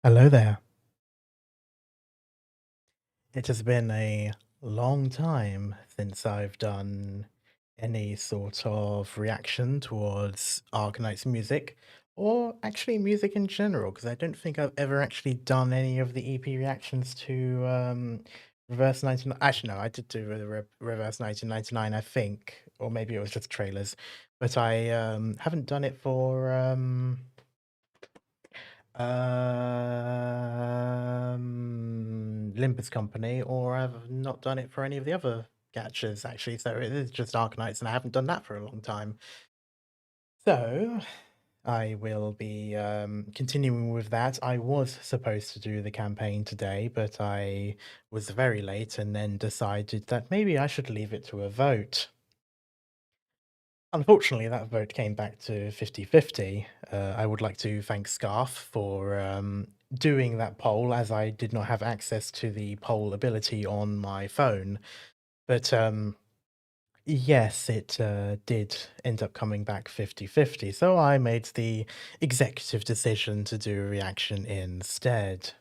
Hello there. It has been a long time since I've done any sort of reaction towards Arknights music, or actually music in general, because I don't think I've ever actually done any of the EP reactions to Reverse 19. Actually, no, I did do Reverse 1999, I think, or maybe it was just trailers, but I haven't done it for Limbus Company, or I've not done it for any of the other gachas, actually, so it is just Arknights, and I haven't done that for a long time. So, I will be continuing with that. I was supposed to do the campaign today, but I was very late and then decided that maybe I should leave it to a vote. Unfortunately, that vote came back to 50-50. I would like to thank Scarf for doing that poll, as I did not have access to the poll ability on my phone. But yes, it did end up coming back 50-50, so I made the executive decision to do a reaction instead.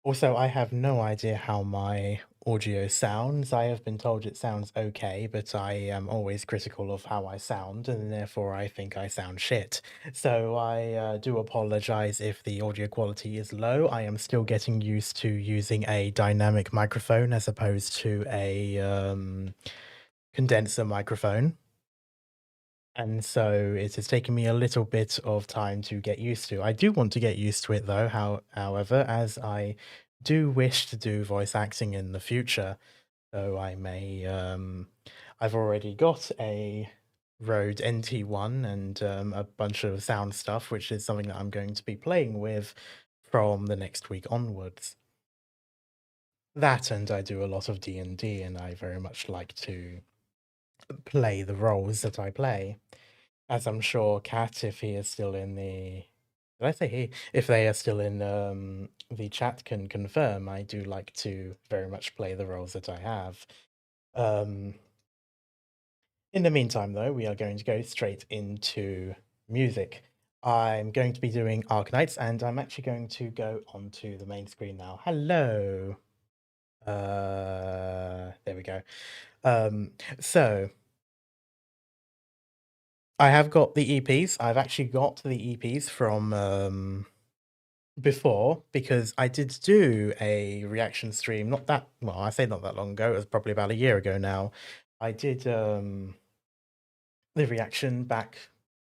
Also, I have no idea how my audio sounds. I have been told it sounds okay, but I am always critical of how I sound, and therefore I think I sound shit. So I do apologize if the audio quality is low. I am still getting used to using a dynamic microphone as opposed to a condenser microphone. And so it has taken me a little bit of time to get used to. I do want to get used to it though, however, as I do wish to do voice acting in the future. So I may I've already got a Rode NT1 and a bunch of sound stuff, which is something that I'm going to be playing with from the next week onwards. That, and I do a lot of D&D, and I very much like to play the roles that I play. As I'm sure Kat, if he is still in the did I say he? If they are still in the chat, can confirm, I do like to very much play the roles that I have. Um, in the meantime, though, we are going to go straight into music. I'm going to be doing Arknights, and I'm actually going to go onto the main screen now. Hello. There we go. So I have got the EPs. I've actually got the EPs from before, because I did do a reaction stream not that well, I say not that long ago, it was probably about a year ago now. I did the reaction back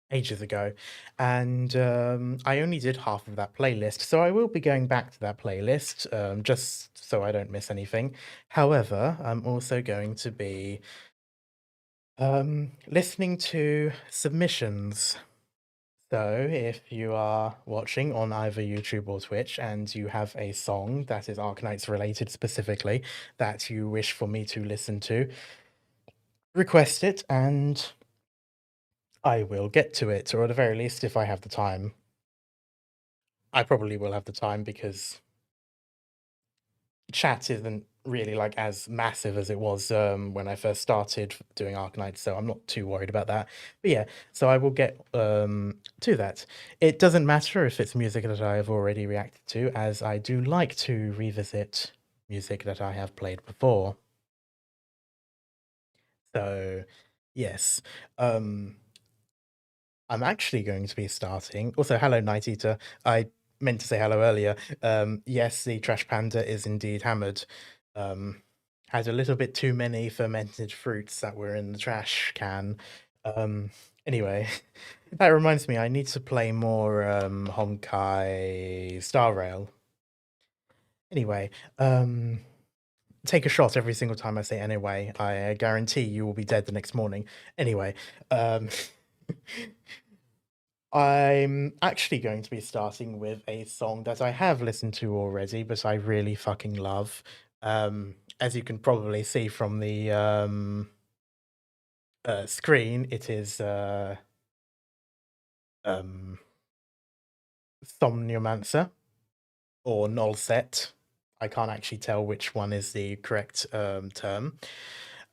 ages ago, and I only did half of that playlist, so I will be going back to that playlist just so I don't miss anything. However, I'm also going to be listening to submissions. So, if you are watching on either YouTube or Twitch and you have a song that is Arknights related specifically that you wish for me to listen to, request it and I will get to it, or at the very least, if I have the time. I probably will have the time because chat isn't really like as massive as it was when I first started doing Arknights, so I'm not too worried about that. But yeah, so I will get to that. It doesn't matter if it's music that I have already reacted to, as I do like to revisit music that I have played before. So yes, um, I'm actually going to be starting. Also, hello, Night Eater. I meant to say hello earlier. Yes, the Trash Panda is indeed hammered. Had a little bit too many fermented fruits that were in the trash can. Um, anyway, that reminds me, I need to play more Honkai Star Rail. Anyway, take a shot every single time I say anyway. I guarantee you will be dead the next morning. Anyway, um, I'm actually going to be starting with a song that I have listened to already, but I really fucking love. As you can probably see from the screen, it is um, Somniomancer or Nullset. I can't actually tell which one is the correct term.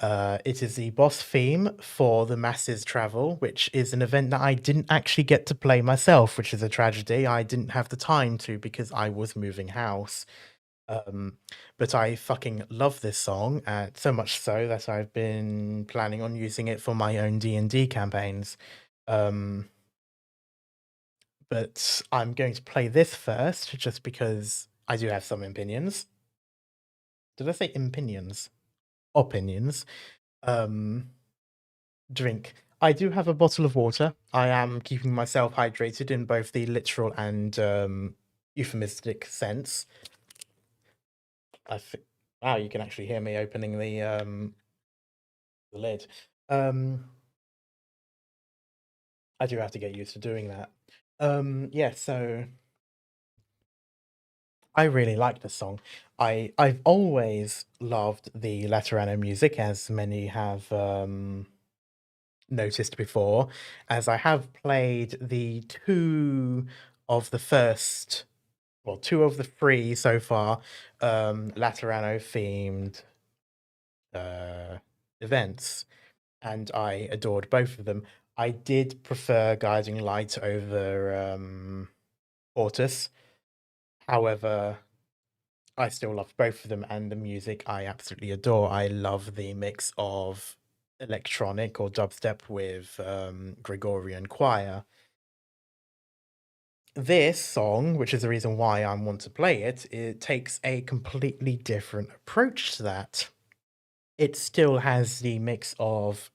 It is the boss theme for the Masses Travel, which is an event that I didn't actually get to play myself, which is a tragedy. I didn't have the time to because I was moving house. But I fucking love this song, so much so that I've been planning on using it for my own D&D campaigns. But I'm going to play this first, just because I do have some opinions. Did I say opinions? Opinions. Drink. I do have a bottle of water. I am keeping myself hydrated in both the literal and euphemistic sense. Wow, you can actually hear me opening the lid. I do have to get used to doing that. Yeah, so I really like this song. I've always loved the Laterano music, as many have noticed before, as I have played the two of the three so far Laterano themed events, and I adored both of them. I did prefer Guiding Light over Ortus. However, I still love both of them, and the music I absolutely adore. I love the mix of electronic or dubstep with Gregorian choir. This song, which is the reason why I want to play it, it takes a completely different approach to that. It still has the mix of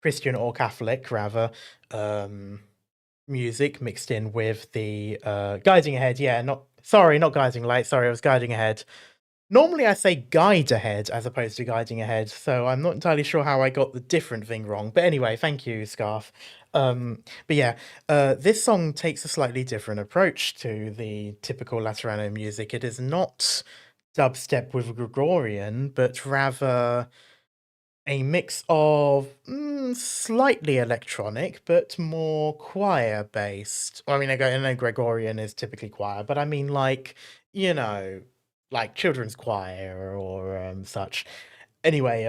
Christian or Catholic, rather, music mixed in with the Guiding Ahead. Yeah, not Guiding Light. Sorry, I was Guiding Ahead. Normally I say guide ahead as opposed to guiding ahead, so I'm not entirely sure how I got the different thing wrong. But anyway, thank you, Scarf. But yeah, this song takes a slightly different approach to the typical Laterano music. It is not dubstep with Gregorian, but rather a mix of slightly electronic, but more choir based. I mean, I know Gregorian is typically choir, but I mean, like, you know, like children's choir or such. Anyway,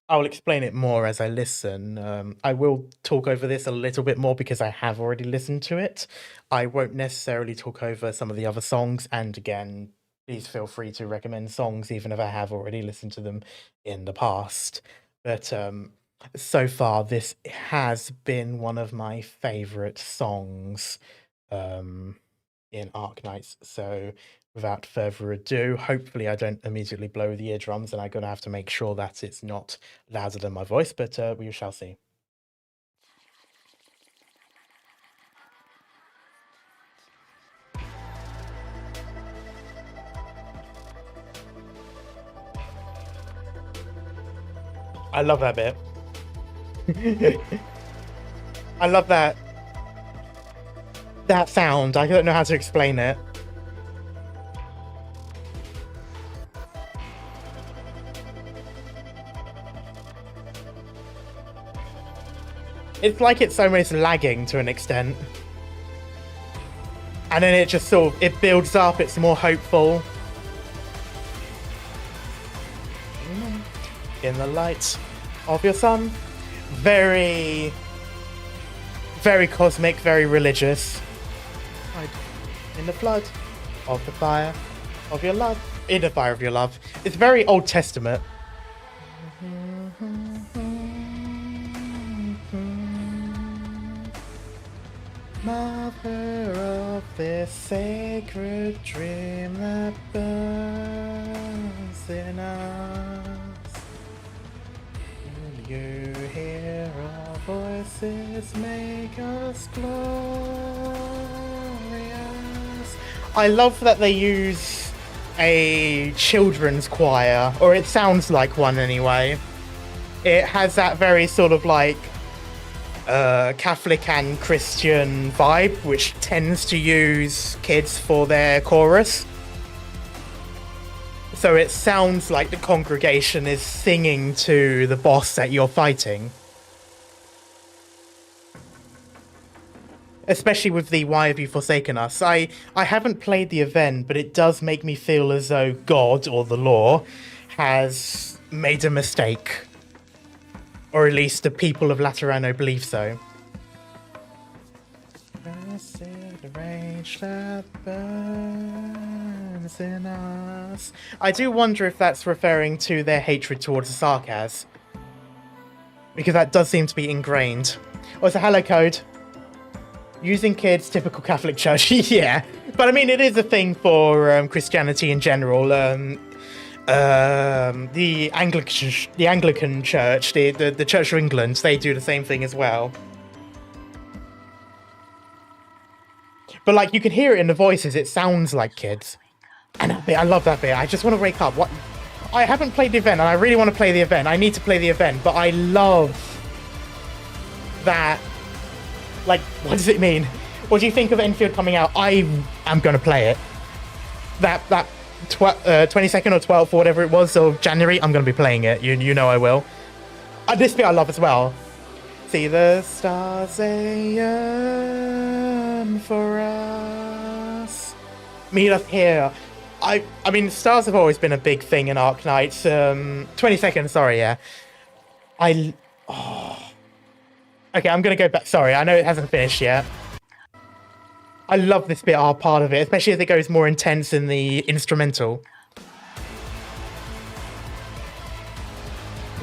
I'll explain it more as I listen. I will talk over this a little bit more because I have already listened to it. I won't necessarily talk over some of the other songs, and again, please feel free to recommend songs even if I have already listened to them in the past. But so far, this has been one of my favorite songs in Arknights. So without further ado, hopefully I don't immediately blow the eardrums, and I'm going to have to make sure that it's not louder than my voice, but we shall see. I love that bit. I love that sound. I don't know how to explain it. It's like it's almost lagging to an extent. And then it just sort of, it builds up, it's more hopeful. In the light of your sun. Very, very cosmic, very religious. In the flood of the fire of your love. In the fire of your love. It's very Old Testament. Mother of this sacred dream that burns in us, will you hear our voices make us glorious? I love that they use a children's choir, or it sounds like one anyway. It has that very sort of like Catholic and Christian vibe, which tends to use kids for their chorus. So it sounds like the congregation is singing to the boss that you're fighting. especially with the "Why have you forsaken us?" I haven't played the event, but it does make me feel as though God or the law has made a mistake, or at least the people of Laterano believe so. The rage that burns in us. I do wonder if that's referring to their hatred towards the Sarkaz, because that does seem to be ingrained. Oh, it's a hello code. Using kids, typical Catholic Church. Yeah, but I mean, it is a thing for Christianity in general. The Anglican Church, the Church of England, they do the same thing as well. But like, you can hear it in the voices. It sounds like kids, and that bit, I love that bit. I just want to wake up. What? I haven't played the event, and I really want to play the event. I need to play the event, but I love that. Like, what does it mean? What do you think of Enfield coming out? I am going to play it. That 22nd or 12th or whatever it was of January, I'm going to be playing it. You know I will. This bit I love as well. See the stars they yearn for us. Meet us here. I mean, stars have always been a big thing in Arknights. 22nd, sorry, yeah. Okay, I'm going to go back. Sorry, I know it hasn't finished yet. I love this bit, our part of it, especially as it goes more intense in the instrumental.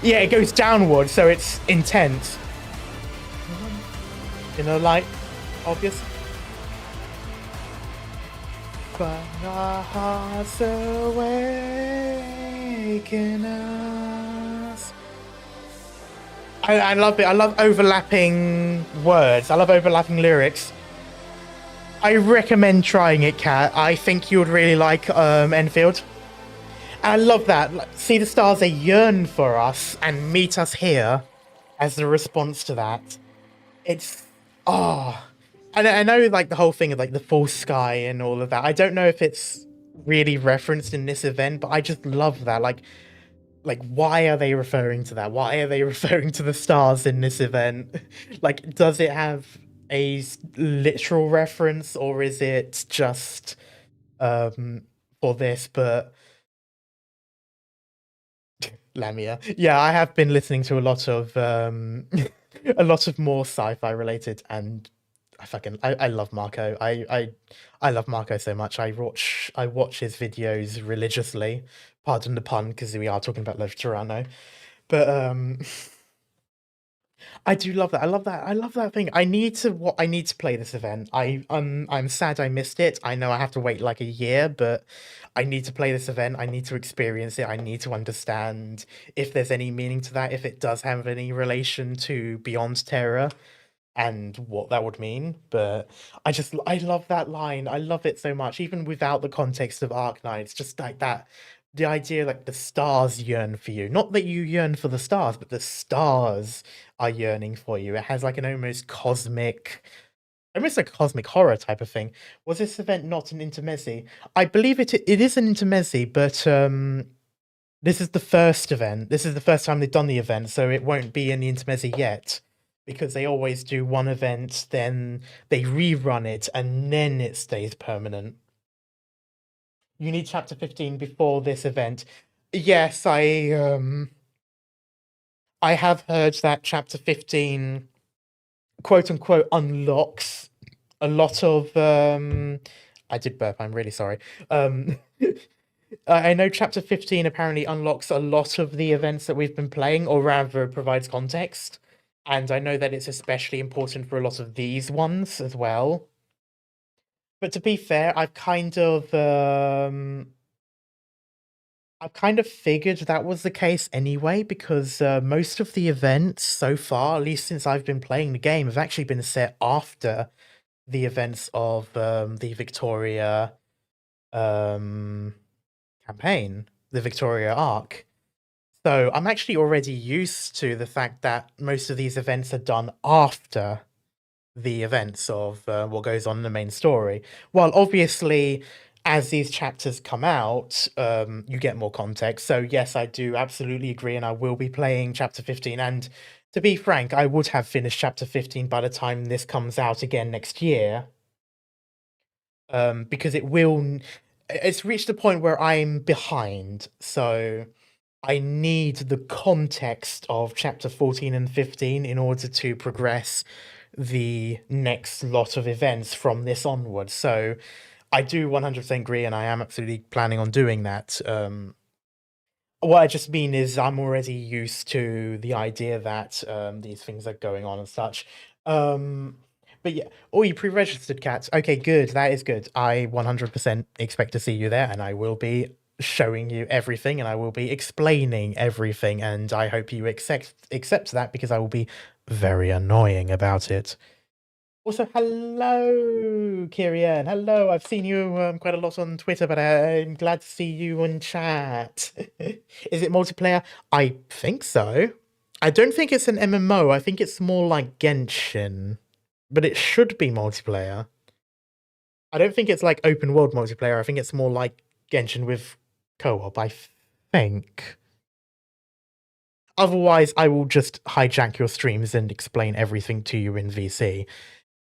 Yeah, it goes downward, so it's intense. You know, like, obvious. But our hearts awaken us. I love it. I love overlapping words. I love overlapping lyrics. I recommend trying it, Kat. I think you would really like Enfield. I love that. See the stars, they yearn for us and meet us here as the response to that. It's... And I know, like, the whole thing of, like, the false sky and all of that. I don't know if it's really referenced in this event, but I just love that. Like, why are they referring to that? Why are they referring to the stars in this event? Like, does it have a literal reference, or is it just for this? But Lamia, yeah, I have been listening to a lot of more sci-fi related, and I love Marco. I love Marco so much. I watch his videos religiously. Pardon the pun, because we are talking about Loveterano. But I do love that. I love that thing. I need to play this event. I'm sad I missed it. I know I have to wait like a year, but I need to play this event. I need to experience it. I need to understand if there's any meaning to that, if it does have any relation to Beyond Terror and what that would mean. But I love that line. I love it so much, even without the context of Arknights. Just like that, the idea like the stars yearn for you. Not that you yearn for the stars, but the stars are yearning for you. It has like an almost a cosmic horror type of thing. Was this event not an intermezzi? I believe it is an intermezzi, but this is the first event. This is the first time they've done the event, so it won't be in the intermezzi yet. Because they always do one event, then they rerun it, and then it stays permanent. You need chapter 15 before this event. Yes, I have heard that chapter 15, quote unquote, unlocks a lot of I did burp, I'm really sorry. I know chapter 15 apparently unlocks a lot of the events that we've been playing, or rather provides context. And I know that it's especially important for a lot of these ones as well. But to be fair, I've kind of figured that was the case anyway, because most of the events so far, at least since I've been playing the game, have actually been set after the events of the Victoria campaign, the Victoria arc. So I'm actually already used to the fact that most of these events are done after the events of what goes on in the main story. While obviously, as these chapters come out, you get more context. So yes, I do absolutely agree, and I will be playing chapter 15. And To be frank, I would have finished chapter 15 by the time this comes out again next year. Because it's reached a point where I'm behind, so I need the context of chapter 14 and 15 in order to progress the next lot of events from this onwards. So I do 100% agree, and I am absolutely planning on doing that. What I just mean is I'm already used to the idea that these things are going on and such. But yeah, oh, you pre-registered, Cats. Okay, good. That is good. I 100% expect to see you there, and I will be showing you everything, and I will be explaining everything, and I hope you accept that, because I will be very annoying about it. Also, hello, Kirian. Hello, I've seen you quite a lot on Twitter, but I'm glad to see you on chat. Is it multiplayer? I think so. I don't think it's an MMO. I think it's more like Genshin, but it should be multiplayer. I don't think it's like open world multiplayer. I think it's more like Genshin with co-op, I think. Otherwise, I will just hijack your streams and explain everything to you in VC.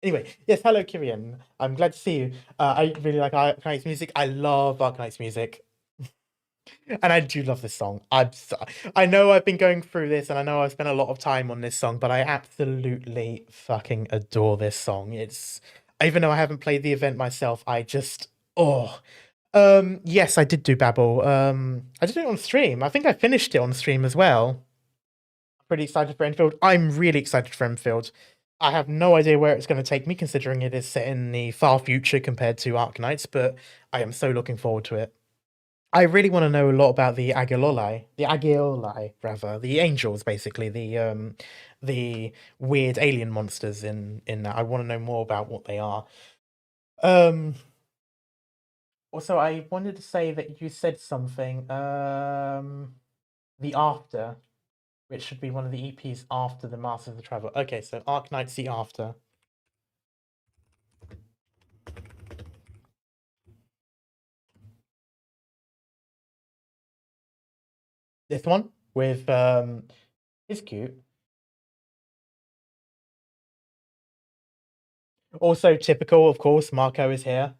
Anyway, yes, hello, Kirian. I'm glad to see you. I really like Arknights music. I love Arknights music. And I do love this song. I know I've been going through this, and I know I've spent a lot of time on this song, but I absolutely fucking adore this song. Even though I haven't played the event myself, I just, oh. Yes, I did do Babel. I did it on stream. I think I finished it on stream as well. Pretty excited for Enfield. I'm really excited for Enfield. I have no idea where it's going to take me, considering it is set in the far future compared to Arknights, but I am so looking forward to it. I really want to know a lot about the Agioli, rather, the angels, basically, the weird alien monsters in that. I want to know more about what they are. Also, I wanted to say that you said something. The After, which should be one of the EPs after the Master of the Travel. Okay, so Arknights the After. This one with it's cute. Also typical, of course, Marco is here.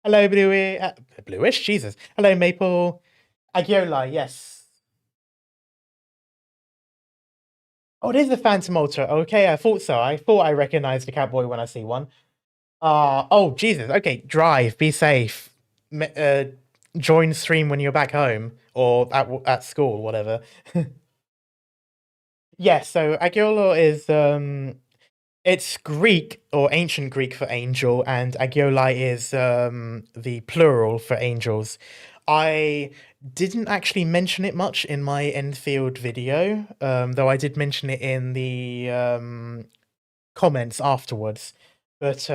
Hello, Bluey. Bluish, Jesus. Hello, Maple. Agiola, yes. Oh, it is the Phantom Ultra. Okay, I thought so. I thought I recognized a Catboy when I see one. Oh, Jesus. Okay, drive. Be safe. Join stream when you're back home or at school, whatever. Yeah, so Agiola is it's Greek or ancient Greek for angel, and Agioli is the plural for angels. I didn't actually mention it much in my Enfield video, though I did mention it in the comments afterwards. But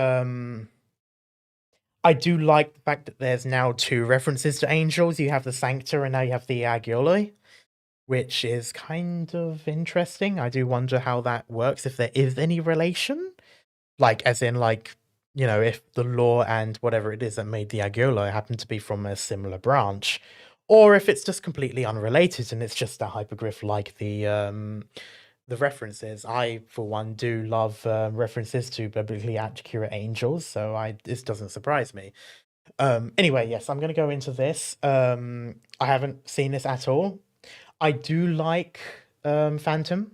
I do like the fact that there's now 2 references to angels. You have the Sancta, and now you have the Agioli, which is kind of interesting. I do wonder how that works, if there is any relation. Like, as in, like, you know, if the lore and whatever it is that made the Agiolo happen to be from a similar branch, or if it's just completely unrelated and it's just a hyperglyph like the references. I, for one, do love references to biblically accurate angels, so this doesn't surprise me. Anyway, yes, I'm going to go into this. I haven't seen this at all. I do like Phantom,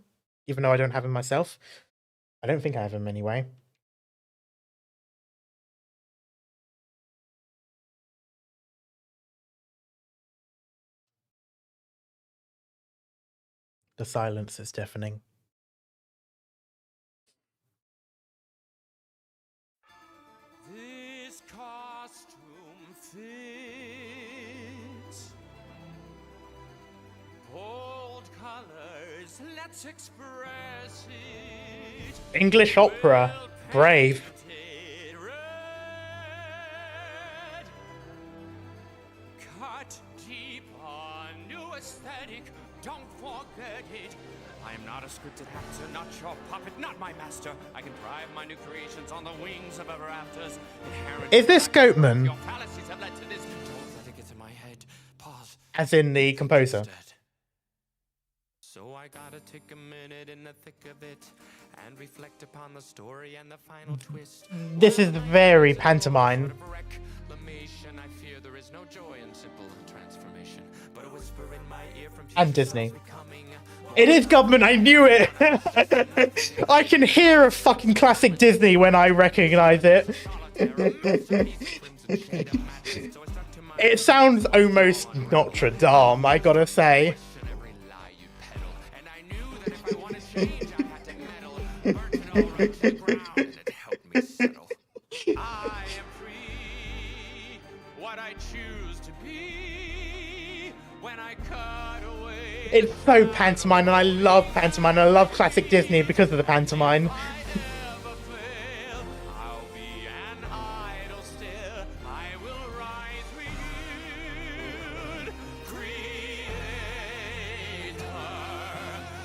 even though I don't have him myself. I don't think I have him anyway. The silence is deafening. This costume fits. Bold colors, let's express it. English opera, brave. Cut deep on new aesthetic, don't forget it. I am not a scripted actor, not your puppet, not my master. I can drive my new creations on the wings of ever afters. Is this Goatman? Your fallacies have led to this. Don't let it get to my head. Pause. As in the composer. So I I gotta take a minute in the thick of it and reflect upon the story and the final twist. This is very pantomime. Reclamation, I fear there is no joy in simple transformation, but a whisper in my ear from And Disney. becoming. It is government, I knew it! I can hear a fucking classic Disney when I recognize it. It sounds almost Notre Dame, I gotta say. I am free, what I choose to be when I cut away. It's so pantomime, and I love pantomime. I love classic Disney because of the pantomime. Never fail, I'll be an idol still. I will rise renewed, creator.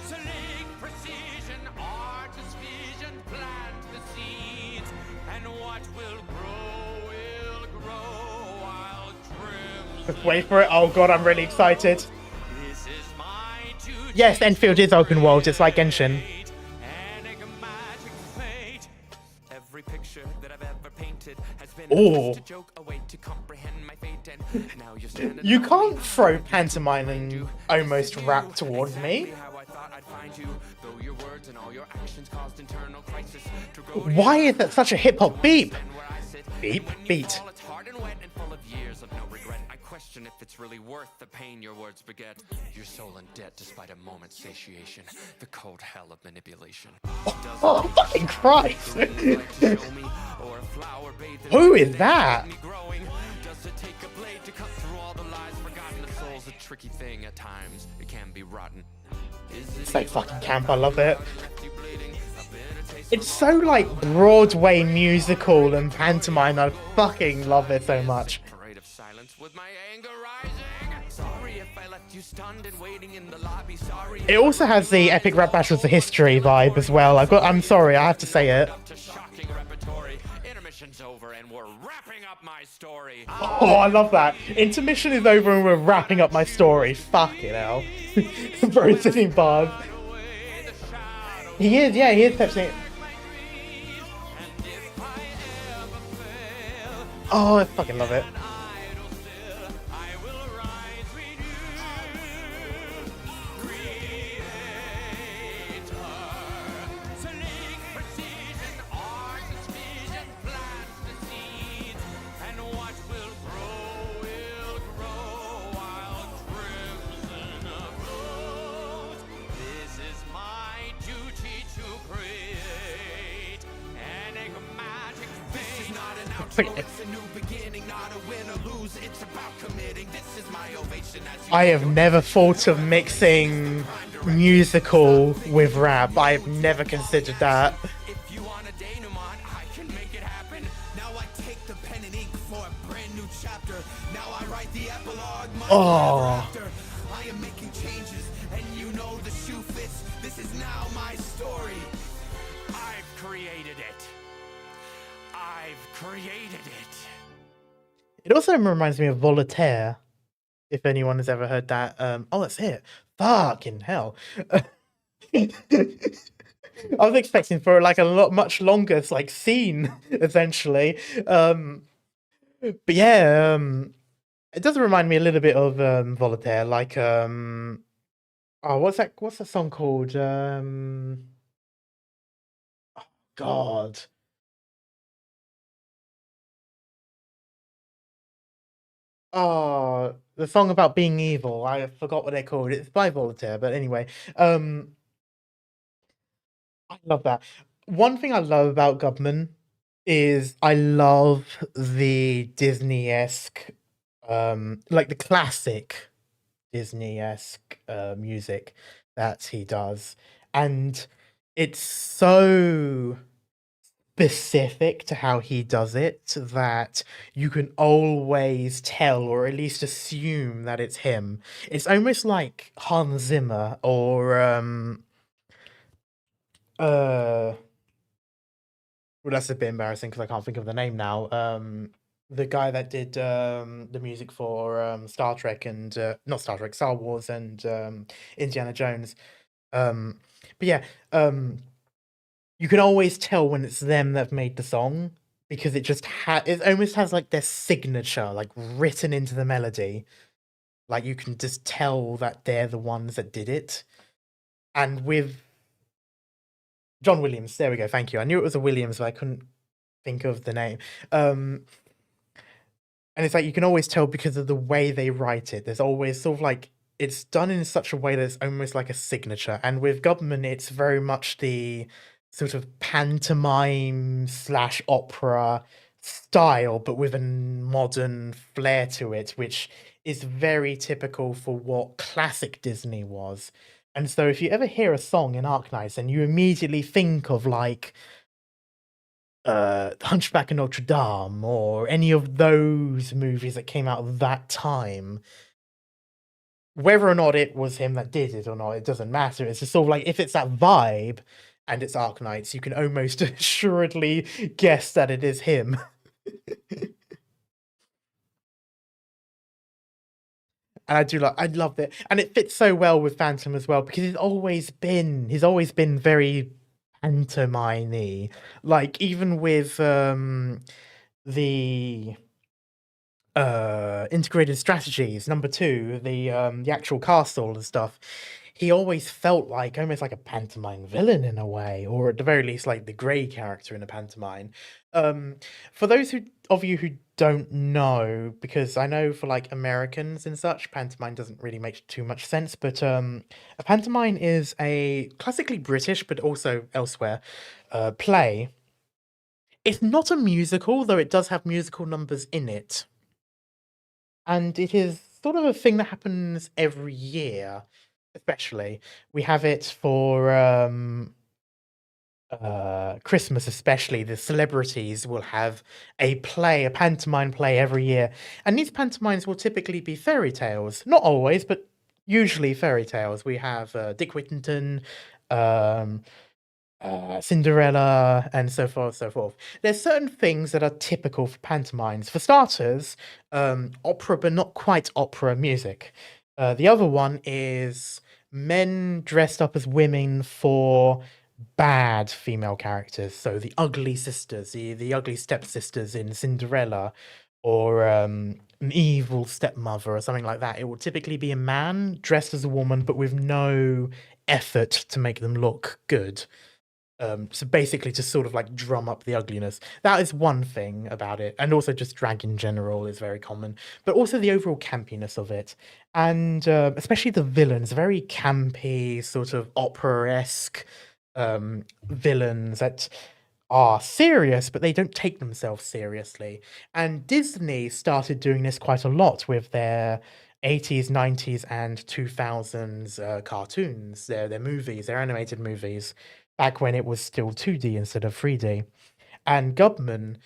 Select precision, artist vision, plant the seeds, and what will grow while trim. Just wait for it. Oh god, I'm really excited. This is my duty. Yes, Enfield is open world, just like Genshin. Enigmatic fate. Every picture that I've ever painted has been Oh. a joke, a way to comprehend my fate. And now you're standing You by can't me. throw pantomime and almost rap towards me. Exactly how I thought I'd find you. Though your words and all your actions caused internal crisis. To grow Why is that such a hip-hop beep? and where I sit. Beep, When you beat. fall, it's hard and wet and full of years of no regret. I question if it's really worth the pain your words beget. Your soul in debt despite a moment's satiation. The cold hell of manipulation. Oh, fucking Christ! Like to show me, or a flower bathed in Who is light that? me growing. Does it take a blade to cut through all the lies forgotten? The soul's a tricky thing at times. It can be rotten. Is it So fucking camp, I love it. left you bleeding? A bitter taste It's so like Broadway musical and pantomime. I fucking love it so much. parade of silence with my anger rising. Sorry if I left you stunned and waiting in the lobby. Sorry. It also has the epic rap battles of history vibe as well. I'm sorry, I have to say it. Up to shocking repertory. Intermission's over and we're wrapping up my story. Oh, I love that. Intermission is over and we're wrapping up my story. Fucking hell. Bro, sitting bars. Away the shadow He is, yeah, he is Pepsi. of my dreams. And if I ever fail, Oh, I fucking love it. an idol still, I will rise renewed. Creator. Select precision, artist vision, plant the seeds. And what will grow while crimson grows. This is my duty to create enigmatic fate. This is not an outro, it's a new beginning, not a win or lose. It's about committing. This is my ovation as you I have never thought of mixing musical with rap. I have never considered that. If you want a denouement, I can make it happen. Now I take the pen and ink for a brand new chapter. Now I write the epilogue. My Oh. after. I am making changes, and you know the shoe fits. This is now my story. I've created it. I've created it. It also reminds me of Voltaire, if anyone has ever heard that. Oh, that's it. Fucking hell. I was expecting for like a much longer like scene, essentially. But yeah, it does remind me a little bit of Voltaire, like oh, what's that song called? Oh, God. Oh, the song about being evil. I forgot what they're called. It's by Voltaire, but anyway. I love that. One thing I love about Gubman is I love the Disney-esque, like the classic Disney-esque music that he does. And it's so specific to how he does it that you can always tell or at least assume that it's him. It's almost like Hans Zimmer or well, that's a bit embarrassing because I can't think of the name now. The guy that did the music for Star Trek and not Star Trek, Star Wars and Indiana Jones. Um, but yeah, um, you can always tell when it's them that've made the song because it almost has like their signature like written into the melody. Like you can just tell that they're the ones that did it. And with John Williams, there we go. Thank you. I knew it was a Williams, but I couldn't think of the name. Um, and it's like you can always tell because of the way they write it. There's always sort of like it's done in such a way that it's almost like a signature. And with Government, it's very much the sort of pantomime slash opera style, but with a modern flair to it, which is very typical for what classic Disney was. And so if you ever hear a song in Arknights and you immediately think of like Hunchback of Notre Dame or any of those movies that came out of that time, whether or not it was him that did it or not, it doesn't matter. It's just sort of like if it's that vibe and it's Arknights, you can almost assuredly guess that it is him. And I loved it. And it fits so well with Phantom as well, because he's always been very pantomime-y. Like even with the integrated strategies number 2, the actual castle and stuff, he always felt like almost like a pantomime villain in a way, or at the very least like the gray character in a pantomime. For those of you who don't know, because I know for like Americans and such, pantomime doesn't really make too much sense, but a pantomime is a classically British but also elsewhere play. It's not a musical, though it does have musical numbers in it. And it is sort of a thing that happens every year, especially. We have it for Christmas, especially. The celebrities will have a pantomime play every year. And these pantomimes will typically be fairy tales. Not always, but usually fairy tales. We have Dick Whittington, um, Cinderella, and so forth, so forth. There's certain things that are typical for pantomimes. For starters, opera, but not quite opera music. The other one is men dressed up as women for bad female characters. So the ugly sisters, the ugly stepsisters in Cinderella, or an evil stepmother or something like that. It will typically be a man dressed as a woman, but with no effort to make them look good. So basically to sort of like drum up the ugliness. That is one thing about it. And also just drag in general is very common, but also the overall campiness of it. And especially the villains, very campy, sort of opera-esque villains that are serious, but they don't take themselves seriously. And Disney started doing this quite a lot with their 80s, 90s, and 2000s cartoons, their movies, their animated movies, back when it was still 2D instead of 3D. And Gubman,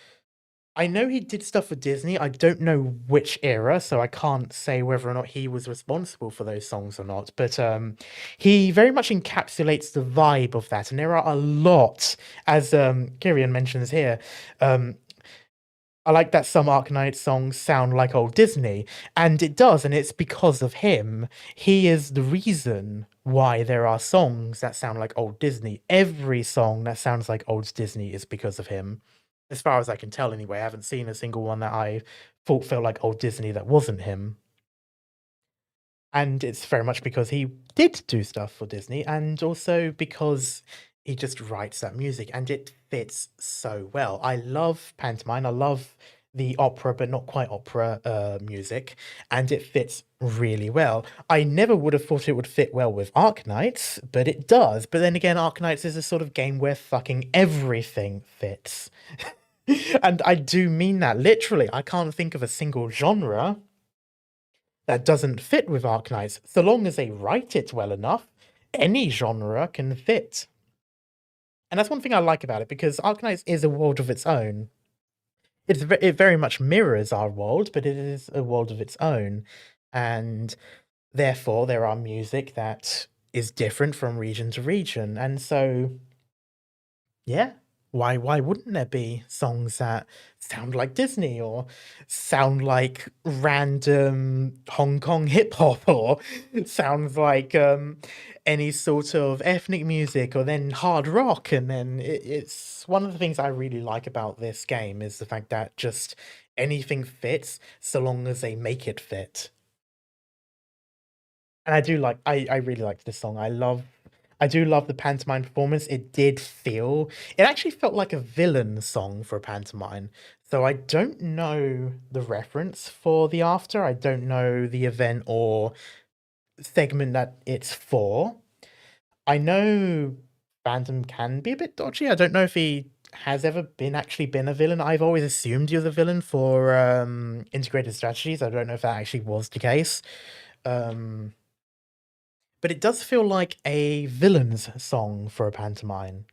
I know he did stuff for Disney. I don't know which era, so I can't say whether or not he was responsible for those songs or not. But he very much encapsulates the vibe of that, and there are a lot, as Kirian mentions here. I like that some Arknight songs sound like old Disney, and it does, and it's because of him. He is the reason why there are songs that sound like old Disney. Every song that sounds like old Disney is because of him. As far as I can tell, anyway. I haven't seen a single one that I thought felt like old Disney that wasn't him. And it's very much because he did do stuff for Disney, and also because he just writes that music, and it fits so well. I love pantomime. I love the opera, but not quite opera music, and it fits really well. I never would have thought it would fit well with Arknights, but it does. But then again, Arknights is a sort of game where fucking everything fits. And I do mean that literally. I can't think of a single genre that doesn't fit with Arknights. So long as they write it well enough, any genre can fit. And that's one thing I like about it, because Arknights is a world of its own. It very much mirrors our world, but it is a world of its own. And therefore, there are music that is different from region to region. And so, yeah, why wouldn't there be songs that sound like Disney or sound like random Hong Kong hip hop or sounds like any sort of ethnic music or then hard rock? And then it's one of the things I really like about this game is the fact that just anything fits so long as they make it fit. And I do like I really liked this song. I do love the pantomime performance. It actually felt like a villain song for a pantomime. So I don't know the reference for the after. I don't know the event or segment that it's for. I know Phantom can be a bit dodgy. I don't know if he has ever actually been a villain. I've always assumed he was a villain for integrated strategies. I don't know if that actually was the case. But it does feel like a villain's song for a pantomime.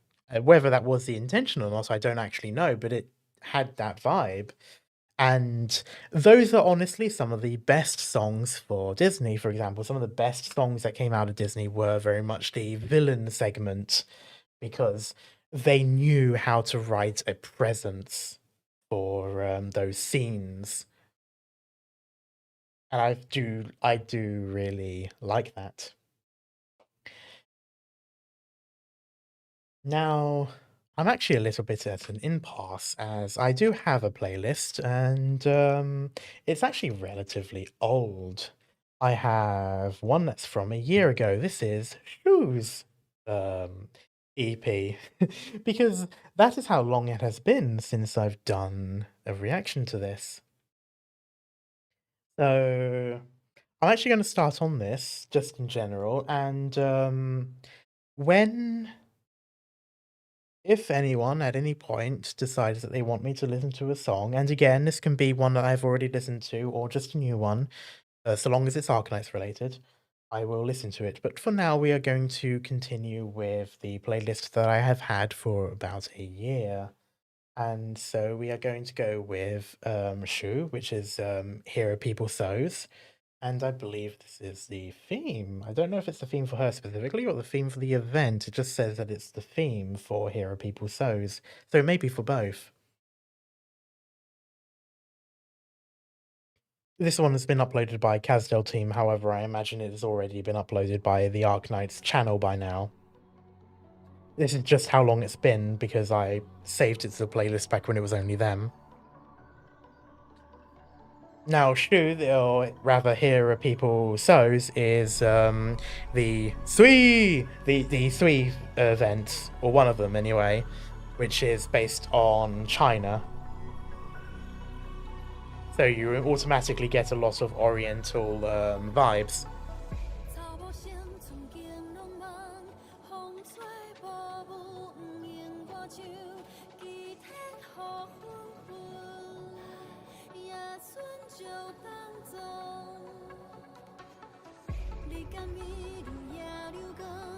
Whether that was the intention or not, I don't actually know, but it had that vibe. And those are honestly some of the best songs for Disney, for example. Some of the best songs that came out of Disney were very much the villain segment because they knew how to write a presence for those scenes. And I do really like that. Now, I'm actually a little bit at an impasse as I do have a playlist and it's actually relatively old. I have one that's from a year ago. This is Shoes EP because that is how long it has been since I've done a reaction to this. So I'm actually going to start on this just in general and when if anyone at any point decides that they want me to listen to a song, and again, this can be one that I've already listened to or just a new one, so long as it's Arknights related, I will listen to it. But for now, we are going to continue with the playlist that I have had for about a year. And so we are going to go with Shu, which is Here Are People So's. And I believe this is the theme. I don't know if it's the theme for her specifically or the theme for the event. It just says that it's the theme for Here Are People So's. So maybe for both. This one has been uploaded by Kazdel Team, however, I imagine it has already been uploaded by the Arknights channel by now. This is just how long it's been because I saved it to the playlist back when it was only them. Now, Shu, or rather, Here Are People So's is the Sui event, or one of them anyway, which is based on China. So you automatically get a lot of Oriental vibes.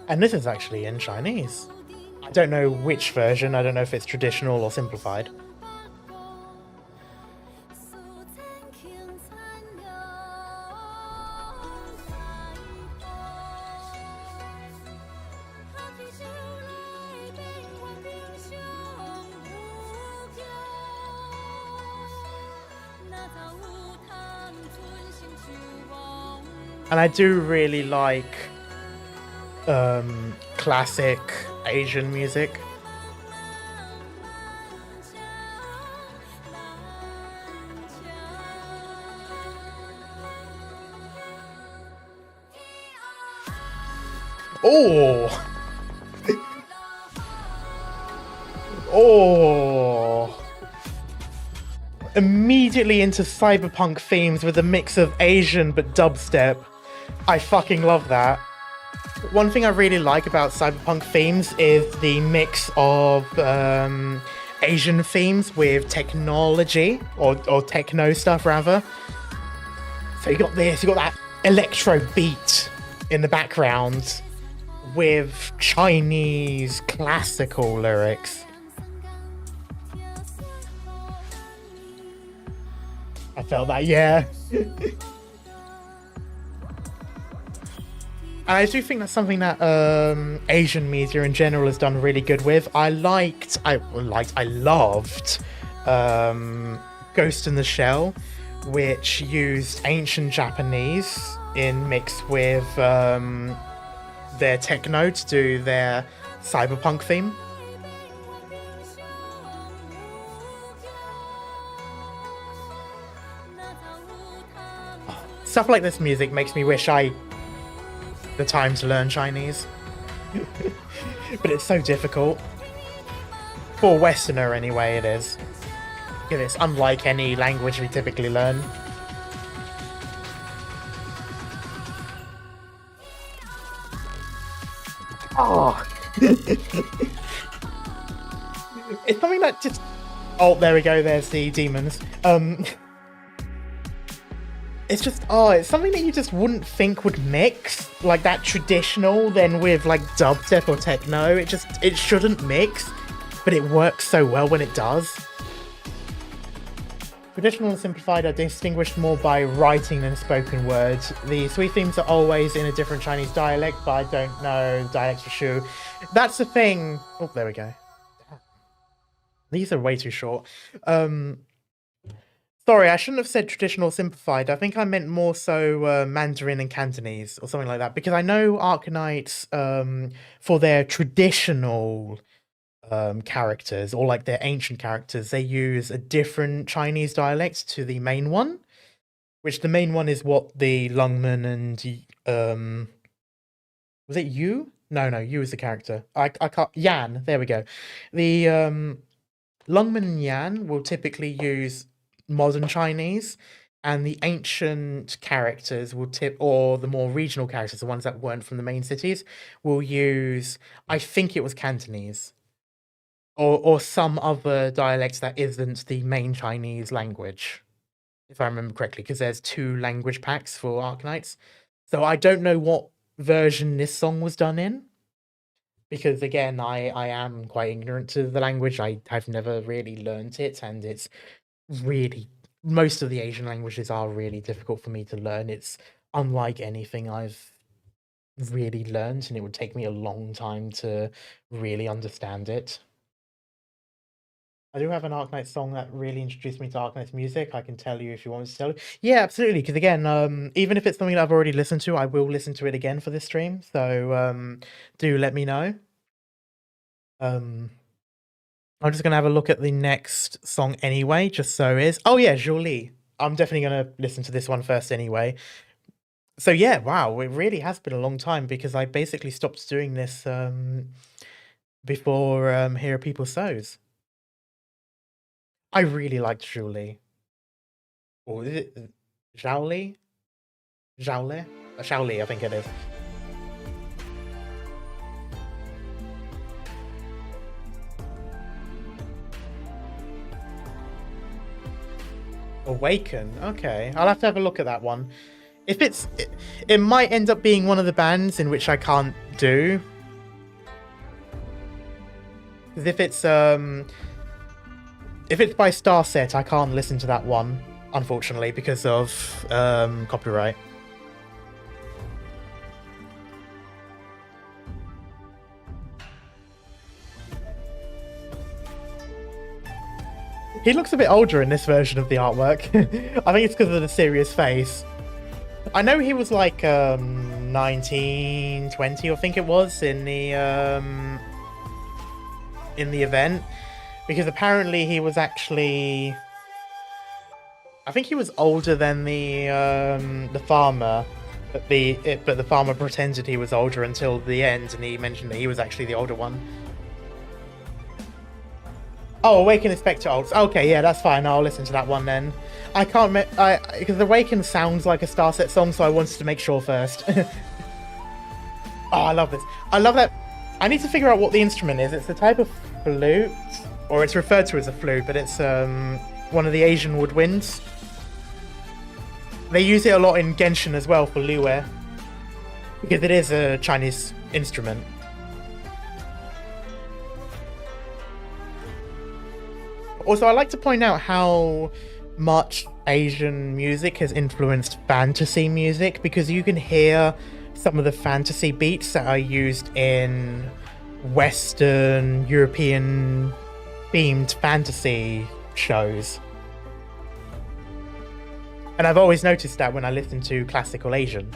And this is actually in Chinese. I don't know which version, I don't know if it's traditional or simplified. And I do really like classic Asian music. Oh! Oh! Immediately into cyberpunk themes with a mix of Asian but dubstep. I fucking love that. One thing I really like about cyberpunk themes is the mix of Asian themes with technology or techno stuff rather. So you got this, you got that electro beat in the background with Chinese classical lyrics. I felt that, yeah. And I do think that's something that Asian media in general has done really good with. I loved Ghost in the Shell, which used ancient Japanese in mix with their techno to do their cyberpunk theme. Stuff like this music makes me wish the time to learn Chinese. But it's so difficult. For a Westerner anyway, it is. Look at this, unlike any language we typically learn. Oh! It's something that just... Oh, there we go, there's the demons. It's just, it's something that you just wouldn't think would mix, like that traditional, then with like dubstep or techno. It shouldn't mix, but it works so well when it does. Traditional and simplified are distinguished more by writing than spoken words. The sweet themes are always in a different Chinese dialect, but I don't know the dialects for sure. That's the thing. Oh, there we go. These are way too short. Sorry, I shouldn't have said traditional simplified. I think I meant more so Mandarin and Cantonese or something like that. Because I know Arknights, for their traditional characters, or like their ancient characters, they use a different Chinese dialect to the main one. Which the main one is what the Lungman and... was it Yu? No, Yu is the character. I can't... Yan, there we go. The Lungman and Yan will typically use modern Chinese, and the ancient characters will or the more regional characters, the ones that weren't from the main cities, will use, I think it was Cantonese, or some other dialects that isn't the main Chinese language, if I remember correctly, because there's 2 language packs for Arknights. So I don't know what version this song was done in, because again, I am quite ignorant to the language. I've never really learnt it, and it's really, most of the Asian languages are really difficult for me to learn. It's unlike anything I've really learned, and it would take me a long time to really understand it. I do have an Arknights song that really introduced me to Arknights music. I can tell you if you want me to tell you. Yeah, absolutely, because again, even if it's something that I've already listened to, I will listen to it again for this stream, so do let me know. I'm just going to have a look at the next song anyway, just so is. Oh yeah, Jolie. I'm definitely going to listen to this one first anyway. So yeah, wow, it really has been a long time, because I basically stopped doing this before Here Are People's Sows. I really liked Jolie. Or is it Zhaoli? Zhaoli? Shaoli, I think it is. Awaken. Okay, I'll have to have a look at that one. If it might end up being one of the bands in which I can't do. Because if it's by Starset, I can't listen to that one, unfortunately, because of copyright. He looks a bit older in this version of the artwork. I think it's because of the serious face. I know he was like 19, 20, I think it was, in the event, because apparently he was actually, I think he was older than the farmer, but the farmer pretended he was older until the end, and he mentioned that he was actually the older one. Oh, Awaken is Spectre Ults. Okay, yeah, that's fine. I'll listen to that one then. I can't... because Awaken sounds like a Starset song, so I wanted to make sure first. Oh, I love this. I love that. I need to figure out what the instrument is. It's a type of flute, or it's referred to as a flute, but it's one of the Asian woodwinds. They use it a lot in Genshin as well for Liyue, because it is a Chinese instrument. Also, I like to point out how much Asian music has influenced fantasy music, because you can hear some of the fantasy beats that are used in Western European themed fantasy shows. And I've always noticed that when I listen to classical Asian,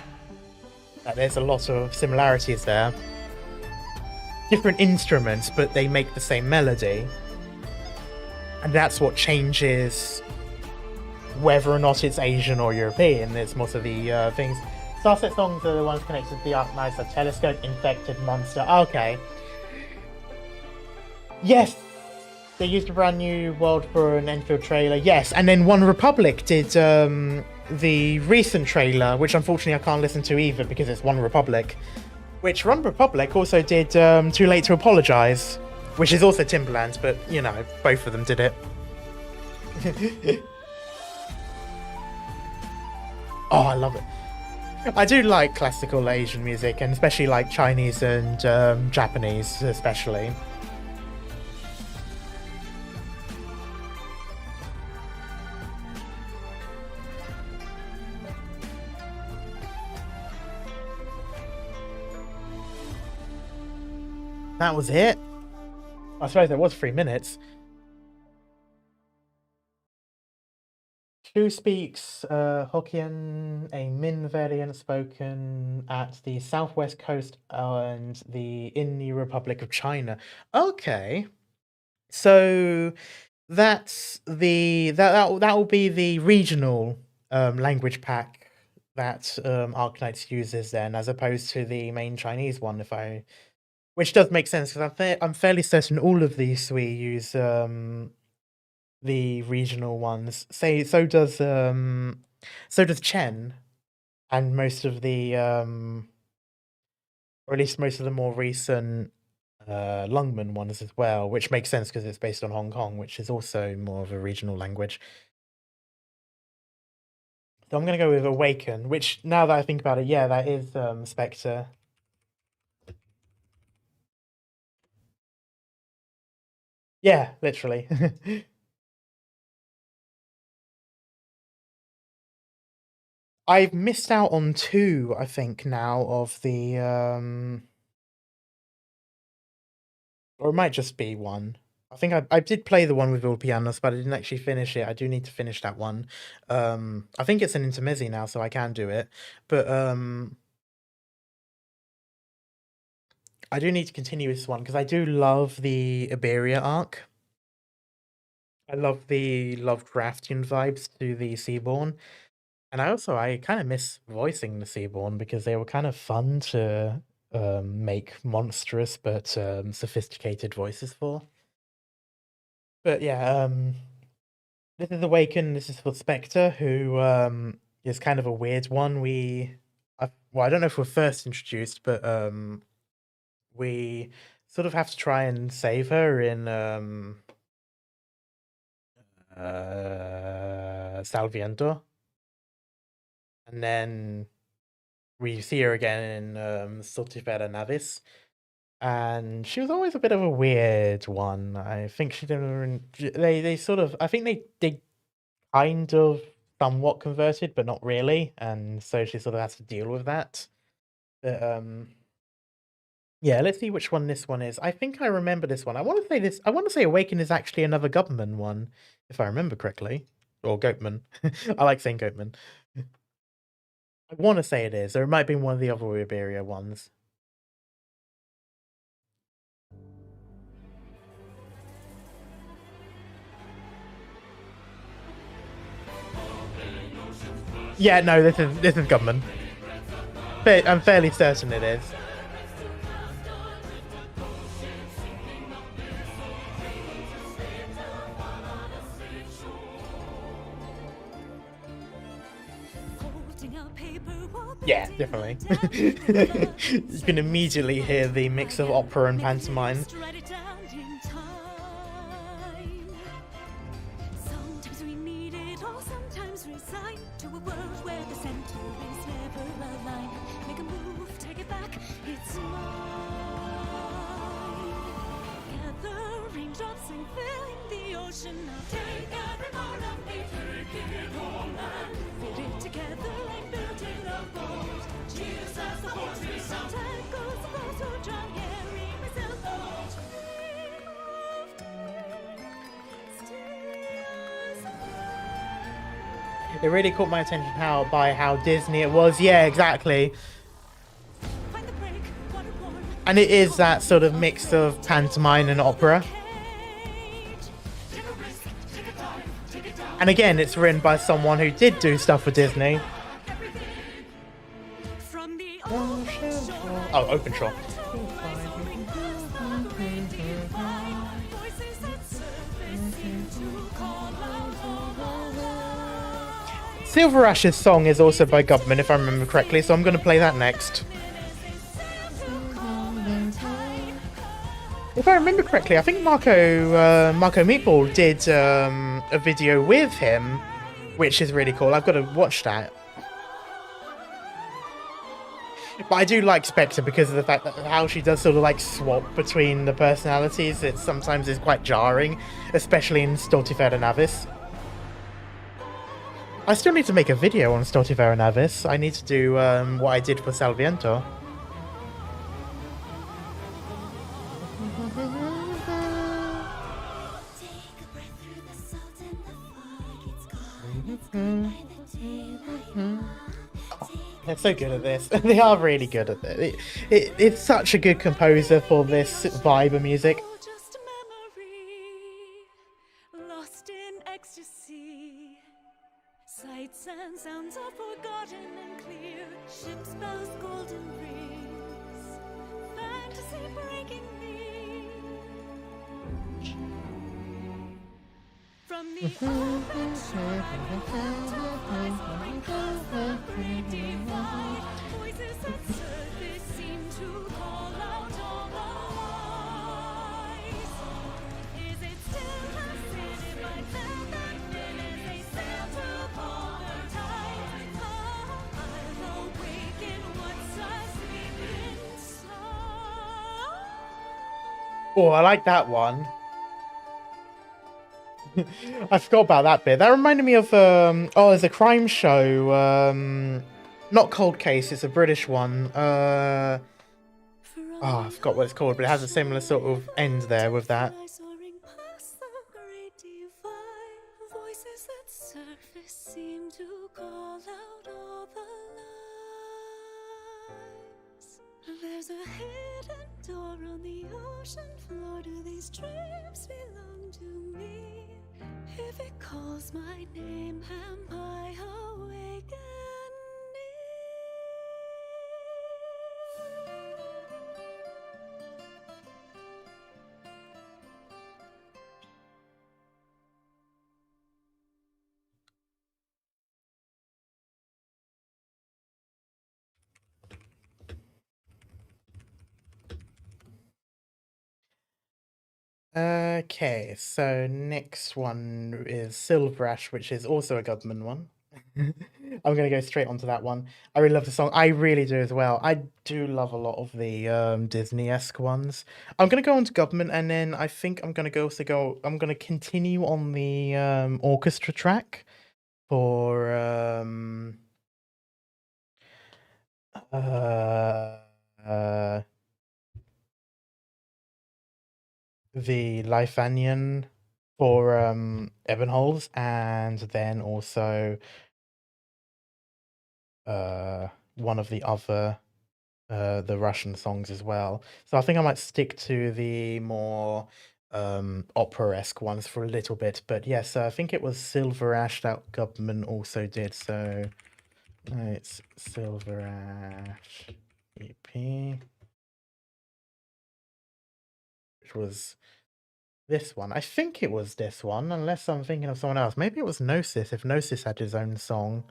that there's a lot of similarities there. Different instruments, but they make the same melody. And that's what changes whether or not it's Asian or European. It's most of the things. Starset songs are the ones connected to the Arknights, a telescope infected monster. Okay. Yes, they used a brand new world for an Enfield trailer. Yes, and then One Republic did the recent trailer, which unfortunately I can't listen to either because it's One Republic. Which One Republic also did Too Late to Apologize, which is also Timbaland's, but you know, both of them did it. Oh, I love it. I do like classical Asian music, and especially like Chinese and Japanese, especially. That was it? I suppose there was 3 minutes. Who speaks Hokkien, a Min variant spoken at the southwest coast and in the Republic of China. Okay, so that's that will be the regional language pack that Arknights uses then, as opposed to the main Chinese one. Which does make sense because I'm fairly certain all of these three use the regional ones. So does Chen, and most of the or at least most of the more recent Lungman ones as well, which makes sense because it's based on Hong Kong, which is also more of a regional language. So I'm gonna go with Awaken, which now that I think about it, yeah, that is Spectre. Yeah, literally. I've missed out on 2, I think, now of the or it might just be 1. I think I did play the one with all pianos, but I didn't actually finish it. I do need to finish that one. I think it's an intermezzi now, so I can do it. But I do need to continue this one because I do love the Iberia arc. I love the Lovecraftian vibes to the Seaborn. And I kind of miss voicing the Seaborn because they were kind of fun to make monstrous but sophisticated voices for. But yeah, this is Awaken. This is for Spectre, who is kind of a weird one. Well, I don't know if we're first introduced, but we sort of have to try and save her in Salviento. And then we see her again in Sortifera Navis. And she was always a bit of a weird one. I think she didn't. They sort of. I think they kind of somewhat converted, but not really. And so she sort of has to deal with that. But yeah, let's see which one this one is. I think I remember this one. I want to say this. I want to say Awaken is actually another Goatman one, if I remember correctly, or Goatman. I like saying Goatman. I want to say it is, or it might be one of the other Iberia ones. Yeah, no, this is Goatman. I'm fairly certain it is. Yeah, definitely. You can immediately hear the mix of opera and pantomime. Sometimes we need it all, sometimes resign to a world where the center is never aligned. Make a move, take it back, it's mine. Gather raindrops and filling the ocean. Now take every part of me, take it all and put it together and build it up. Cheers as the horns resound. Echoes of those who drown, hearing myself out. It really caught my attention how Disney it was. Yeah, exactly. Find the break, waterborne. And it is that sort of mix of pantomime and opera. Take a risk, take a dive, take it down. And again, it's written by someone who did do stuff for Disney. Everything from the ocean shore. Oh, Open Shore. Soaring past the great divide. Voices that surface seem to call out all the light. Silver Ash's song is also by Government, if I remember correctly, so I'm going to play that next. If I remember correctly, I think Marco Meatball did a video with him, which is really cool. I've got to watch that. But I do like Spectre because of the fact that how she does sort of like swap between the personalities. It sometimes is quite jarring, especially in Stoltifera Navis. I still need to make a video on Stoltifera Navis. I need to do what I did for Salviento. Take a breath through the salt and the fog. It's gone. It's gone by the daylight. They're so good at this. They are really good at it. It's such a good composer for this vibe of music. Oh, just a memory, lost in ecstasy. Sights and sounds are forgotten and clear. Ships bells, golden breeze. Fantasy breaking me. From the open shore, the great divide. Voices that surface seem to call out all the lies. Is it still a city like that minutes they sail to call the tide? I'll awaken what's asleep inside. Oh, I like that one. I forgot about that bit. That reminded me of there's a crime show. Not Cold Case, it's a British one. I forgot what it's called, but it has a similar sort of end there with that. Soaring past the great divide, voices that surface seem to call out all the lies. There's a hidden door on the ocean floor. Do these dreams belong to me? If it calls my name, am I awake and Okay, so next one is Silver Ash, which is also a Government one. I'm gonna go straight onto that one. I really love the song. I really do as well. I do love a lot of the Disney-esque ones. I'm gonna go on to Government, and then I think I'm gonna I'm gonna continue on the orchestra track for the Lifanian for Ebenholz, and then also one of the other the Russian songs as well. So I think I might stick to the more opera-esque ones for a little bit. But yes, I think it was Silver Ash that Government also did. So it's Silver Ash EP, which was this one. I think it was this one, unless I'm thinking of someone else. Maybe it was Gnosis, if Gnosis had his own song.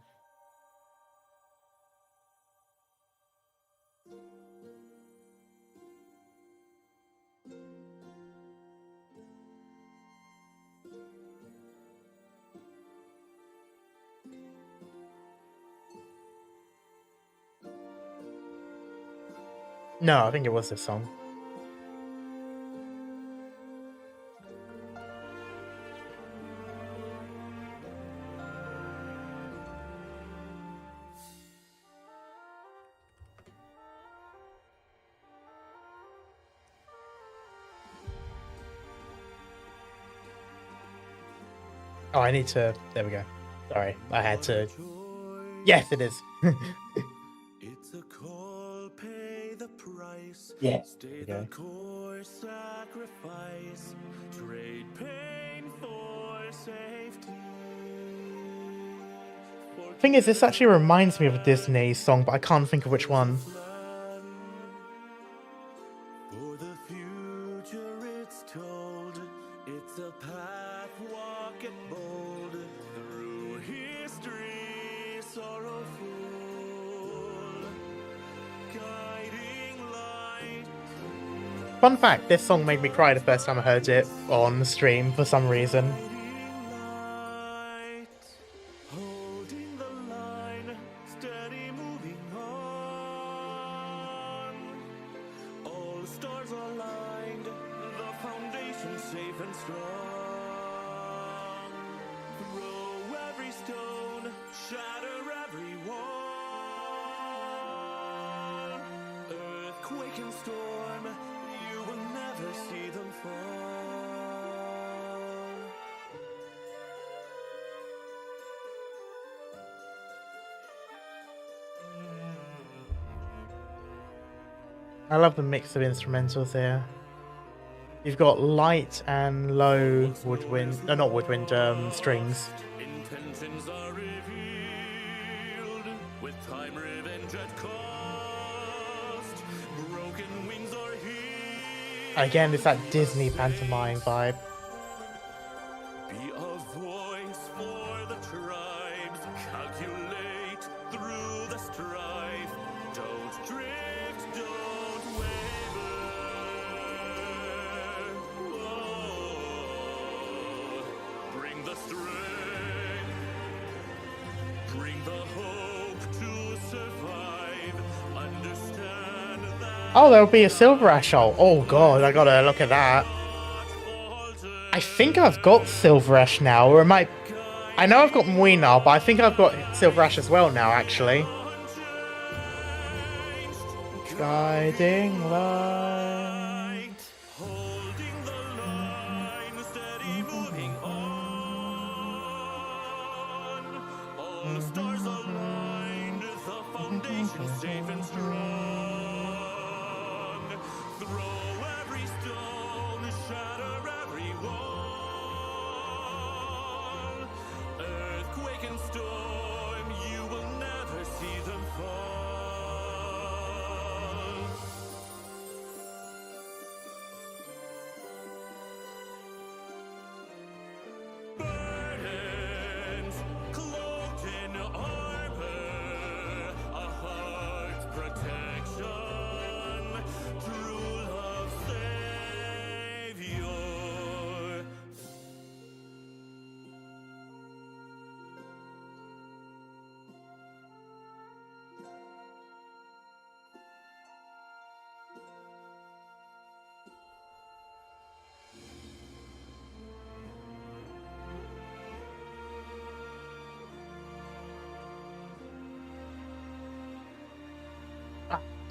No, I think it was this song. Oh, I need to. There we go. Sorry, I had to. Yes, it is. It's a call, pay the price. Yeah. Stay There we the go. course, sacrifice. Trade pain for safety. Thing is, this actually reminds me of a Disney song, but I can't think of which one. For the future it's told, it's a path, walk it bold, through history sorrowful, guiding light. Fun fact, this song made me cry the first time I heard it on stream for some reason. Light, holding the line, steady moving on. All stars aligned, the foundation safe and strong. Throw every stone, shatter every wall. Earthquake and storm, you will never see them fall. I love the mix of instrumentals here. You've got light and low woodwind, no, not woodwind, strings. Intentions are revealed, with time revenge at cost. Broken wings are healed. Again, it's that Disney pantomime vibe. Be a voice for the tribes. Calculate through the strife. Don't drift, don't waver. Oh, bring the strength. Bring the hope to survive. Understand that. Oh, there'll be a Silver Ash show. Oh god, I gotta look at that. I think I've got Silver Ash now, or it might... I know I've got Muina, but I think I've got Silver Ash as well now, actually. Guiding light. Holding the line, steady moving on. All the stars aligned, the foundation safe and strong. Throw every stone, shatter every wall. Earthquake and storm, you will never see them fall. Burdens cloaked in armor, a heart's protection, true love savior.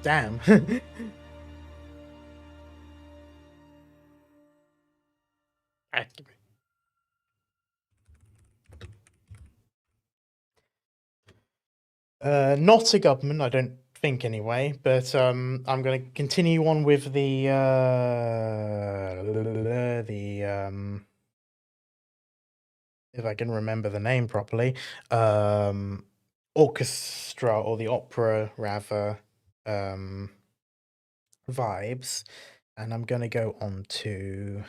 Damn. Not a government, I don't think anyway, but I'm gonna continue on with the if I can remember the name properly, orchestra, or the opera rather, vibes, and I'm gonna go on to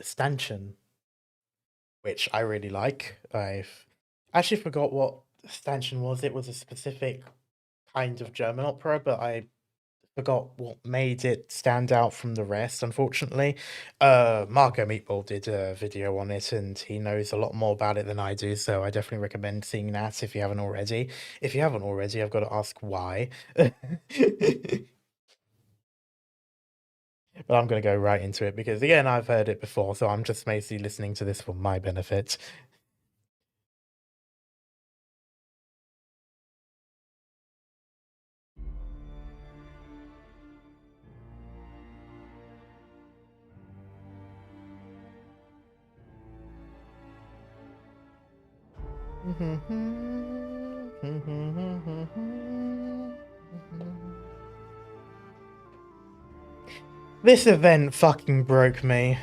stanchion, which I really like. I've actually forgot what stanchion was. It was a specific kind of German opera, but I forgot what made it stand out from the rest, unfortunately. Marco Meatball did a video on it, and he knows a lot more about it than I do, so I definitely recommend seeing that if you haven't already. If you haven't already, I've got to ask why. But I'm going to go right into it because, again, I've heard it before, so I'm just basically listening to this for my benefit. This event fucking broke me.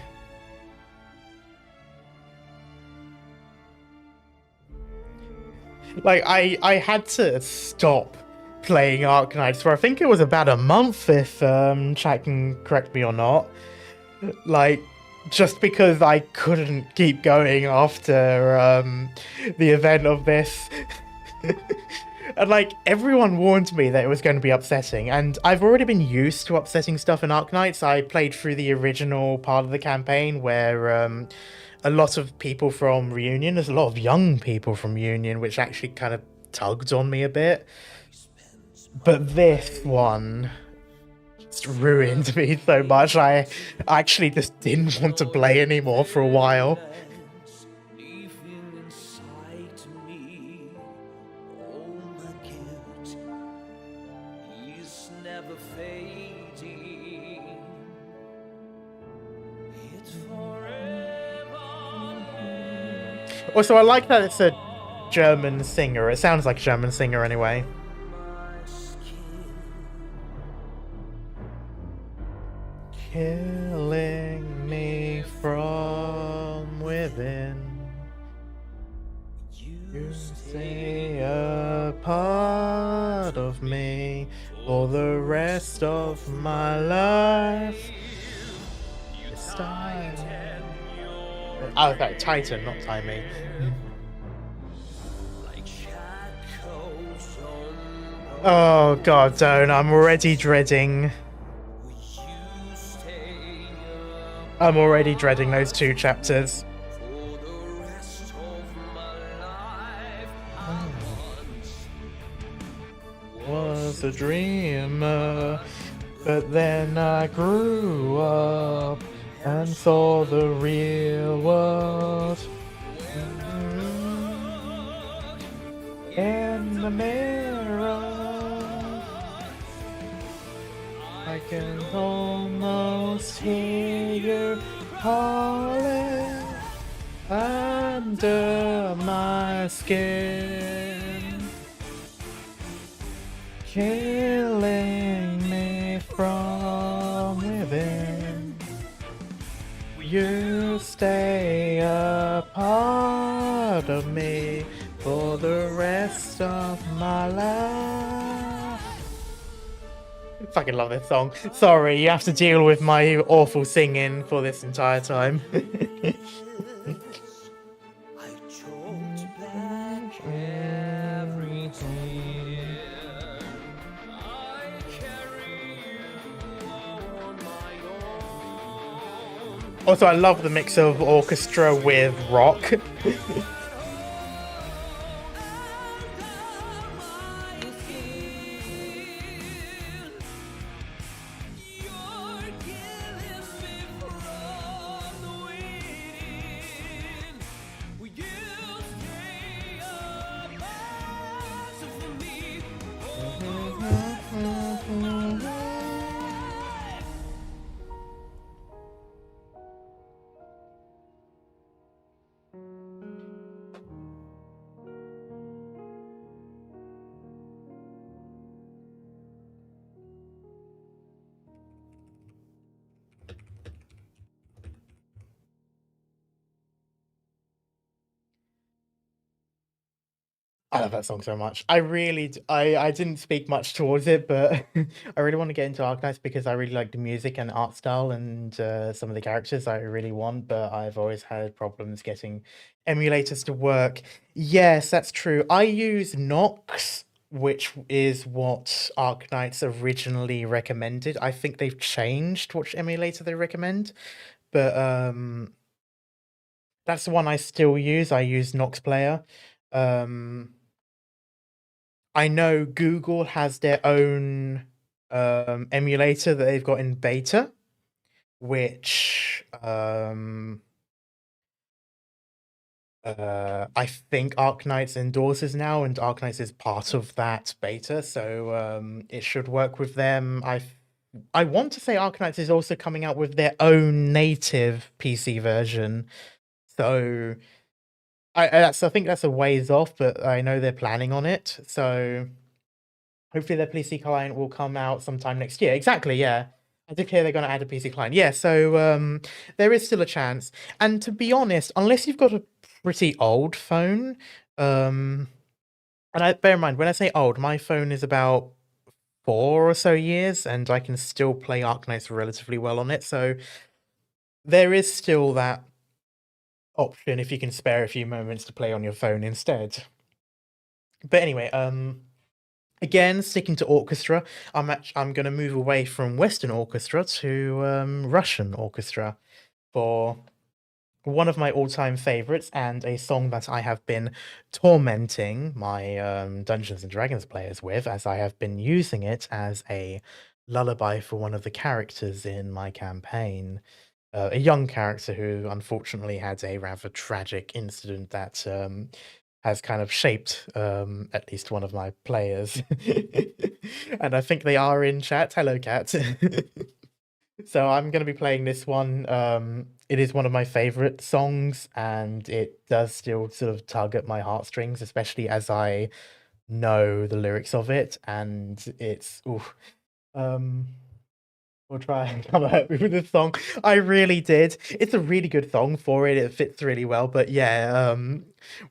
Like, I had to stop playing Arknights for I think it was about a month, if chat can correct me or not. Like, just because I couldn't keep going after the event of this. And like, everyone warned me that it was going to be upsetting, and I've already been used to upsetting stuff in Arknights. I played through the original part of the campaign where a lot of people from Reunion, there's a lot of young people from Union, which actually kind of tugged on me a bit. But this one just ruined me so much. I actually just didn't want to play anymore for a while. Leaving inside me all the guilt is never fading. It's forever. Also, I like that it's a German singer. It sounds like a German singer anyway. My skin. Killing me from within. You stay a part of me for the rest of my life. It's time. Oh, okay, Titan, not Timey. Like shadows on Oh god, don't. I'm already dreading. you stay I'm already dreading those 2 chapters. for the rest of my life. I Was a dreamer, but then I grew up and saw the real world. In the mirror, I can almost hear you calling under my skin, killing me from within. You stay a part of me for the rest of my life. I fucking love this song. Sorry, you have to deal with my awful singing for this entire time. I choked back every tear. I carry you on my own. Also, I love the mix of orchestra with rock. I love that song so much. I really, I didn't speak much towards it, but I really want to get into Arknights because I really like the music and art style and some of the characters I really want, but I've always had problems getting emulators to work. Yes, that's true. I use Nox, which is what Arknights originally recommended. I think they've changed which emulator they recommend, but that's the one I still use. I use Nox Player. I know Google has their own emulator that they've got in beta, which I think Arknights endorses now, and Arknights is part of that beta, so it should work with them. I want to say Arknights is also coming out with their own native PC version, so I think that's a ways off, but I know they're planning on it. So hopefully their PC client will come out sometime next year. Exactly, yeah. I did hear they're going to add a PC client. Yeah, so there is still a chance. And to be honest, unless you've got a pretty old phone, and I bear in mind when I say old, my phone is about 4 or so years, and I can still play Arknights relatively well on it. So there is still that option if you can spare a few moments to play on your phone instead. But anyway, again, sticking to orchestra, I'm going to move away from Western orchestra to Russian orchestra for one of my all-time favorites and a song that I have been tormenting my Dungeons and Dragons players with, as I have been using it as a lullaby for one of the characters in my campaign. A young character who unfortunately had a rather tragic incident that has kind of shaped at least one of my players. And I think they are in chat. Hello, Cat. So I'm going to be playing this one. It is one of my favorite songs, and it does still sort of tug at my heartstrings, especially as I know the lyrics of it, and it's we'll try and come out with this song. I really did. It's a really good song for it. It fits really well. But yeah,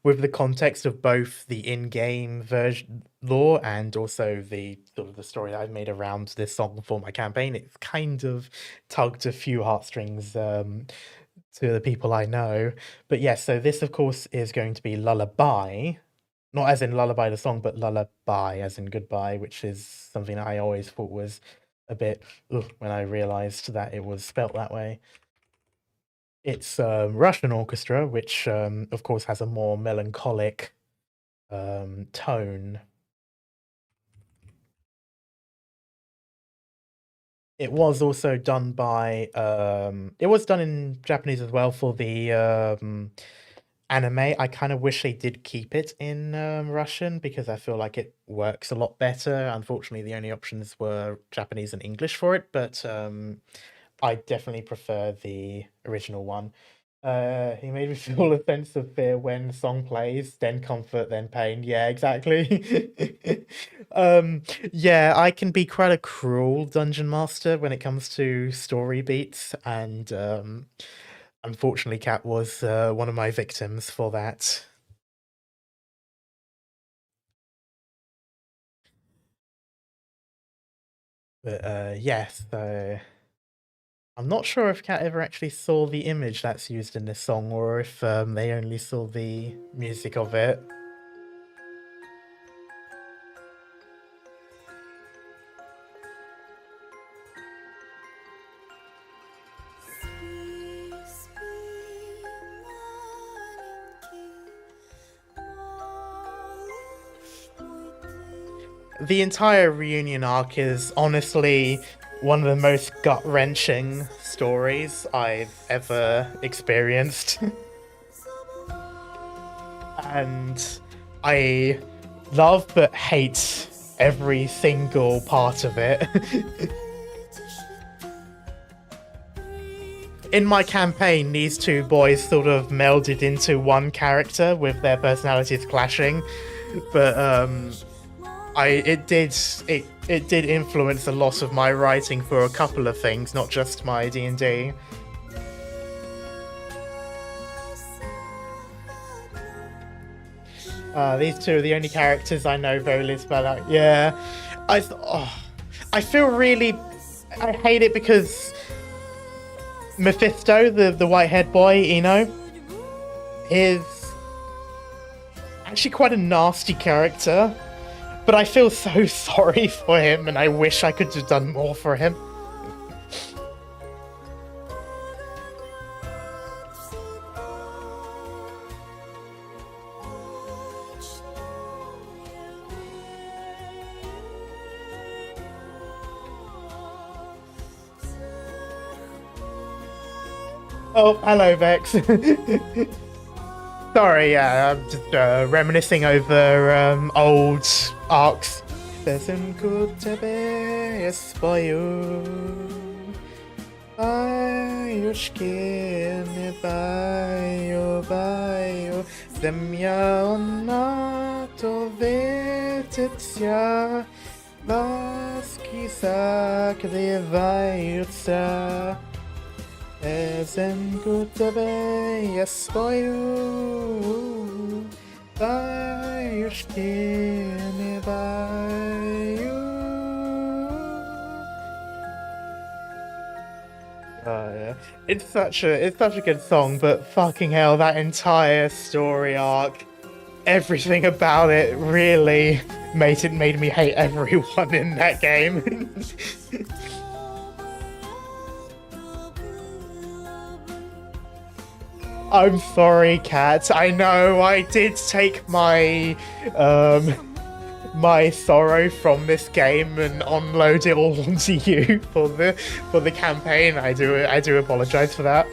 with the context of both the in-game version lore and also the sort of the story that I've made around this song for my campaign, it's kind of tugged a few heartstrings to the people I know. But yes, so this of course is going to be Lullaby. Not as in lullaby the song, but lullaby as in goodbye, which is something that I always thought was a bit when I realized that it was spelt that way. It's Russian orchestra, which of course has a more melancholic tone. It was also done by it was done in Japanese as well for the anime. I kind of wish they did keep it in Russian because I feel like it works a lot better. Unfortunately, the only options were Japanese and English for it, but I definitely prefer the original one. He made me feel a sense of fear when the song plays, then comfort, then pain. Yeah, exactly. Yeah, I can be quite a cruel dungeon master when it comes to story beats, and unfortunately, Cat was one of my victims for that. But yes, so I'm not sure if Cat ever actually saw the image that's used in this song, or if they only saw the music of it. The entire reunion arc is honestly one of the most gut-wrenching stories I've ever experienced. And I love but hate every single part of it. In my campaign, these two boys sort of melded into one character with their personalities clashing, but it did influence a lot of my writing for a couple of things, not just my D&D. These two are the only characters I know very little about. Yeah, I feel really, I hate it because Mephisto, the white-haired boy, is actually quite a nasty character. But I feel so sorry for him, and I wish I could have done more for him. Oh, hello, Vex. Sorry, yeah, I'm just reminiscing over old arcs. Besunku spoju, bajušky mi baju, Земля она то ветится, ласки согреваются. Эзен тебе я спою, баюшки не баю. Oh yeah, it's such a good song, but fucking hell, that entire story arc, everything about it really made me hate everyone in that game. I'm sorry, Kat. I know I did take my my sorrow from this game and unload it all onto you for the campaign. I do apologize for that.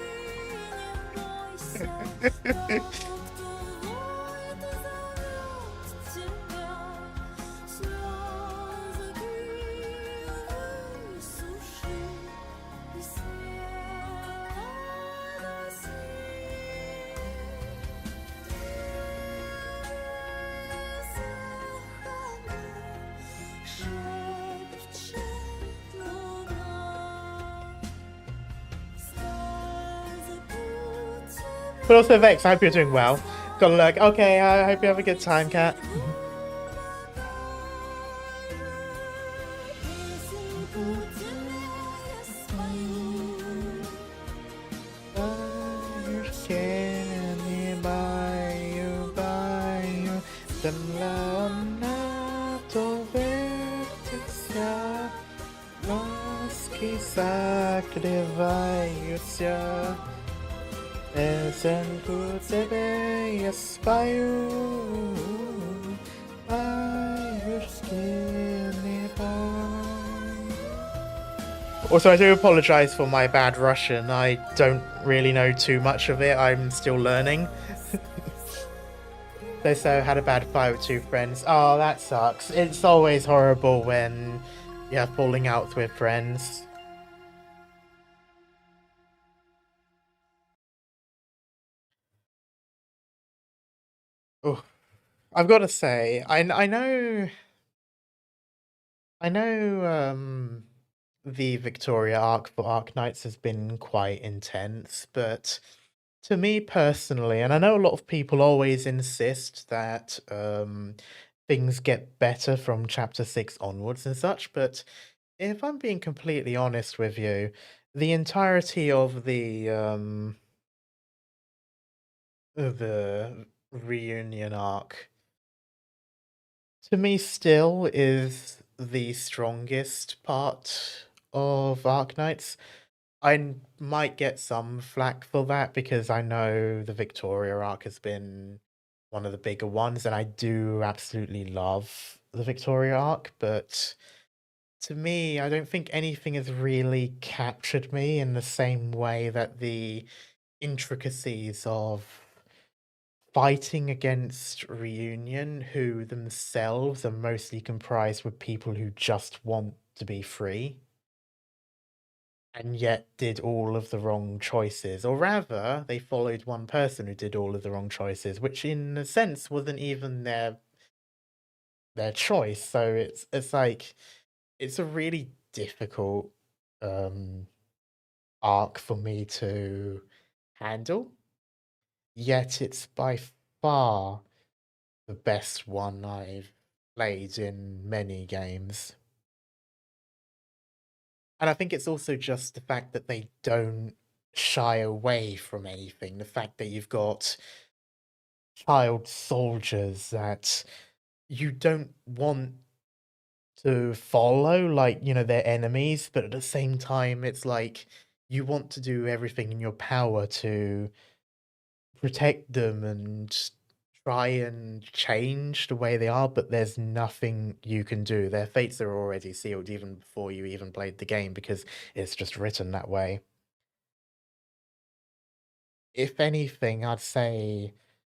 But also, Vex, I hope you're doing well. Got to look. Okay, I hope you have a good time, Kat. Esen ku ciebie ja spaju, Also, I do apologize for my bad Russian. I don't really know too much of it. I'm still learning. So had a bad fight with two friends. Oh, that sucks. It's always horrible when you have falling outs with friends. Oh, I've got to say, I know the Victoria arc for Arknights has been quite intense, but to me personally, and I know a lot of people always insist that things get better from chapter 6 onwards and such, but if I'm being completely honest with you, the entirety of the reunion arc to me still is the strongest part of Arknights. Might get some flack for that because I know the Victoria arc has been one of the bigger ones, and I do absolutely love the Victoria arc, but to me, I don't think anything has really captured me in the same way that the intricacies of fighting against Reunion, who themselves are mostly comprised with people who just want to be free and yet did all of the wrong choices. Or rather, they followed one person who did all of the wrong choices, which in a sense wasn't even their choice. So it's like it's a really difficult arc for me to handle. Yet it's by far the best one I've played in many games. And I think it's also just the fact that they don't shy away from anything. The fact that you've got child soldiers that you don't want to follow, like, they're enemies, but at the same time, it's like you want to do everything in your power to protect them and try and change the way they are, but there's nothing you can do. Their fates are already sealed even before you even played the game because it's just written that way. If anything, I'd say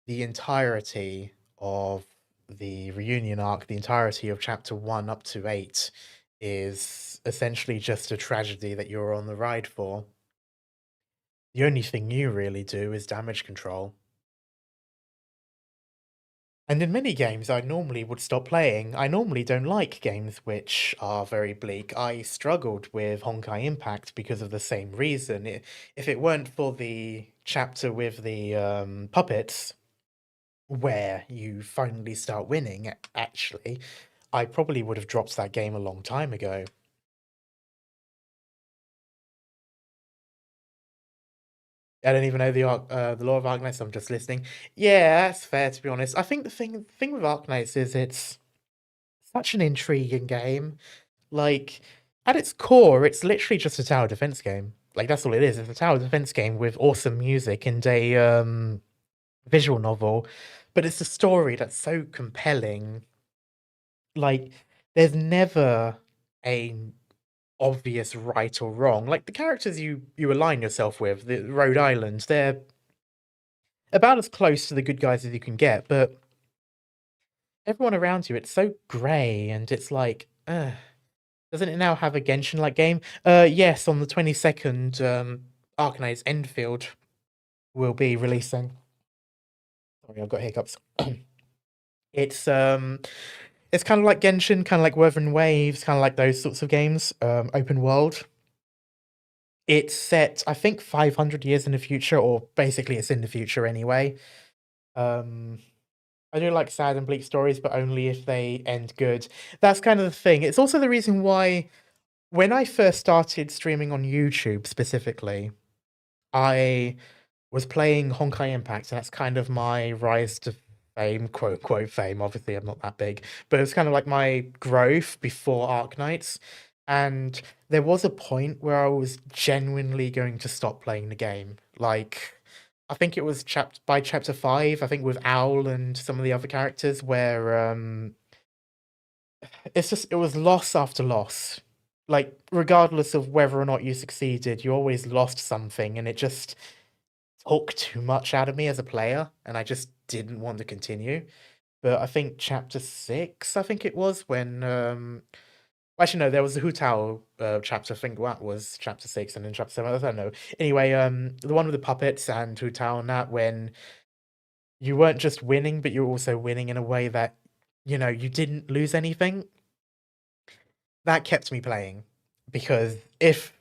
the entirety of the reunion arc, the entirety of chapter 1 up to 8 is essentially just a tragedy that you're on the ride for. The only thing you really do is damage control. And in many games I normally would stop playing. I normally don't like games which are very bleak. I struggled with Honkai Impact because of the same reason. If it weren't for the chapter with the puppets, where you finally start winning, actually, I probably would have dropped that game a long time ago. I don't even know the lore of Arknights. I'm just listening. Yeah, that's fair, to be honest. I think the thing with Arknights is it's such an intriguing game. Like, at its core, it's literally just a tower defense game. Like, that's all it is. It's a tower defense game with awesome music and a visual novel, but it's a story that's so compelling. Like, there's never a obvious right or wrong. Like, the characters you align yourself with, the Rhode Island, they're about as close to the good guys as you can get, but everyone around you, it's so grey, and it's like, doesn't it now have a Genshin-like game? Yes, on the 22nd, Arknights Enfield will be releasing. Sorry, I've got hiccups. It's kind of like Genshin, kind of like Wuthering Waves, kind of like those sorts of games, open world. It's set, I think, 500 years in the future, or basically it's in the future anyway. I do like sad and bleak stories, but only if they end good. That's kind of the thing. It's also the reason why when I first started streaming on YouTube specifically, I was playing Honkai Impact, and that's kind of my rise to fame, quote unquote fame. Obviously, I'm not that big, but it's kind of like my growth before Arknights. And there was a point where I was genuinely going to stop playing the game. Like, I think it was by chapter 5, I think with Owl and some of the other characters, where it was loss after loss. Like, regardless of whether or not you succeeded, you always lost something, and it just took too much out of me as a player, and I just didn't want to continue. But I think chapter 6, I think it was, when actually no, there was the Hu Tao chapter. I think that was chapter 6, and then chapter 7. I don't know. Anyway, the one with the puppets and Hu Tao and that, when you weren't just winning, but you were also winning in a way that, you didn't lose anything. That kept me playing, because if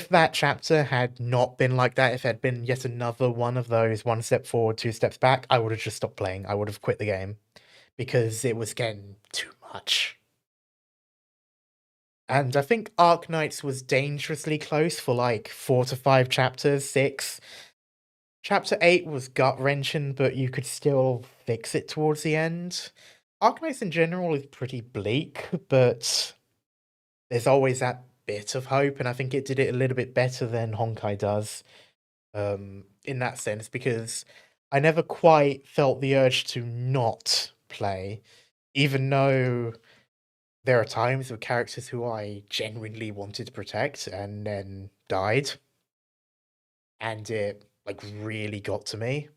that chapter had not been like that, if it had been yet another one of those one step forward, two steps back, I would have just stopped playing. I would have quit the game, because it was getting too much. And I think Arknights was dangerously close for like 4 to 5 chapters, 6. Chapter 8 was gut-wrenching, but you could still fix it towards the end. Arknights in general is pretty bleak, but there's always that bit of hope, and I think it did it a little bit better than Honkai does, in that sense, because I never quite felt the urge to not play, even though there are times with characters who I genuinely wanted to protect and then died, and it like really got to me.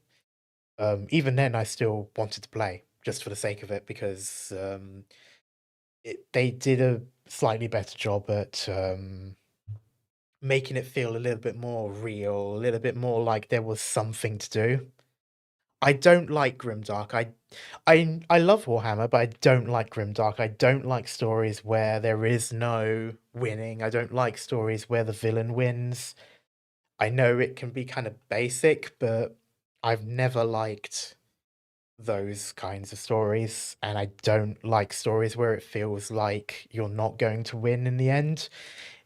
Even then, I still wanted to play just for the sake of it, because they did a slightly better job at making it feel a little bit more real, a little bit more like there was something to do. I don't like Grimdark. I love Warhammer, but I don't like Grimdark. I don't like stories where there is no winning. I don't like stories where the villain wins. I know it can be kind of basic, but I've never liked those kinds of stories, and I don't like stories where it feels like you're not going to win in the end.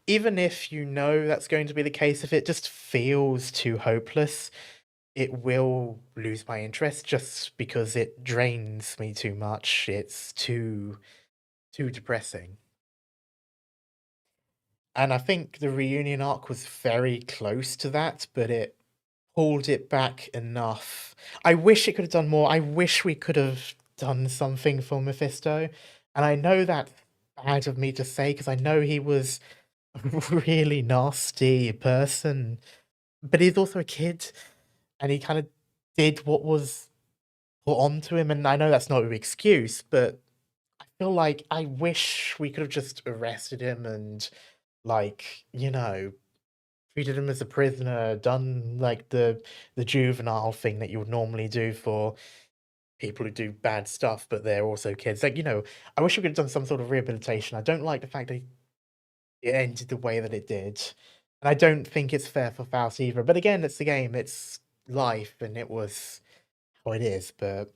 Even if you know that's going to be the case, if it just feels too hopeless, it will lose my interest, just because it drains me too much. It's too depressing. And I think the reunion arc was very close to that, but it pulled it back enough. I wish it could have done more. I wish we could have done something for Mephisto. And I know that's bad of me to say, because I know he was a really nasty person, but he's also a kid, and he kind of did what was put onto him. And I know that's not an excuse, but I feel like I wish we could have just arrested him and, like, treated him as a prisoner, done like the juvenile thing that you would normally do for people who do bad stuff, but they're also kids. Like, I wish we could have done some sort of rehabilitation. I don't like the fact that it ended the way that it did. And I don't think it's fair for Faust either. But again, it's the game, it's life, and it was how it is, but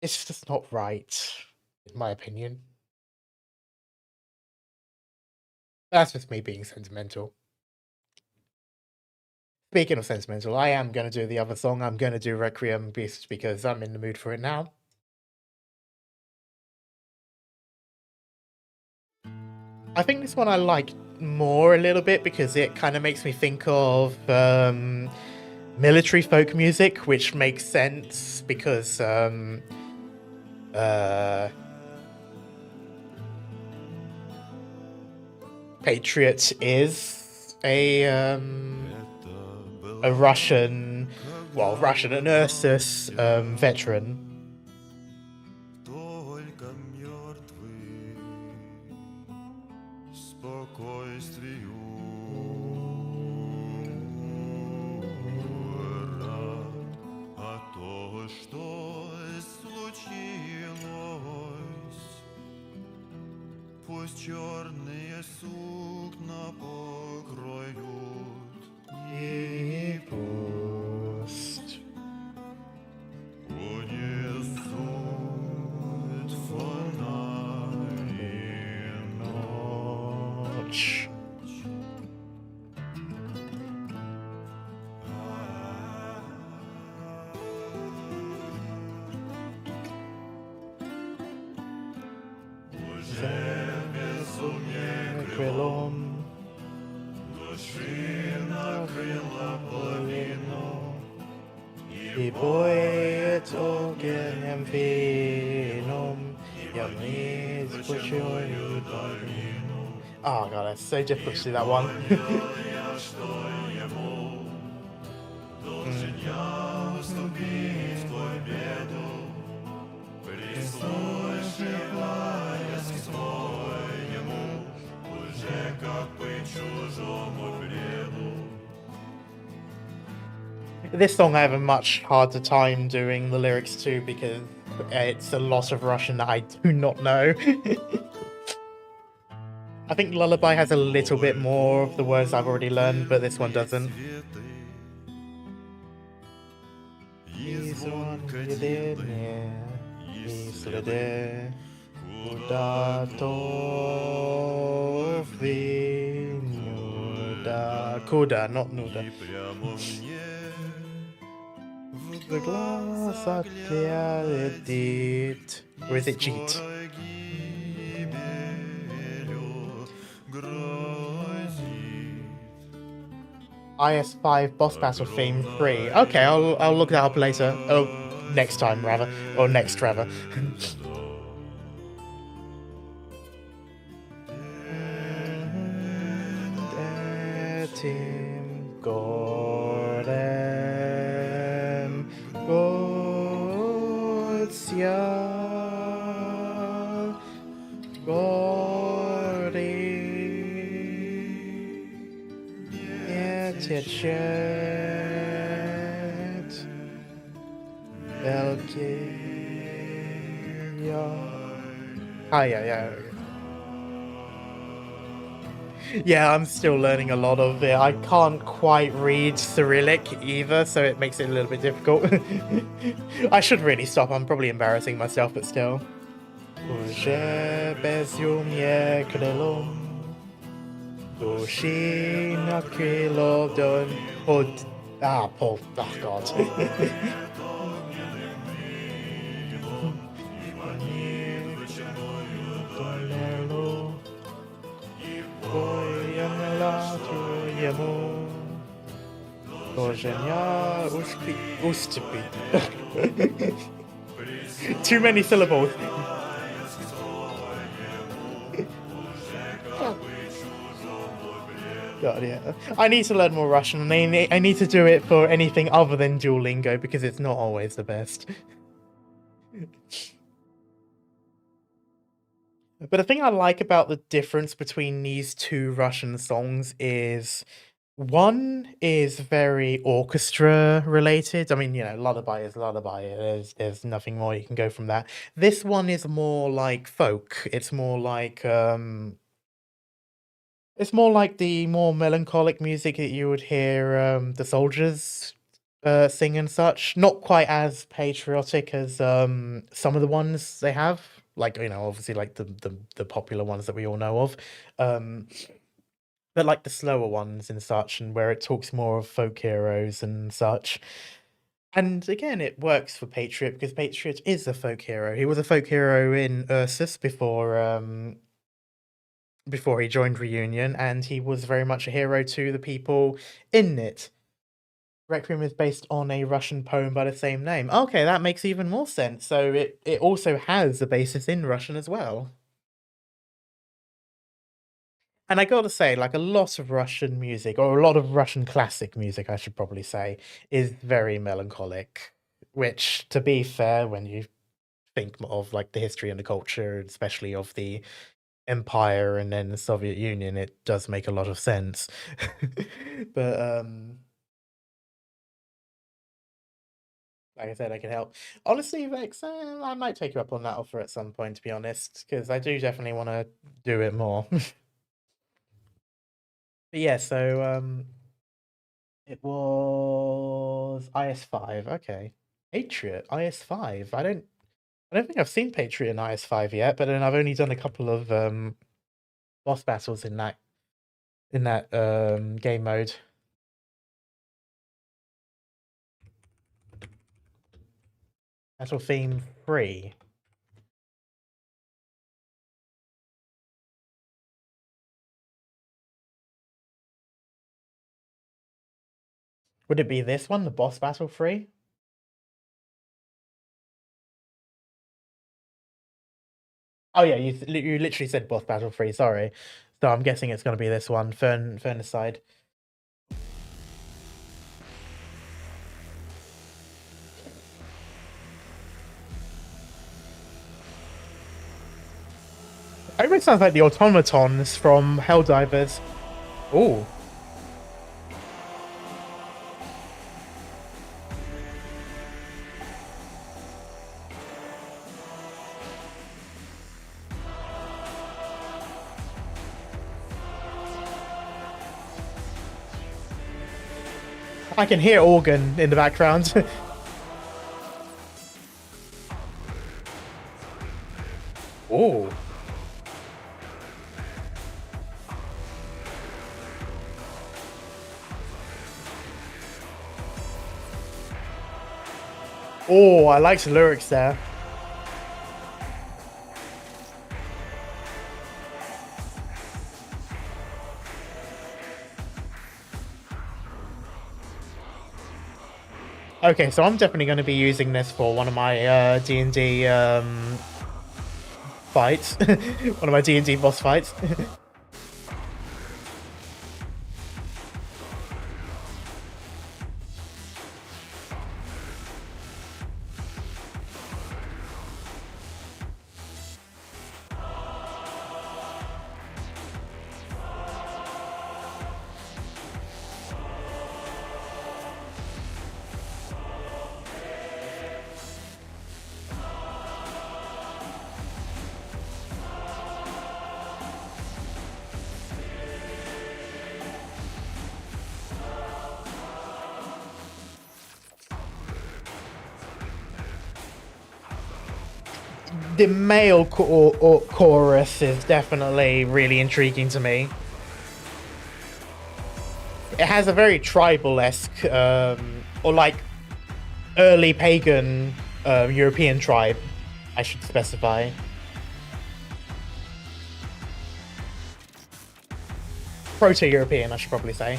it's just not right, in my opinion. That's just me being sentimental. Speaking of sentimental, I am going to do the other song. I'm going to do Requiem Beast because I'm in the mood for it now. I think this one I like more a little bit because it kind of makes me think of military folk music, which makes sense because Patriot is a Russian, Russian and Ursus veteran. Только мертвый спокойствию рад, а то, что случилось, пусть черные сукна покроют И пусть унесут фонари ночь. Крылом души накрыла половину. и поет огнем вином, явный спущенный долину. Oh god, that's so difficult to do that one. Я что ему должен я уступить победу, прислушиваясь к своему, уже как бы чужому бреду. This song I have a much harder time doing the lyrics to because it's a lot of Russian that I do not know. I think Lullaby has a little bit more of the words I've already learned, but this one doesn't. И звонко дыхание, И следы куда-то винюда. Куда, not нуда. и прямо мне The glass I glided. Or is it cheat? скоро гибелью грозит. IS5 boss battle theme 3. Okay, I'll look that up later. Oh, next time rather, or next rather. Tim Gordon Godzia Gordy Etiechet Belgia. Ah, yeah. Yeah, I'm still learning a lot of it. I can't quite read Cyrillic either, so it makes it a little bit difficult. I should really stop. I'm probably embarrassing myself, but still. Уже безумие крылом, души над крылом дон под... Ah, Paul. Oh, God. Too many syllables. God, yeah. I need to learn more Russian, and I need to do it for anything other than Duolingo because it's not always the best. But the thing I like about the difference between these two Russian songs is One is very orchestra related. I mean, lullaby is lullaby. There's nothing more you can go from that. This one is more like folk. It's more like the more melancholic music that you would hear the soldiers sing and such. Not quite as patriotic as some of the ones they have. Like, obviously like the popular ones that we all know of. But like the slower ones and such, and where it talks more of folk heroes and such. And again, it works for Patriot because Patriot is a folk hero. He was a folk hero in Ursus before he joined Reunion, and he was very much a hero to the people in it. Requiem is based on a Russian poem by the same name. Okay, that makes even more sense. So it also has a basis in Russian as well. And I gotta say, like, a lot of Russian music, or a lot of Russian classic music, I should probably say, is very melancholic. Which, to be fair, when you think of like the history and the culture, especially of the Empire and then the Soviet Union, it does make a lot of sense. But like I said, I can help. Honestly, Vex, I might take you up on that offer at some point, to be honest, because I do definitely want to do it more. But yeah, so it was IS5. Okay, Patriot IS5. I don't think I've seen Patriot in IS5 yet, but then I've only done a couple of boss battles in that game mode. Battle theme 3. Would it be this one, the boss battle 3? Oh yeah, you literally said boss battle 3. Sorry, so I'm guessing it's going to be this one, Furnace-side. It really sounds like the automatons from Helldivers. Ooh. I can hear organ in the background. Ooh. Oh, I like the lyrics there. Okay, so I'm definitely going to be using this for one of my D&D fights. One of my D&D boss fights. The male chorus is definitely really intriguing to me. It has a very tribal-esque, or like early pagan European tribe, I should specify. Proto-European, I should probably say.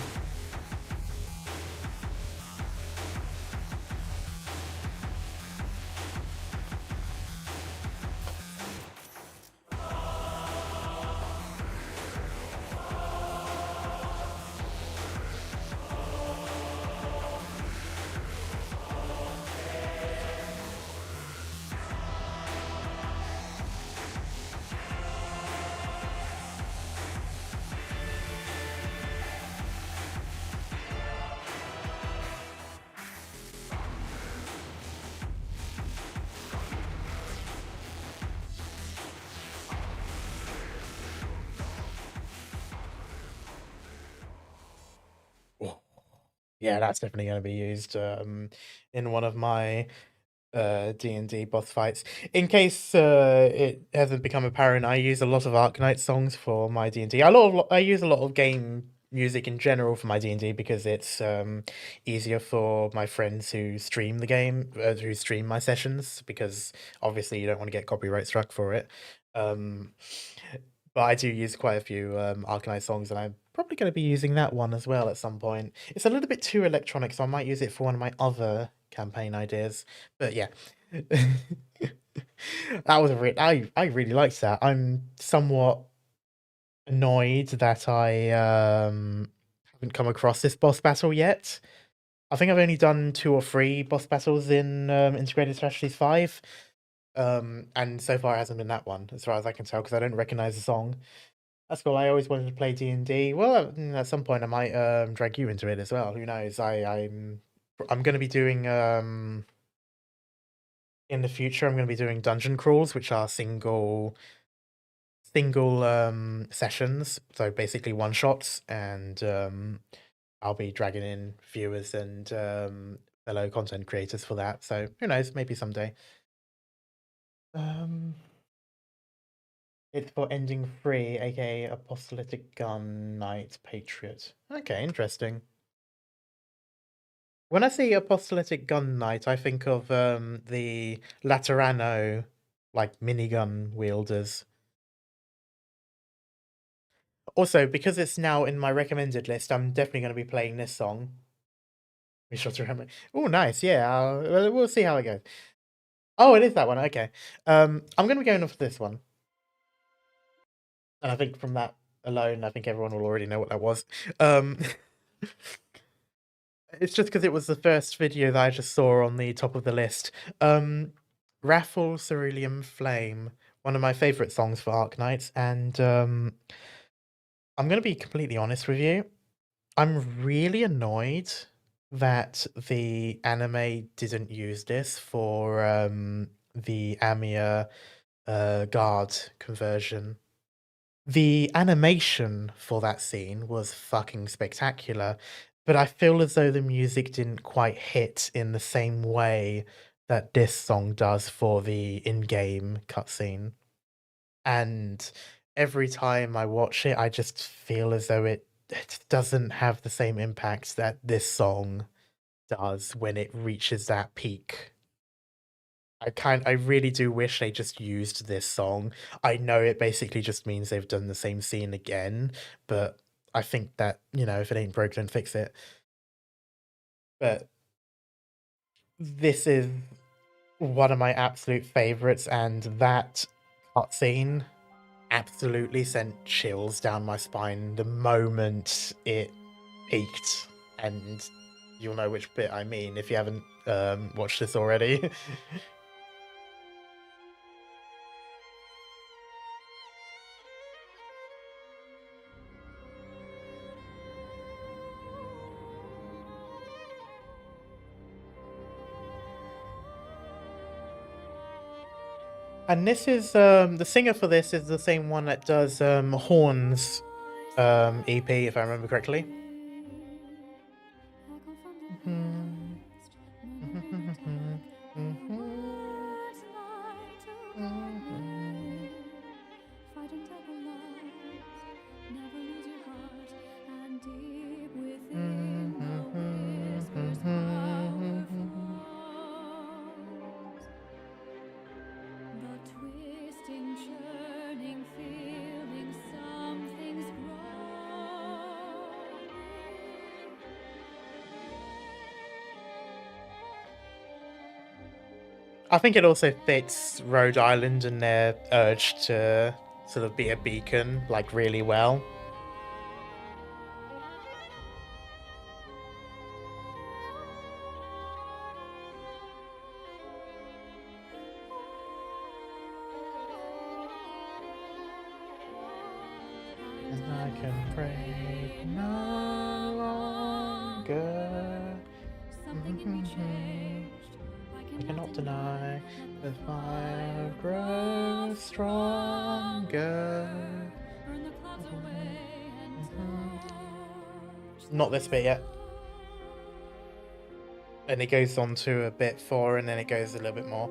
Yeah, that's definitely going to be used in one of my D&D boss fights. In case it hasn't become apparent, I use a lot of Arknights songs for my D&D. I use a lot of game music in general for my D&D because it's easier for my friends who stream the game, who stream my sessions, because obviously you don't want to get copyright struck for it. But I do use quite a few Arknight songs, and I'm probably going to be using that one as well at some point. It's a little bit too electronic, so I might use it for one of my other campaign ideas. But yeah, that was I really liked that. I'm somewhat annoyed that I haven't come across this boss battle yet. I think I've only done 2 or 3 boss battles in Integrated Strategies 5. And so far it hasn't been that one, as far as I can tell, because I don't recognize the song. That's cool. I always wanted to play D&D. Well, at some point I might drag you into it as well. Who knows? I'm going to be doing in the future. I'm going to be doing dungeon crawls, which are single sessions, so basically one shots, and I'll be dragging in viewers and fellow content creators for that. So who knows? Maybe someday. It's for ending 3, aka Apostolic Gun Knight Patriot. Okay, interesting. When I see Apostolic Gun Knight, I think of the Laterano, like minigun wielders. Also, because it's now in my recommended list, I'm definitely going to be playing this song. Be sure to remember. Oh, nice. Yeah, we'll see how it goes. Oh, it is that one. Okay. I'm going to be going off this one. And I think from that alone, I think everyone will already know what that was. It's just because it was the first video that I just saw on the top of the list. Raffle Cerulean Flame, one of my favourite songs for Arknights, and I'm going to be completely honest with you. I'm really annoyed that the anime didn't use this for the Amiya guard conversion. The animation for that scene was fucking spectacular, but I feel as though the music didn't quite hit in the same way that this song does for the in-game cutscene. And every time I watch it, I just feel as though it doesn't have the same impact that this song does when it reaches that peak. I really do wish they just used this song. I know it basically just means they've done the same scene again, but I think that, if it ain't broke, then fix it. But this is one of my absolute favorites, and that cutscene absolutely sent chills down my spine the moment it peaked, and you'll know which bit I mean if you haven't watched this already. And this is the singer for this is the same one that does Horns EP, if I remember correctly. I think it also fits Rhode Island and their urge to sort of be a beacon, like, really well. And I can pray no longer. Something can be changed. I cannot deny the fire grows stronger. Burn the clouds away and touch Not this bit yet. And it goes on to a bit 4, and then it goes a little bit more.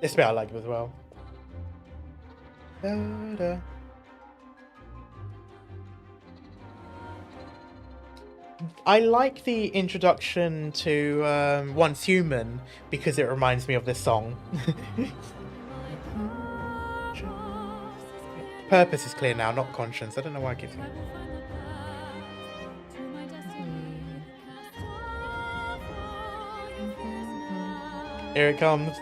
This bit I like as well. Da-da. I like the introduction to Once Human because it reminds me of this song. Purpose is clear now, not conscience. I don't know why I keep saying. Here it comes.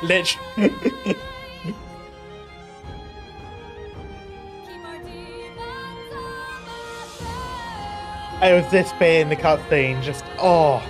Lich. It was this bit in the cutscene, just oh.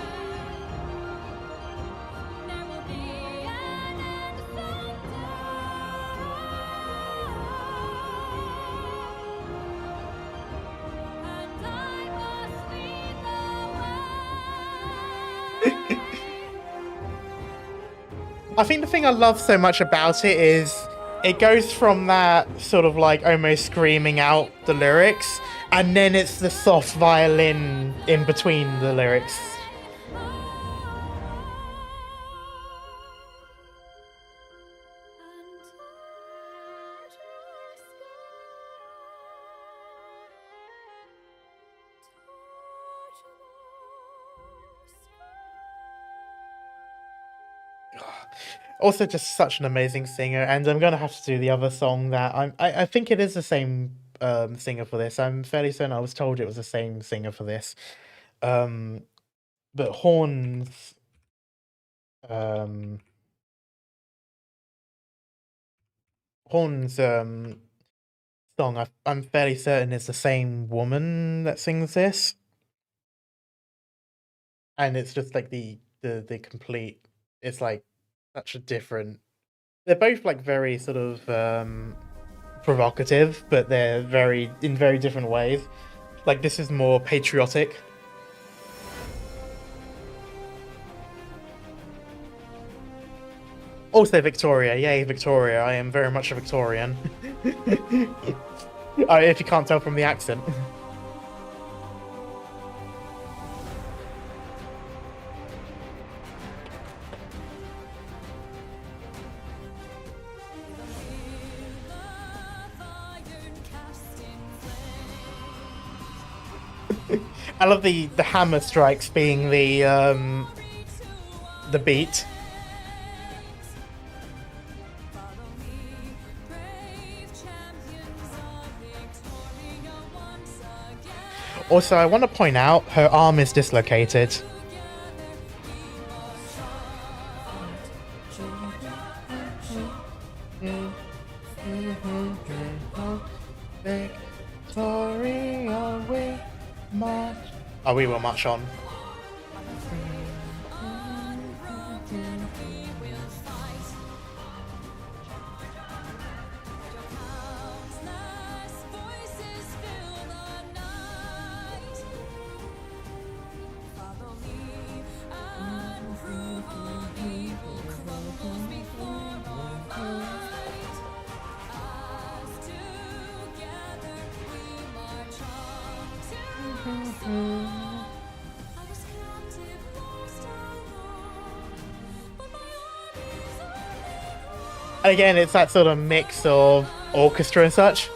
I think the thing I love so much about it is it goes from that sort of like almost screaming out the lyrics, and then it's the soft violin in between the lyrics. Also, just such an amazing singer, and I'm gonna have to do the other song that I think it is the same singer for this. I'm fairly certain I was told it was the same singer for this. But Horn's song I'm fairly certain is the same woman that sings this, and it's just like the complete. It's like such a different. They're both like very sort of provocative, but they're in very different ways. Like this is more patriotic. Also Victoria, yay Victoria! I am very much a Victorian. If you can't tell from the accent. I love the hammer strikes being the beat. Also, I want to point out her arm is dislocated. Victoria, we march. Oh, we will march on. And again, it's that sort of mix of orchestra and such.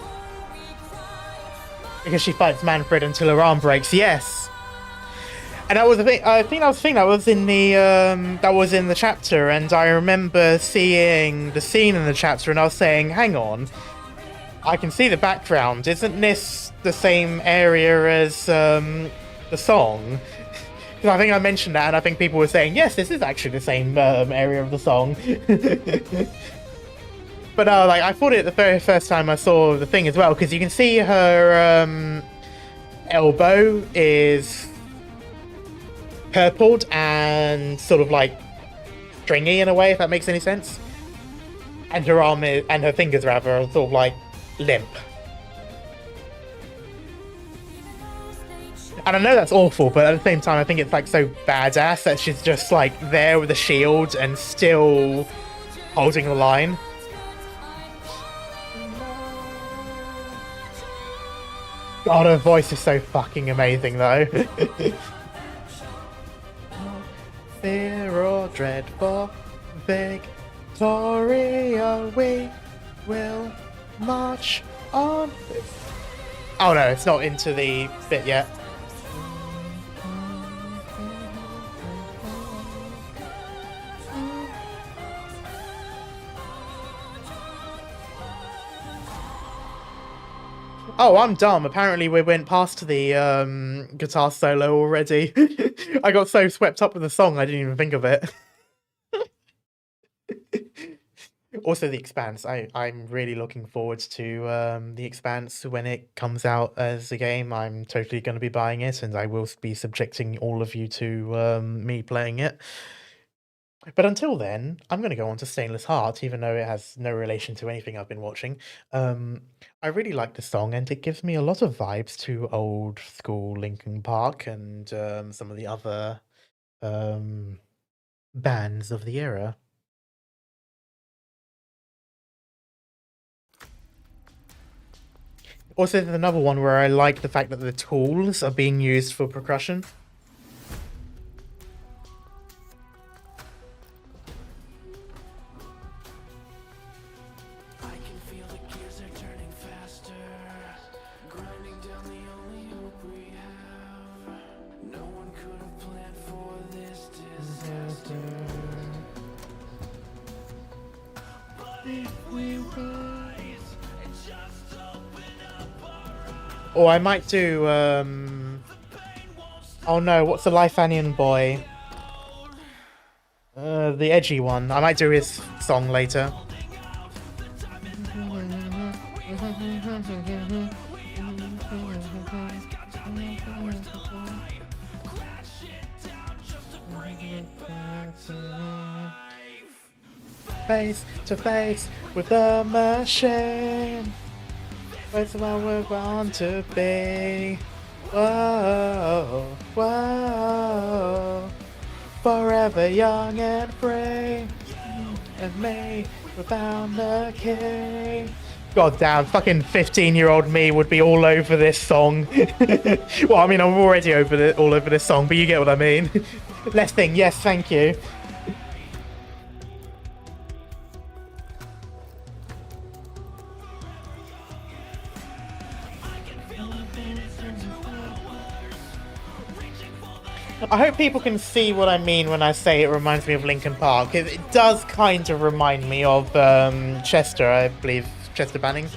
Because she fights Manfred until her arm breaks. Yes. And that was the thing. I think that was the thing that was in the chapter, and I remember seeing the scene in the chapter, and I was saying, "Hang on, I can see the background. Isn't this the same area as the song?" Because I think I mentioned that, and I think people were saying, "Yes, this is actually the same area of the song." But like I thought it the very first time I saw the thing as well, because you can see her elbow is purpled and sort of like stringy in a way, if that makes any sense. And her arm and her fingers rather are sort of like limp. And I know that's awful, but at the same time, I think it's like so badass that she's just like there with a shield and still holding the line. God, her voice is so fucking amazing, though. Fear or dread for Victoria, we will march on. Oh no, it's not into the bit yet. Oh, I'm dumb. Apparently we went past the guitar solo already. I got so swept up with the song, I didn't even think of it. Also, The Expanse. I'm really looking forward to The Expanse when it comes out as a game. I'm totally going to be buying it, and I will be subjecting all of you to me playing it. But until then, I'm going to go on to Stainless Heart, even though it has no relation to anything I've been watching. I really like the song, and it gives me a lot of vibes to old school Linkin Park and some of the other bands of the era. Also, there's another one where I like the fact that the tools are being used for percussion. Or I might do, oh no, what's the Lifanian boy? The edgy one. I might do his song later. Face to face with the machine. That's what we want to be. Whoa, whoa. Forever young and free. And me, we found the key. God damn, fucking 15-year-old me would be all over this song. Well, I mean, I'm already all over this song, but you get what I mean. Less thing, yes, thank you. I hope people can see what I mean when I say it reminds me of Linkin Park. It does kind of remind me of Chester, I believe, Chester Banning.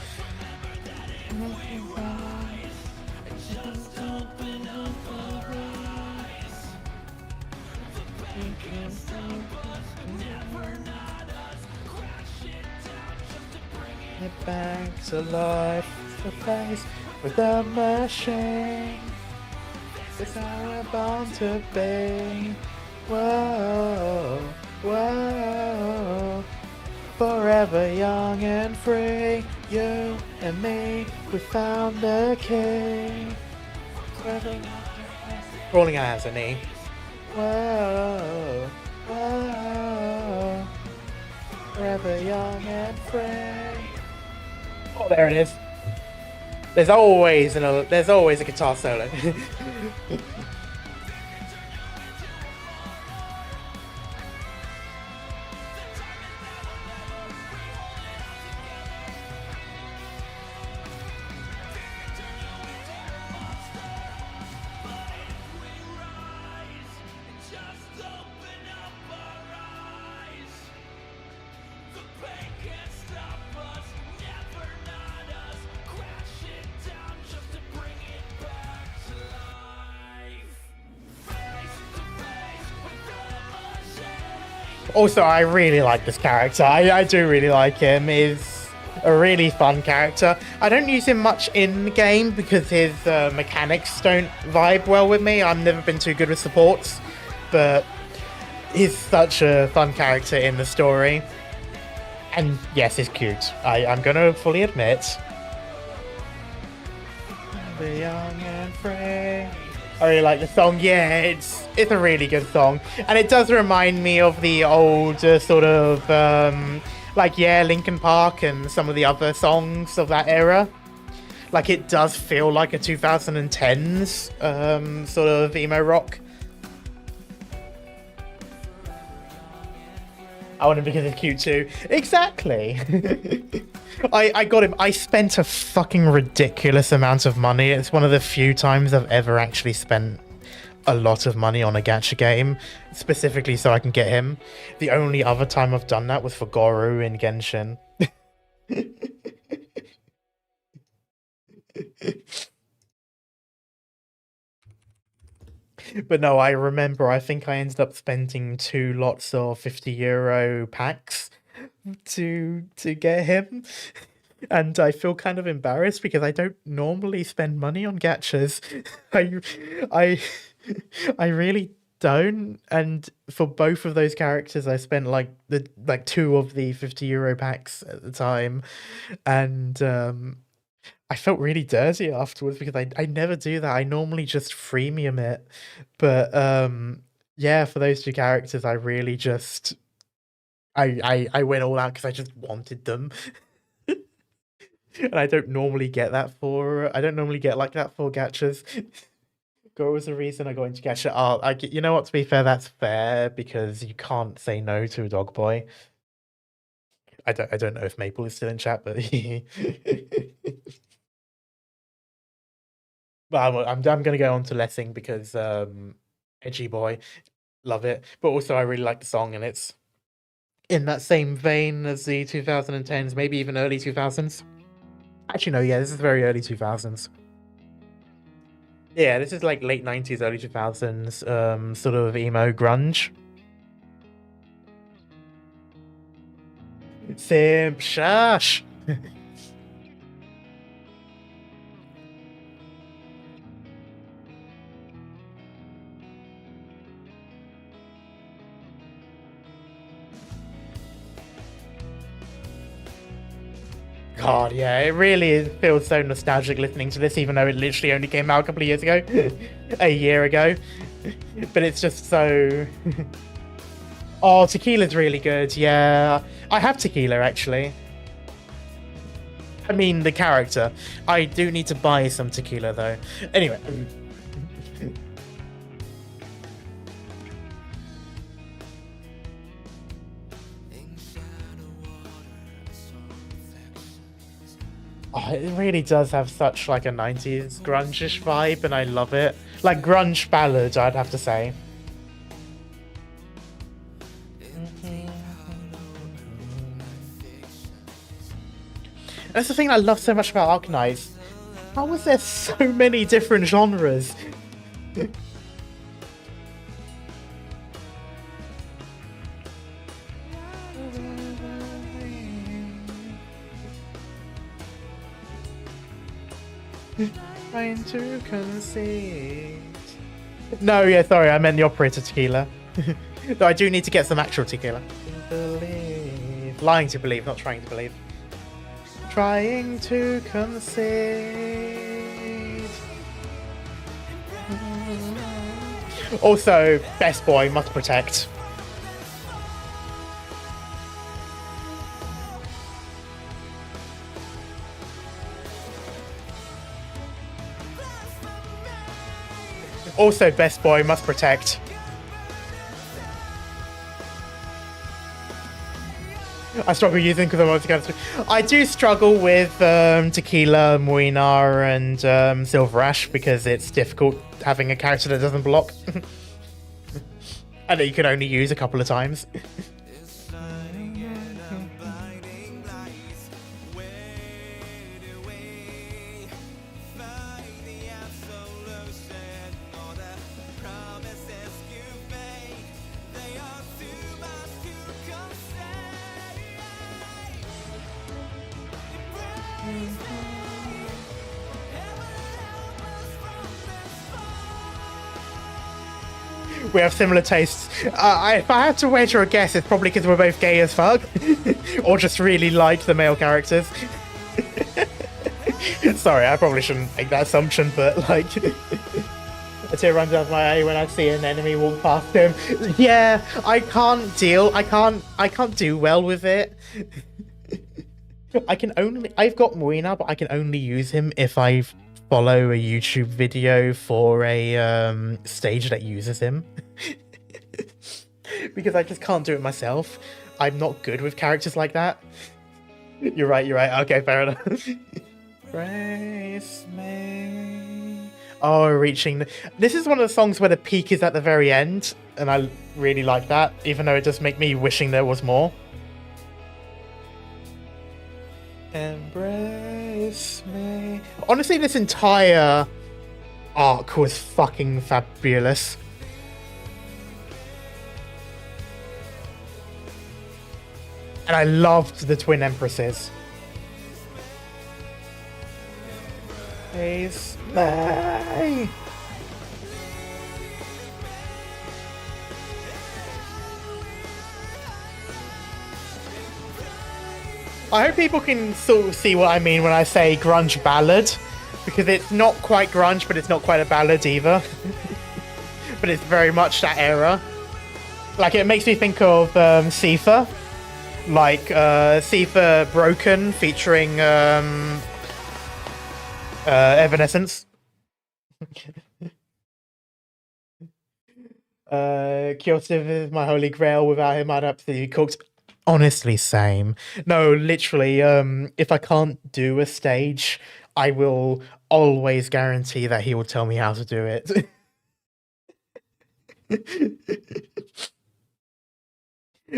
Get back to life, to face with the machine. It's how we're born to be. Whoa, whoa. Forever young and free. You and me, we found the key. Crawling out as a knee. Whoa, whoa. Forever young and free. Oh, there it is. There's always a guitar solo. Also, I really like this character. I do really like him. He's a really fun character. I don't use him much in the game because his mechanics don't vibe well with me. I've never been too good with supports, but he's such a fun character in the story. And yes, he's cute. I'm gonna fully admit. The young and free. I really like the song. Yeah, it's a really good song, and it does remind me of the old sort of like Linkin Park and some of the other songs of that era. Like it does feel like a 2010s sort of emo rock. I want him because it's cute too. Exactly. I got him. I spent a fucking ridiculous amount of money. It's one of the few times I've ever actually spent a lot of money on a gacha game, specifically so I can get him. The only other time I've done that was for Goru in Genshin. But no, I remember, I think I ended up spending 2 lots of €50 packs to get him. And I feel kind of embarrassed because I don't normally spend money on gachas. I really don't. And for both of those characters, I spent like 2 of the €50 packs at the time. And I felt really dirty afterwards because I never do that. I normally just freemium it. But yeah, for those 2 characters, I really just I went all out because I just wanted them. And I don't normally get like that for gachas. Go was the reason I got into gacha art. You know what, to be fair, that's fair because you can't say no to a dog boy. I don't know if Maple is still in chat, but but I'm gonna go on to Lessing because edgy boy, love it. But also I really like the song and it's in that same vein as the 2010s, maybe even early 2000s. Actually, no, yeah, this is very early 2000s. Yeah, this is like late 90s, early 2000s, sort of emo grunge. Simp shush! God, yeah, it really feels so nostalgic listening to this, even though it literally only came out a couple of years ago. A year ago. But it's just so... Oh, Tequila's really good, yeah. I have Tequila, actually. I mean, the character. I do need to buy some Tequila, though. Anyway. Oh, it really does have such like a 90s grunge-ish vibe, and I love it. Like grunge ballad, I'd have to say. That's the thing I love so much about Arknights. How was there so many different genres? Trying to concede. No, yeah, sorry, I meant the operator tequila. Though I do need to get some actual tequila. Believe. Lying to believe, not trying to believe. Trying to concede. Also, best boy must protect. Also, best boy must protect. I struggle using because I'm always going to. I do struggle with Tequila, Moinar, and Silver Ash because it's difficult having a character that doesn't block. And that you can only use a couple of times. We have similar tastes. If I had to wager a guess, it's probably because we're both gay as fuck. Or just really like the male characters. Sorry, I probably shouldn't make that assumption, but like... A tear runs down my eye when I see an enemy walk past him. Yeah, I can't do well with it. I've got Marina, but I can only use him if I follow a YouTube video for a stage that uses him. Because I just can't do it myself. I'm not good with characters like that. You're right. Okay, fair enough. Praise me. Oh, reaching. This is one of the songs where the peak is at the very end, and I really like that, even though it does make me wishing there was more. Embrace me. Honestly, this entire arc was fucking fabulous. And I loved the twin empresses. Praise me. I hope people can sort of see what I mean when I say grunge ballad, because it's not quite grunge, but it's not quite a ballad either. But it's very much that era. Like, it makes me think of Sifa. Like, Sifa Broken featuring Evanescence. Kyoto is my holy grail. Without him, I'd absolutely cooked. Honestly, same. No, literally, if I can't do a stage, I will always guarantee that he will tell me how to do it.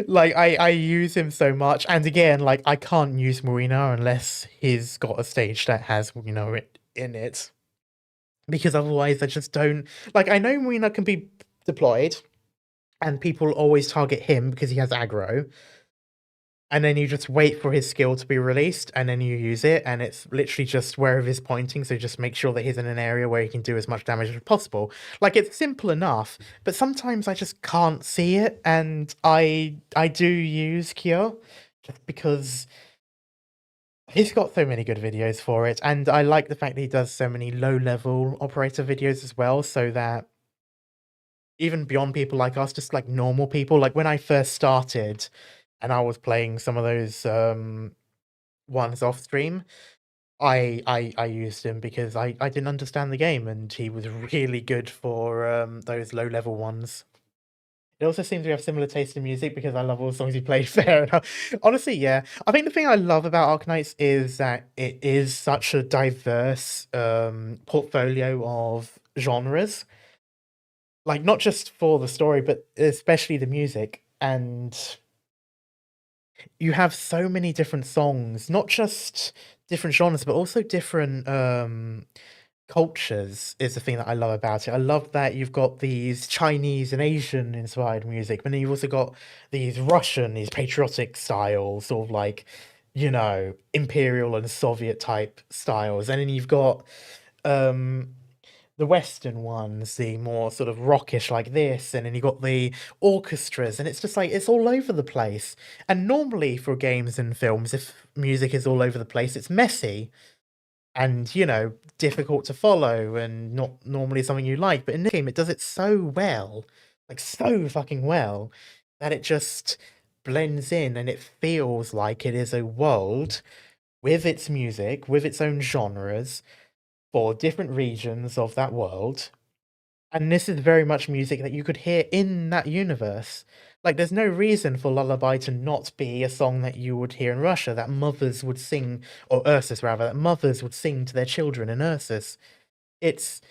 Like, I use him so much, and again, like, I can't use Marina unless he's got a stage that has, you know, it in it. Because otherwise I just don't... Like, I know Marina can be deployed, and people always target him because he has aggro. And then you just wait for his skill to be released, and then you use it, and it's literally just wherever he's pointing, so just make sure that he's in an area where he can do as much damage as possible. Like, it's simple enough, but sometimes I just can't see it, and I do use Kyo, just because he's got so many good videos for it, and I like the fact that he does so many low-level operator videos as well, so that even beyond people like us, just like normal people, like when I first started... and I was playing some of those ones off stream, I used him because I didn't understand the game, and he was really good for those low level ones. It also seems we have similar taste in music because I love all the songs he played. Fair enough. Honestly, yeah. I think the thing I love about Arknights is that it is such a diverse portfolio of genres. Like, not just for the story, but especially the music. And you have so many different songs, not just different genres, but also different cultures is the thing that I love about it. I love that you've got these Chinese and Asian inspired music, but then you've also got these Russian, these patriotic styles, sort of like, you know, imperial and Soviet type styles. And then you've got the Western ones, the more sort of rockish like this, and then you got the orchestras, and it's just like, it's all over the place. And normally for games and films, if music is all over the place, it's messy and, you know, difficult to follow and not normally something you like. But in this game, it does it so well, like so fucking well, that it just blends in and it feels like it is a world with its music, with its own genres, for different regions of that world. And this is very much music that you could hear in that universe. Like, there's no reason for Lullaby to not be a song that you would hear in Russia, that mothers would sing, or Ursus rather, that mothers would sing to their children in Ursus. There's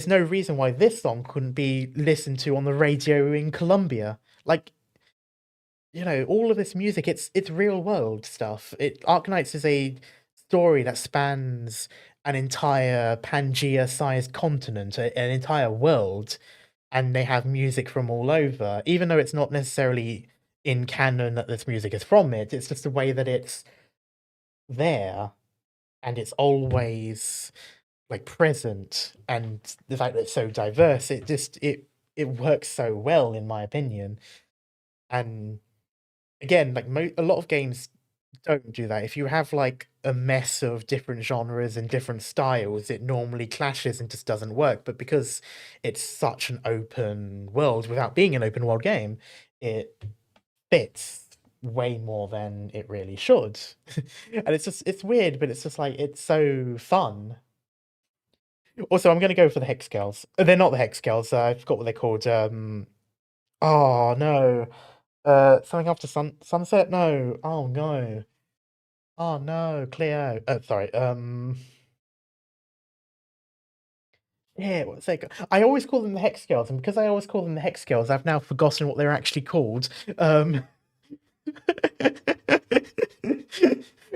no reason why this song couldn't be listened to on the radio in Colombia. Like, you know, all of this music, it's real world stuff. Arknights is a story that spans an entire Pangea-sized continent, an entire world, and they have music from all over. Even though it's not necessarily in canon that this music is from it, it's just the way that it's there, and it's always like present, and the fact that it's so diverse, it works so well, in my opinion. And again, like a lot of games don't do that. If you have like a mess of different genres and different styles, it normally clashes and just doesn't work. But because it's such an open world without being an open world game, it fits way more than it really should. And it's weird, but it's just like it's so fun. Also, I'm gonna go for the hex girls. They're not the hex girls. I forgot what they're called. Oh no. Something after sunset. No. Oh no. Oh no. Cleo. Sorry. Yeah. What's they? I always call them the hex girls, and because I always call them the hex girls, I've now forgotten what they're actually called.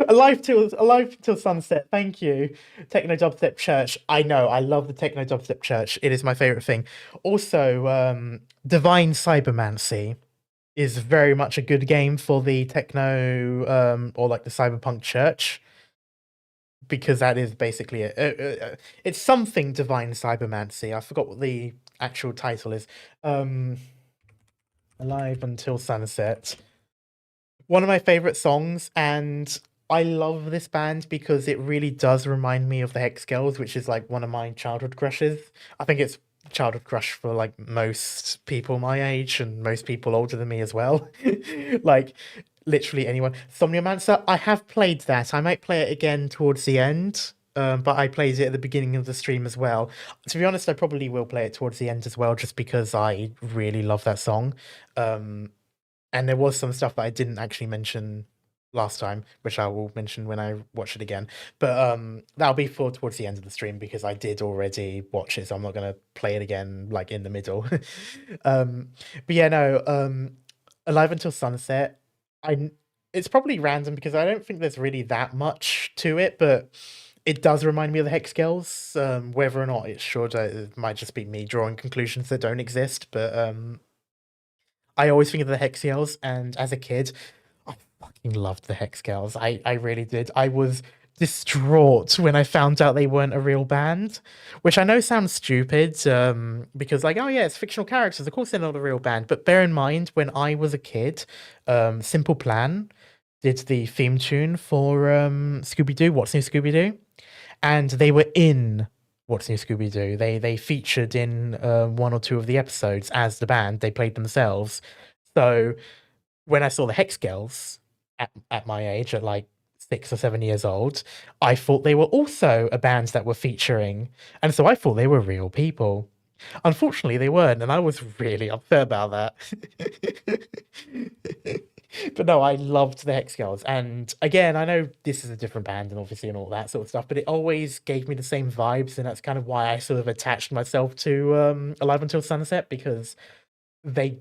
Alive till sunset. Thank you. Techno Dubstep Church. I know. I love the Techno Dubstep Church. It is my favorite thing. Also, Divine Cybermancy is very much a good game for the techno or like the cyberpunk church, because that is basically it's something Divine Cybermancy. I forgot what the actual title is. Alive Until Sunset. One of my favorite songs, and I love this band because it really does remind me of the Hex Girls, which is like one of my childhood crushes. I think it's childhood crush for like most people my age and most people older than me as well. Like literally anyone. Somniomancer, I have played that. I might play it again towards the end. But I played it at the beginning of the stream as well. To be honest, I probably will play it towards the end as well, just because I really love that song. And there was some stuff that I didn't actually mention last time, which I will mention when I watch it again. But that'll be for towards the end of the stream, because I did already watch it, so I'm not going to play it again like in the middle. But yeah, no, Alive Until Sunset, it's probably random because I don't think there's really that much to it, but it does remind me of the Hex Girls. Whether or not it should, it might just be me drawing conclusions that don't exist, but I always think of the Hex Girls, and as a kid, I fucking loved the Hex Girls. I really did. I was distraught when I found out they weren't a real band, which I know sounds stupid, because like, oh yeah, it's fictional characters, of course they're not a real band. But bear in mind, when I was a kid, Simple Plan did the theme tune for Scooby-Doo, What's New Scooby-Doo? And they were in What's New Scooby-Doo. They featured in one or two of the episodes as the band. They played themselves. So when I saw the Hex Girls at my age, at like 6 or 7 years old, I thought they were also a band that were featuring. And so I thought they were real people. Unfortunately, they weren't, and I was really upset about that. But no, I loved the Hex Girls. And again, I know this is a different band and obviously and all that sort of stuff, but it always gave me the same vibes, and that's kind of why I sort of attached myself to Alive Until Sunset, because they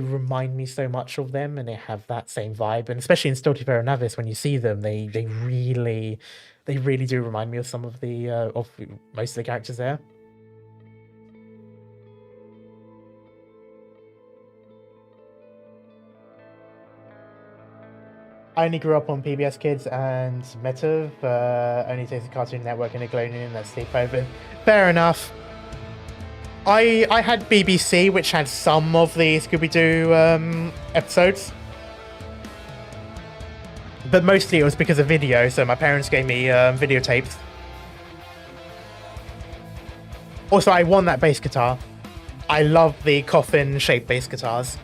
remind me so much of them, and they have that same vibe. And especially in Stoltifer and Navis, when you see them, they really do remind me of some of the of most of the characters there. I only grew up on PBS Kids and Metav, only takes a Cartoon Network and Nickelodeon, that's sleepover. Fair enough. I had BBC, which had some of the Scooby-Doo episodes. But mostly it was because of video, so my parents gave me videotapes. Also, I won that bass guitar. I love the coffin-shaped bass guitars.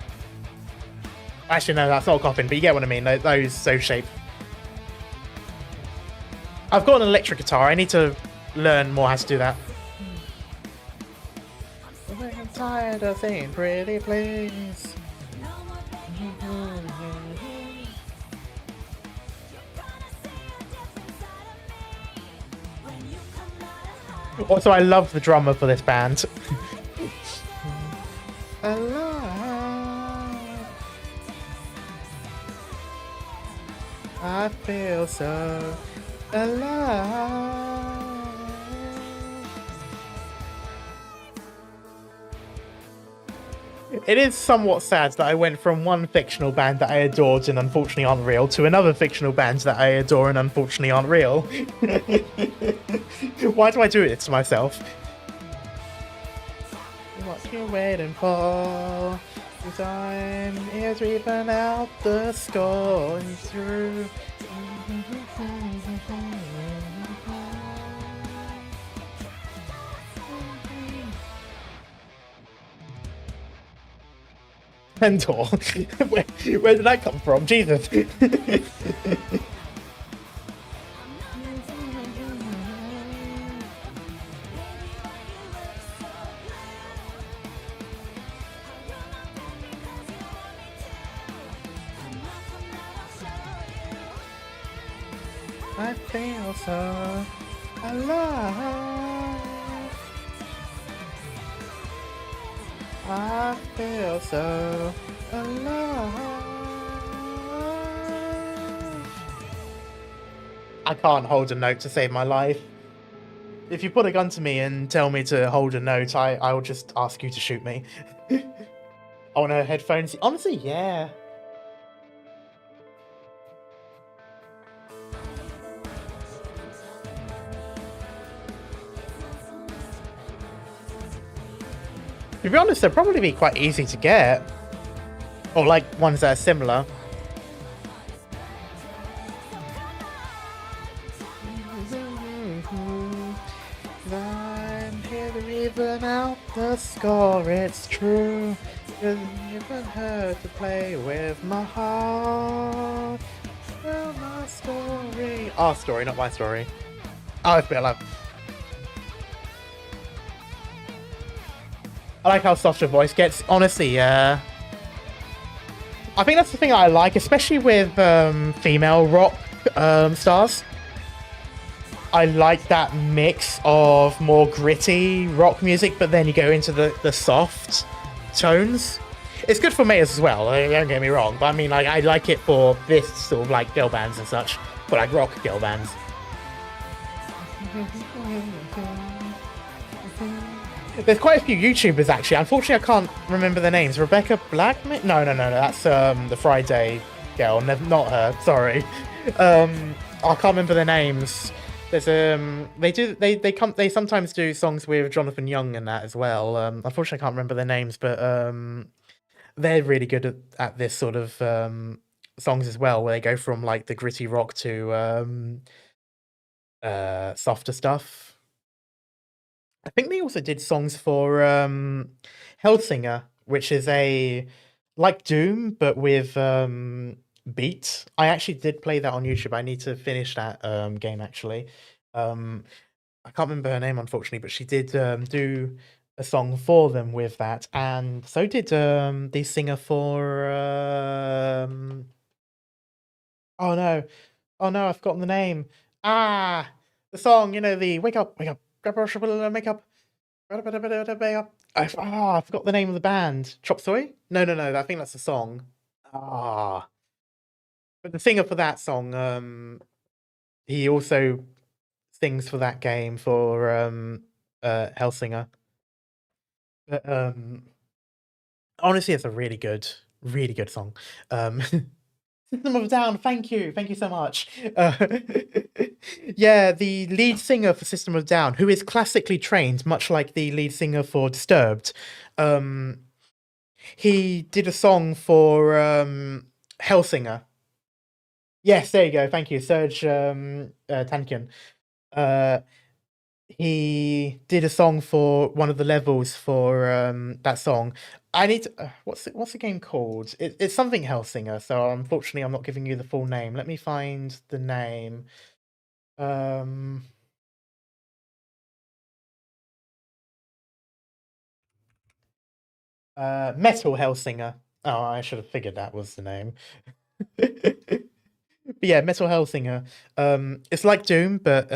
Actually, no, that's not a coffin, but you get what I mean. Those shaped. I've got an electric guitar. I need to learn more how to do that. I'm tired of saying pretty please. Also, I love the drummer for this band. I feel so alive. It is somewhat sad that I went from one fictional band that I adored and unfortunately aren't real to another fictional band that I adore and unfortunately aren't real. Why do I do it to myself? What you waiting for? The time is reaping out the score through. mentor. Where did that come from? Jesus. I feel so alive. I feel so alive. I can't hold a note to save my life. If you put a gun to me and tell me to hold a note, I will just ask you to shoot me. I want her headphones. Honestly, yeah. To be honest, they'll probably be quite easy to get. Or like ones that are similar. I'm here to even out the score, it's true. Doesn't even hurt to play with my heart. Tell my story. Our story, not my story. Oh, it's a bit like... I like how soft her voice gets. Honestly, I think that's the thing I like, especially with female rock stars. I like that mix of more gritty rock music, but then you go into the soft tones. It's good for me as well, don't get me wrong, but I mean, like, I like it for this sort of like girl bands and such, for like rock girl bands. There's quite a few YouTubers actually. Unfortunately, I can't remember their names. Rebecca Black? No, that's the Friday girl. Not her. Sorry. I can't remember their names. There's they sometimes do songs with Jonathan Young and that as well. Unfortunately, I can't remember their names, but they're really good at this sort of songs as well, where they go from like the gritty rock to softer stuff. I think they also did songs for Hellsinger, which is a like Doom but with beat. I actually did play that on YouTube. I need to finish that game actually. I can't remember her name unfortunately, but she did do a song for them with that, and so did the singer for oh no, I've forgotten the name. The song, you know, the wake up, grab brush, makeup. I forgot the name of the band. Chop Suey? No, I think that's the song. But the singer for that song, he also sings for that game for Hellsinger. But honestly, it's a really good song. System of a Down, thank you so much. Yeah, the lead singer for System of a Down, who is classically trained, much like the lead singer for Disturbed, he did a song for Hellsinger. Yes, there you go. Thank you, Serge Tankian. He did a song for one of the levels for that song. I need to, what's the game called? It's something Hellsinger, so unfortunately I'm not giving you the full name. Let me find the name. Metal Hellsinger. Oh, I should have figured that was the name. But yeah, Metal Hellsinger. It's like Doom, but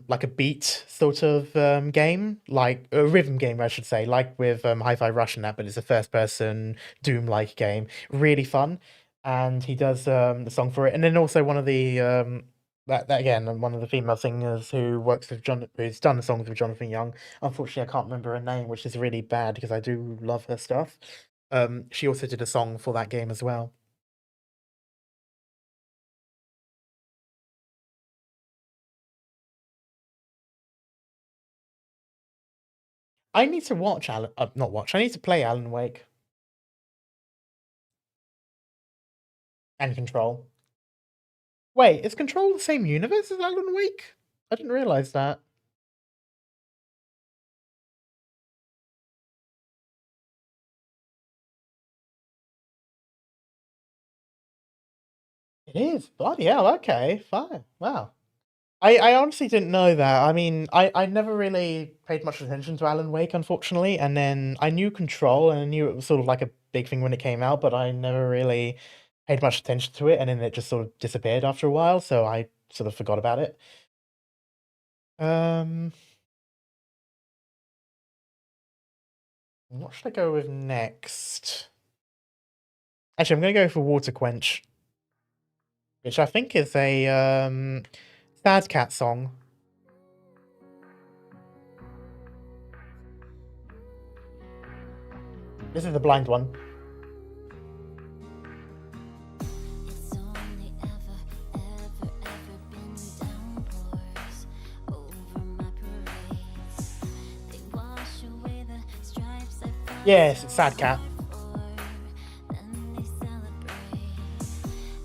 like a beat sort of game, like a rhythm game, I should say, like with Hi-Fi Rush and that. But it's a first-person Doom-like game, really fun. And he does the song for it, and then also one of the that again, one of the female singers who works with who's done the songs with Jonathan Young. Unfortunately, I can't remember her name, which is really bad because I do love her stuff. She also did a song for that game as well. I need to watch not watch. I need to play Alan Wake and Control. Wait, is Control the same universe as Alan Wake? I didn't realize that. It is. Bloody hell. Okay. Fine. Wow. I honestly didn't know that. I mean, I never really paid much attention to Alan Wake, unfortunately. And then I knew Control, and I knew it was sort of like a big thing when it came out, but I never really paid much attention to it. And then it just sort of disappeared after a while, so I sort of forgot about it. What should I go with next? Actually, I'm gonna go for Water Quench, which I think is a Sad Cat song. This is the blind one. It's only ever been downpours over my parades. They wash away the stripes I felt Yes, it's Sad Cat. for, then they celebrate.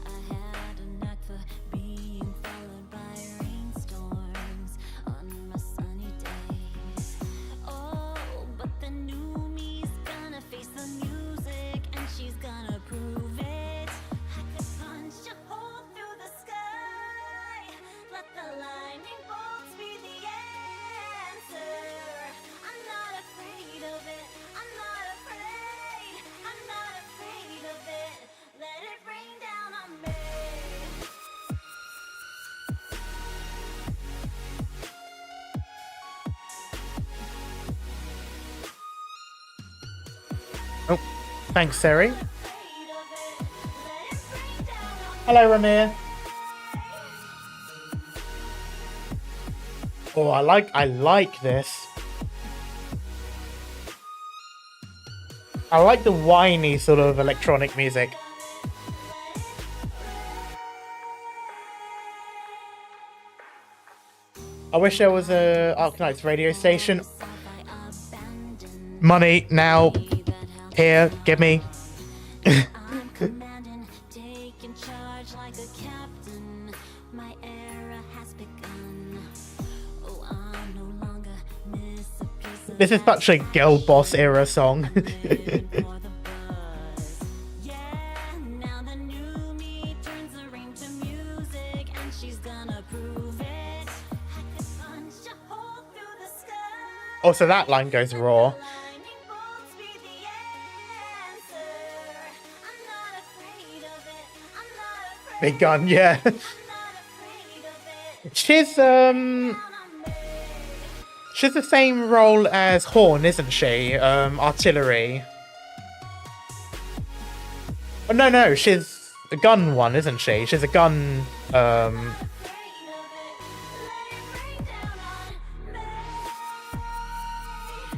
I had a knack for being followed by rainstorms on my sunny days. Oh, but the new me's gonna face the music and she's gonna prove it. I could punch a hole through the sky. Let the lightning bolts be the answer. I'm not afraid of it. I'm not afraid. I'm not afraid of it. Let it rain down on me. Oh, thanks, Seri. Afraid of it. Let it rain down on me. Hello, Ramir. Oh, I like this. I like the whiny sort of electronic music. I wish there was a Arknights radio station. Money now. Here, give me. I'm commanding, taking charge like a captain. My era has begun. Oh, I'm no longer miss a piece of This is such a girl boss era song. living for the buzz. Yeah, now the new me turns the rain to music, and she's gonna prove it. I could punch a hole through the sky. Oh, so that line goes raw. Lightning bolts be the answer. I'm not afraid of it. I'm not afraid. Big gun, yeah. I'm not afraid of it. She's the same role as Horn, isn't she? Artillery. Oh, no, she's a gun one, isn't she? She's a gun,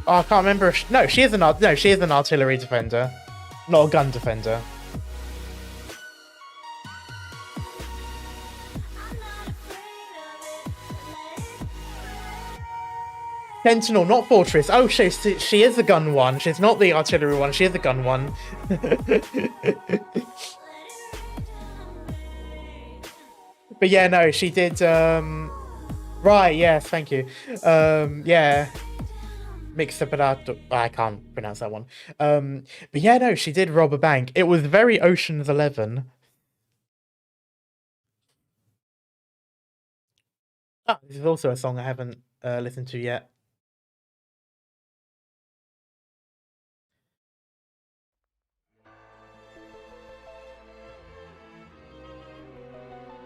Oh, I can't remember if no, she is an artillery defender, not a gun defender. Sentinel, not Fortress. Oh, she is the gun one. She's not the artillery one. She is the gun one. But yeah, no, she did. Right, yes, thank you. Yeah. Mixaparato. I can't pronounce that one. But yeah, no, she did rob a bank. It was very Ocean's 11. Oh, this is also a song I haven't listened to yet.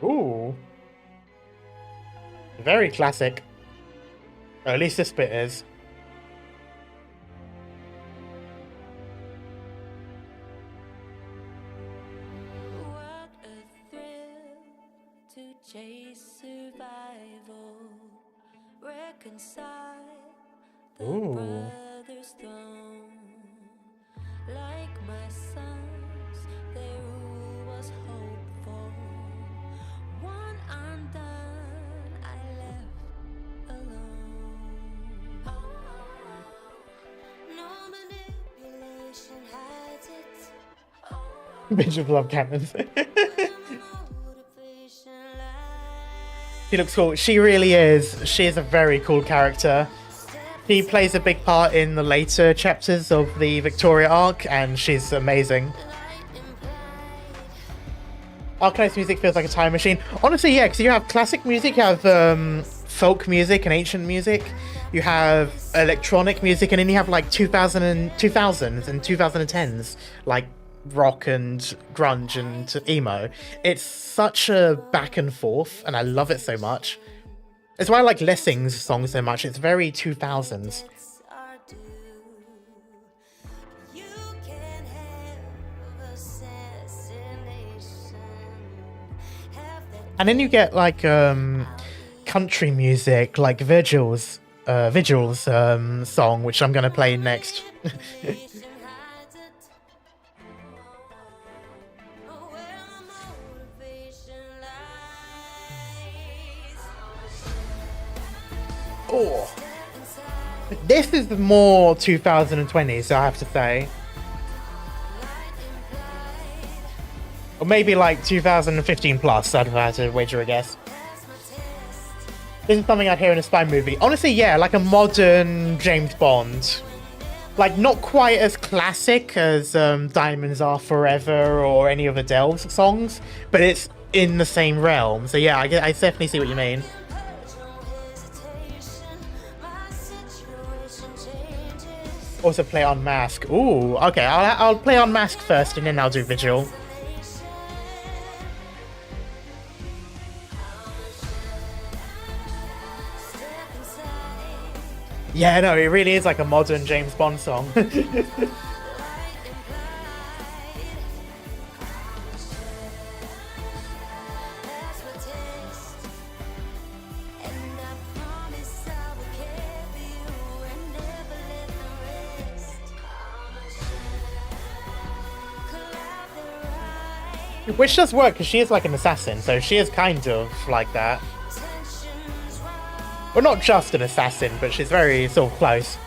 Ooh. Very classic. Or at least this bit is. What a thrill to chase survival, reconcile the Ooh. brother's throne. Like my sons, their rule was hopeful. One undone, I left alone. No manipulation hides it. Bitch of love cannons. Motivation lies. She looks cool. She really is. She is a very cool character. She plays a big part in the later chapters of the Victoria arc, and she's amazing. Light implied. Arknights music feels like a time machine. Honestly, yeah, because you have classic music, you have folk music and ancient music, you have electronic music, and then you have like 2000s and 2010s, like rock and grunge and emo. It's such a back and forth, and I love it so much. It's why I like Lessing's song so much. It's very 2000s. And then you get like country music, like Vigil's song, which I'm gonna play next. Oh, this is more 2020s, I have to say. Or maybe like 2015 plus, I'd have to wager a guess. This is something I'd hear in a spy movie. Honestly, yeah, like a modern James Bond. Like, not quite as classic as Diamonds Are Forever or any of Adele's songs, but it's in the same realm. So yeah, I definitely see what you mean. Also play Unmask. Ooh, okay, I'll play Unmask first and then I'll do Vigil. Yeah, no, it really is like a modern James Bond song. Which does work, because she is like an assassin, so she is kind of like that. Well, not just an assassin, but she's very sort of close.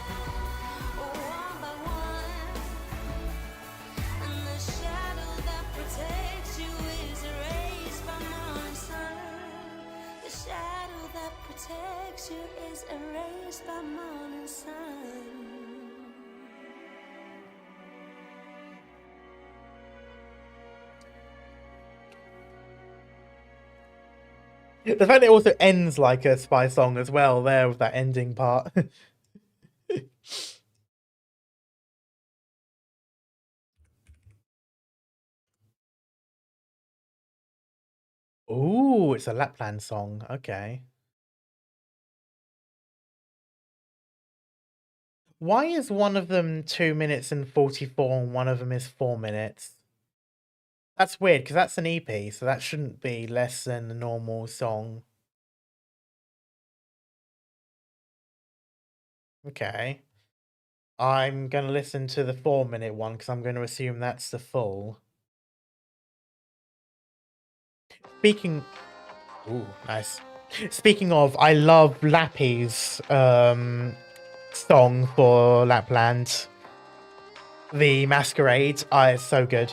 The fact that it also ends like a spy song as well, there with that ending part. Ooh, it's a Lapland song. Okay. Why is one of them 2 minutes and 44 and one of them is 4 minutes? That's weird, because that's an EP, so that shouldn't be less than a normal song. Okay. I'm going to listen to the 4-minute one, because I'm going to assume that's the full. Speaking... Ooh, nice. Speaking of, I love Lappy's song for Lapland. The Masquerade. It's so good.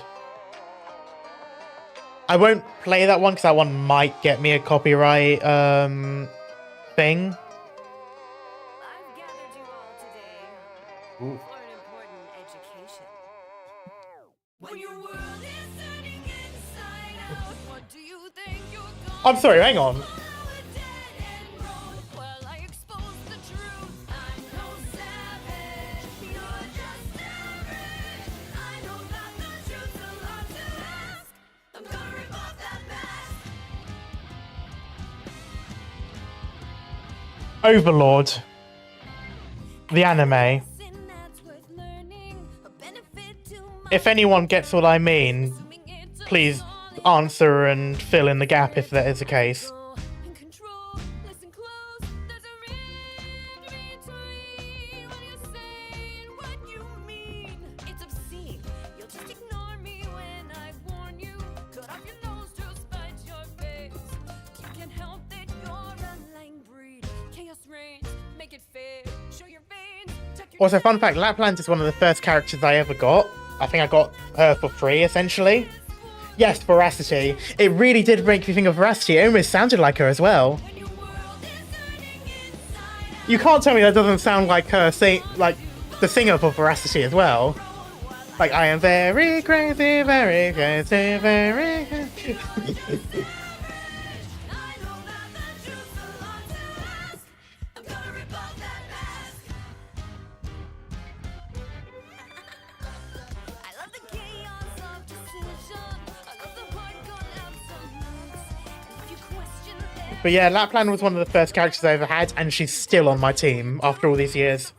I won't play that one because that one might get me a copyright thing. I've gathered you all today Ooh. for an important education. When your world is turning inside out, what do you think you're going I'm sorry, hang on. follow a dead end road? Well, I expose the truth. I'm no savage. You're just average. I know that the truth's a lot to ask. I'm gonna rip off that mask. Overlord. The anime. Sin that's worth learning, a benefit to my If anyone gets what I mean, assuming it's a please solid answer and fill in the gap if that is the case. in control. Listen close. There's a between when you say what you mean. It's obscene. You'll just ignore me when I warn you. Cut off your nose to spite your face. You can't help that you're a lying breed. Chaos reigns. Make it fair. Show your veins. Tuck your Also, fun fact, Lapland is one of the first characters I ever got. I think I got her for free, essentially. Yes, Veracity. It really did make me think of Veracity. It almost sounded like her as well. when your world is turning inside You can't tell me that doesn't sound like her, like the singer for Veracity as well. Like, I am very crazy, very crazy, very crazy. But yeah, Lapland was one of the first characters I ever had, and she's still on my team after all these years.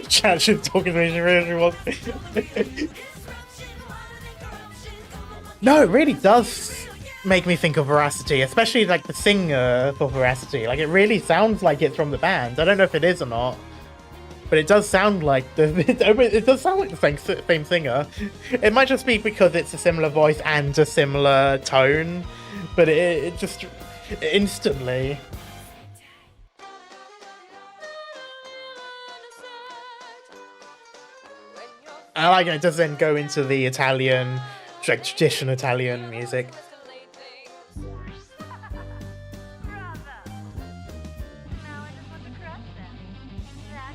Chat should talk as much as she wants. No, it really does make me think of Veracity, especially like the singer for Veracity. Like, it really sounds like it's from the band. I don't know if it is or not, but it does sound like it does sound like the same singer. It might just be because it's a similar voice and a similar tone, but it just instantly. I like it. It does then go into the Italian, like traditional Italian music.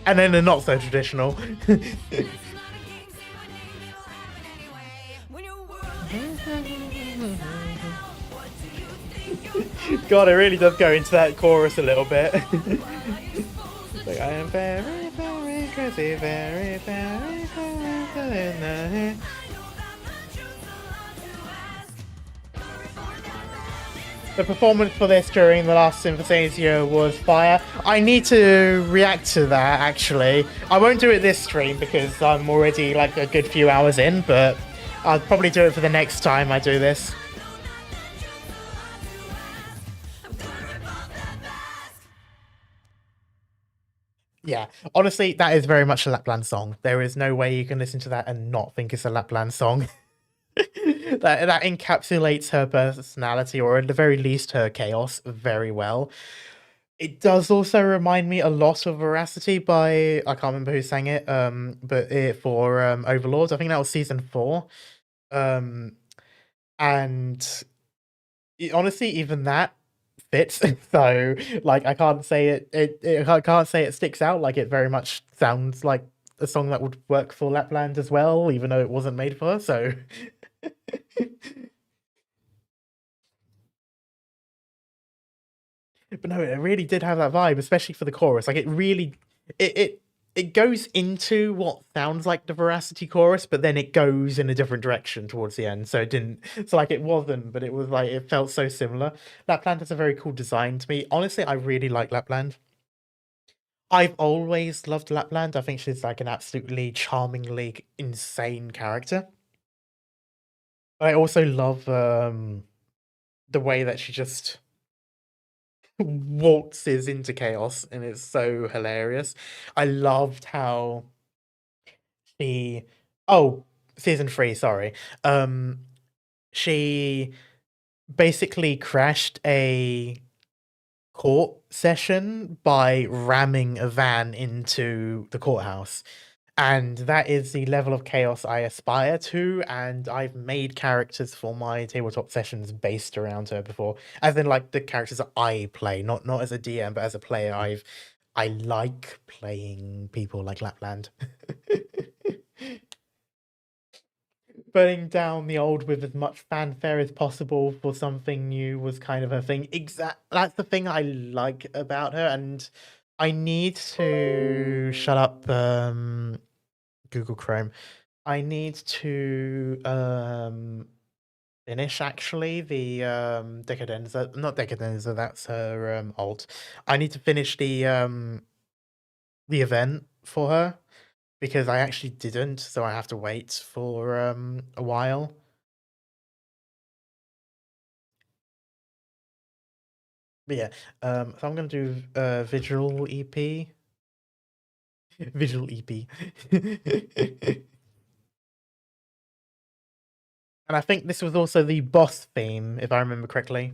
And then the not so traditional. God, it really does go into that chorus a little bit. Like, I am very, very crazy, very, very, very. The performance for this during the last Symphosia was fire. I need to react to that, actually. I won't do it this stream because I'm already like a good few hours in, but I'll probably do it for the next time I do this. Yeah, honestly, that is very much a Lapland song. There is no way you can listen to that and not think it's a Lapland song. that encapsulates her personality, or at the very least her chaos, very well. It does also remind me a lot of Veracity by, I can't remember who sang it, but for Overlords. I think that was season 4. And honestly, even that fits. So like, I can't say I can't say it sticks out. Like, it very much sounds like a song that would work for Lapland as well, even though it wasn't made for her. So but no, it really did have that vibe, especially for the chorus. Like, it really it goes into what sounds like the Veracity chorus, but then it goes in a different direction towards the end. So it didn't, so like, it wasn't, but it was like, it felt so similar. Lapland has a very cool design to me. Honestly, I really like Lapland. I've always loved Lapland. I think she's like an absolutely charmingly insane character. I also love the way that she just waltzes into chaos, and it's so hilarious. I loved how season 3, sorry. She basically crashed a court session by ramming a van into the courthouse. And that is the level of chaos I aspire to, and I've made characters for my tabletop sessions based around her before. As in, like, the characters that I play, not as a DM, but as a player. I like playing people like Lapland. Burning down the old with as much fanfare as possible for something new was kind of her thing. That's the thing I like about her, and I need to shut up Google Chrome. I need to finish actually the Decadenza. Not Decadenza, that's her alt. I need to finish the event for her, because I actually didn't, so I have to wait for a while. But yeah, so I'm gonna do visual EP. Visual EP. And I think this was also the boss theme, if I remember correctly.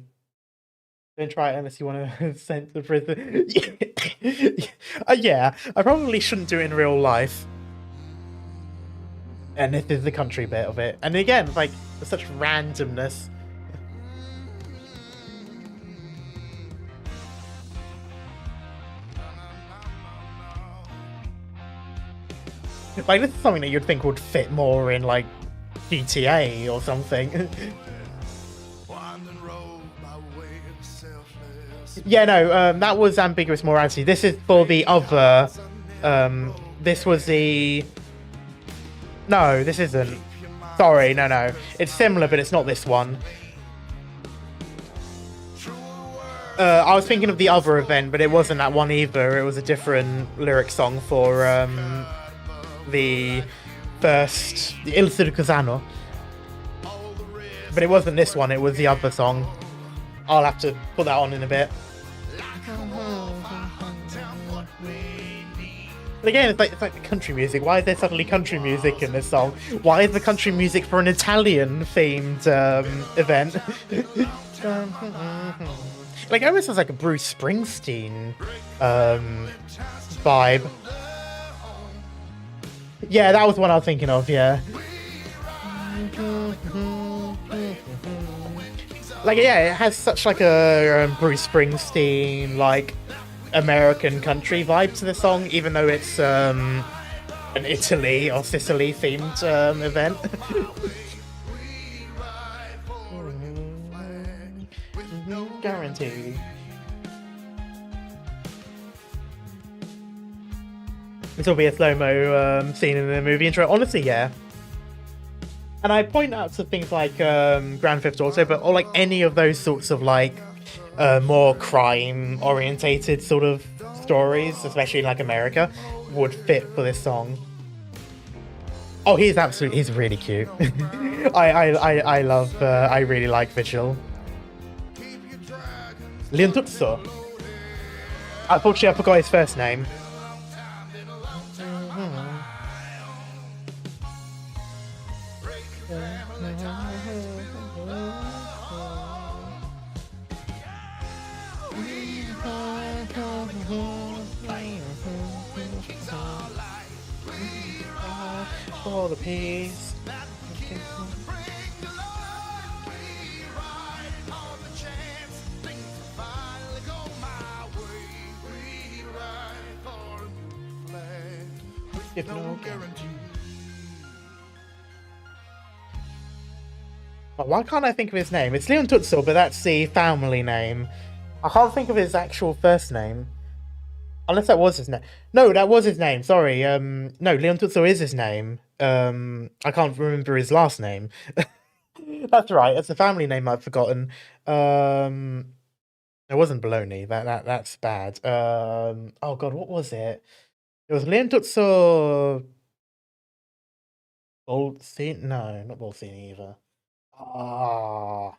Don't try it unless you want to send the prison. Yeah, I probably shouldn't do it in real life. And this is the country bit of it. And again, like, such randomness. Like, this is something that you'd think would fit more in, like, GTA or something. Yeah, no, that was Ambiguous Morality. This is for the other, this was the... No, this isn't. Sorry, no. It's similar, but it's not this one. I was thinking of the other event, but it wasn't that one either. It was a different lyric song for, the first... Il Circusano. But it wasn't this one, it was the other song. I'll have to put that on in a bit. But again, it's like the country music. Why is there suddenly country music in this song? Why is the country music for an Italian-themed event? Like, it almost sounds like a Bruce Springsteen vibe. Yeah, that was what I was thinking of, yeah. Like, yeah, it has such like a Bruce Springsteen, like, American country vibe to the song, even though it's an Italy or Sicily themed event. Guaranteed. This will be a slow-mo scene in the movie intro. Honestly, yeah. And I point out to things like Grand Theft Auto, but or like any of those sorts of like more crime-orientated sort of stories, especially in like America, would fit for this song. Oh, he's really cute. I love, I really like Vigil. Leontuzzo. Unfortunately, I forgot his first name. For the peace. If no guarantee. Oh, why can't I think of his name? It's Leon Tutsil, but that's the family name. I can't think of his actual first name. Unless that was his name. No, that was his name. Sorry. No, Leon Tutsil is his name. I can't remember his last name. That's right. It's a family name I've forgotten. It wasn't Bologna. That's bad. Oh god, what was it? It was Leon Tutsil. Bolsini? No, not Bolsini either. Ah.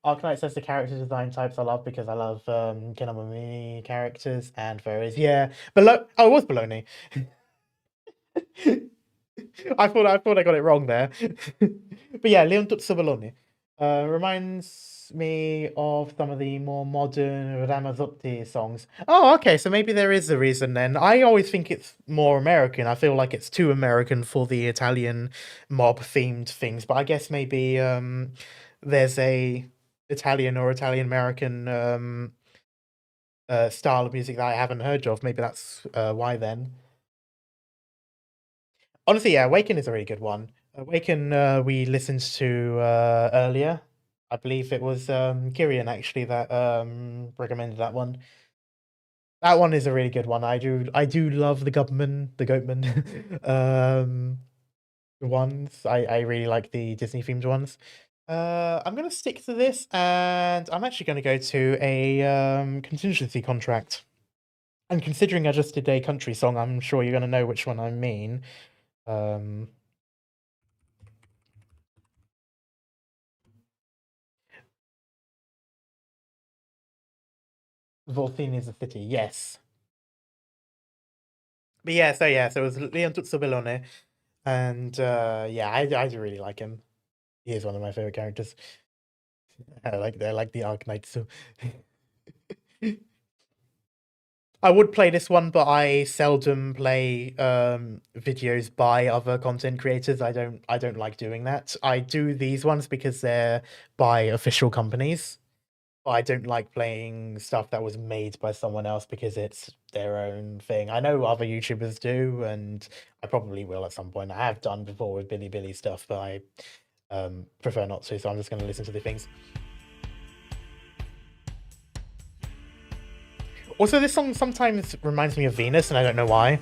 Arknights says the character design types I love because I love Kinamami characters and furries. Yeah, oh, it was Bologna. I thought I got it wrong there. But yeah, Leon Tutso Bologna reminds me of some of the more modern Ramazzotti songs. Oh, okay, so maybe there is a reason then. I always think it's more American. I feel like it's too American for the Italian mob-themed things, but I guess maybe there's a Italian or Italian-American style of music that I haven't heard of. Maybe that's why then. Honestly, yeah, Awaken is a really good one. Awaken we listened to earlier. I believe it was Kirian actually that recommended that one. That one is a really good one. I do love the Goatman ones. I really like the Disney themed ones. I'm gonna stick to this, and I'm actually gonna go to a contingency contract. And considering I just did a country song, I'm sure you're gonna know which one I mean. Volthini is a city, yes. But yeah, so it was Leon Tutsobilone, and yeah, I do really like him. He is one of my favorite characters. I like the Arknights. So I would play this one, but I seldom play videos by other content creators. I don't like doing that. I do these ones because they're by official companies. But I don't like playing stuff that was made by someone else because it's their own thing. I know other YouTubers do, and I probably will at some point. I have done before with Billy stuff, but I prefer not to, so I'm just going to listen to the things. Also, this song sometimes reminds me of Venus, and I don't know why.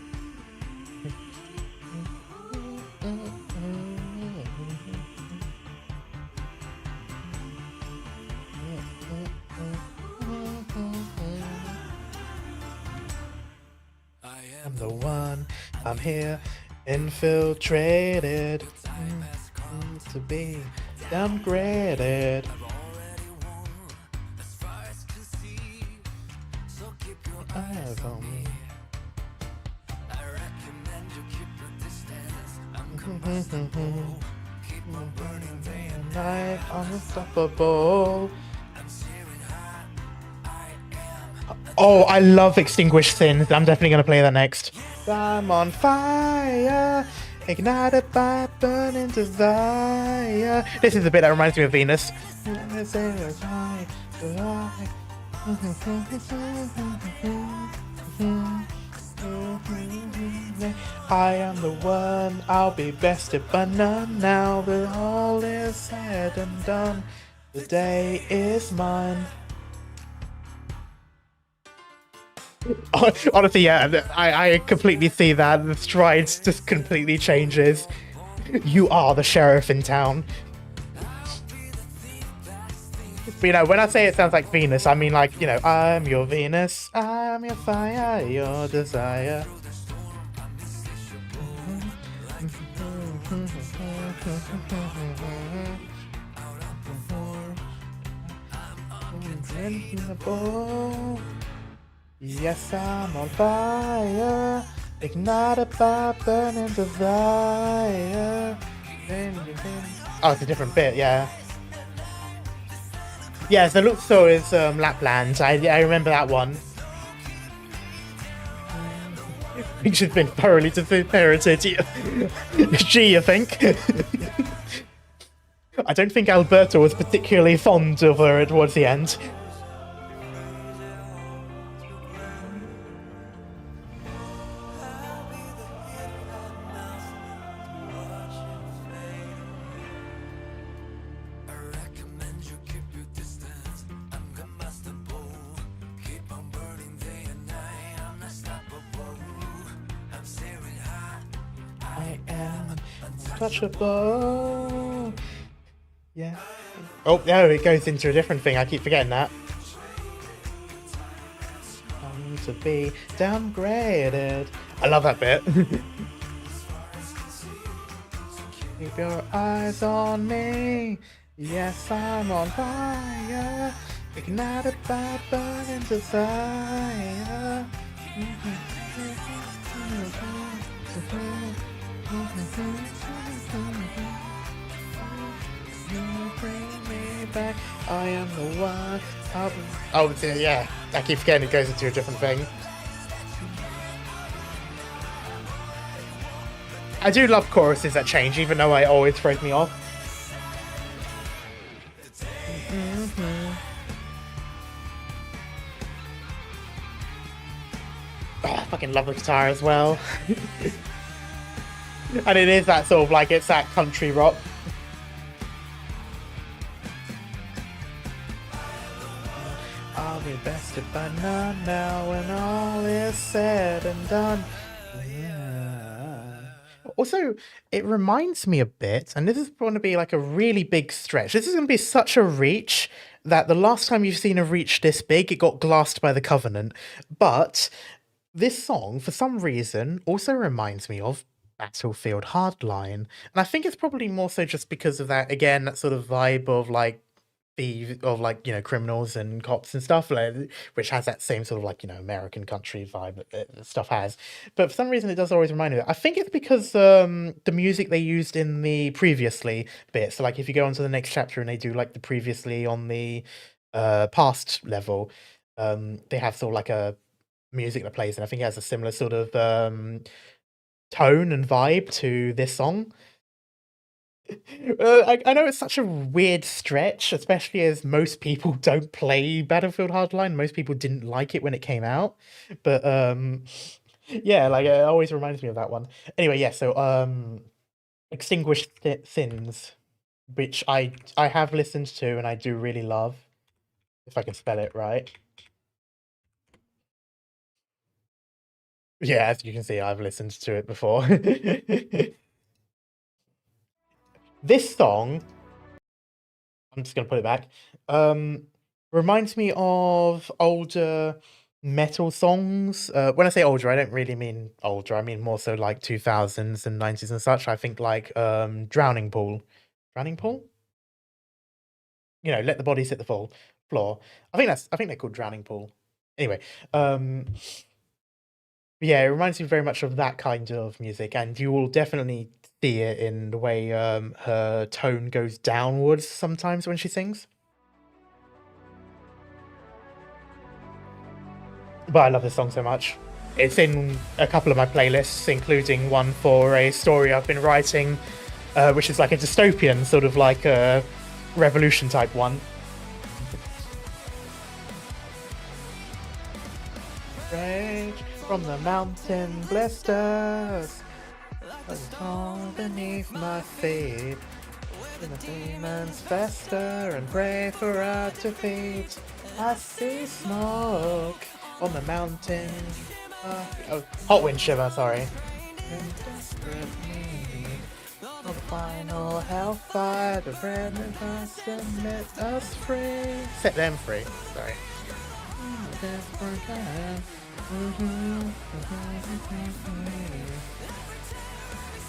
I am the one, I'm here, infiltrated, to be downgraded. Eyes on me. I recommend you keep your distance. I'm combustible. Keep on burning day and night. Unstoppable. Oh, I love Extinguished Sin. I'm definitely gonna play that next. I'm on fire, ignited by burning desire. This is the bit that reminds me of Venus. I am the one, I'll be bested by none. Now that all is said and done, the day is mine. Honestly, yeah, I completely see that. The strides just completely changes. You are the sheriff in town. But, you know, when I say it sounds like Venus, I mean, like, you know, I'm your Venus, I'm your fire, your desire. Yes, I'm on fire, ignited by burning desire. Oh, it's a different bit, yeah. Yeah, so Luxor is Lapland. I remember that one. Which has been thoroughly disinherited. Gee, you think? I don't think Alberto was particularly fond of her towards the end. I am untouchable. Yeah. Oh, no, it goes into a different thing. I keep forgetting that. I'm to be downgraded. I love that bit. Keep your eyes on me. Yes, I'm on fire. Ignited by burning desire. Bring me back. I am the one. Oh, yeah. I keep forgetting it goes into a different thing. I do love choruses that change, even though it always throws me off. Oh, I fucking love the guitar as well. And it is that sort of like, it's that country rock. I'll be bested by none now when all is said and done. Yeah. Also, it reminds me a bit, and this is going to be like a really big stretch. This is going to be such a reach that the last time you've seen a reach this big, it got glassed by the Covenant. But this song, for some reason, also reminds me of Battlefield Hardline. And I think it's probably more so just because of that, again, that sort of vibe of like like, you know, criminals and cops and stuff, like, which has that same sort of like, you know, American country vibe that stuff has. But for some reason, it does always remind me of it. I think it's because the music they used in the previously bit. So like if you go on to the next chapter and they do like the previously on the past level, they have sort of like a music that plays, and I think it has a similar sort of tone and vibe to this song. I know it's such a weird stretch, especially as most people don't play Battlefield Hardline. Most people didn't like it when it came out, but yeah, like it always reminds me of that one. Anyway, yeah. So Extinguished Sins, which I have listened to and I do really love, if I can spell it right. Yeah, as you can see, I've listened to it before. This song, I'm just gonna put it back, reminds me of older metal songs. When I say older, I don't really mean older, I mean more so like 2000s and 90s and such. I think like Drowning Pool. Drowning Pool? You know, Let the Bodies Hit the Floor. I think they're called Drowning Pool. Anyway, yeah, it reminds me very much of that kind of music, and you will definitely see it in the way her tone goes downwards sometimes when she sings. But I love this song so much. It's in a couple of my playlists, including one for a story I've been writing, which is like a dystopian, sort of like a revolution type one. Rage from the mountain blisters, all beneath my feet. And the demons fester and pray for our defeat. I see smoke on the mountain. Oh, hot wind shiver, sorry. And desperate need of the final hellfire, the red and us set us free. Set them free, sorry.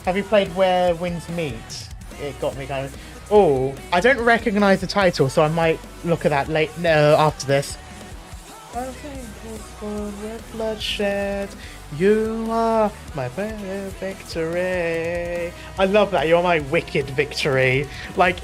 Have you played Where Winds Meet? It got me kind of. Oh, I don't recognize the title, so I might look at that after this. I think it's filled with bloodshed. You are my victory. I love that. You're my wicked victory. Like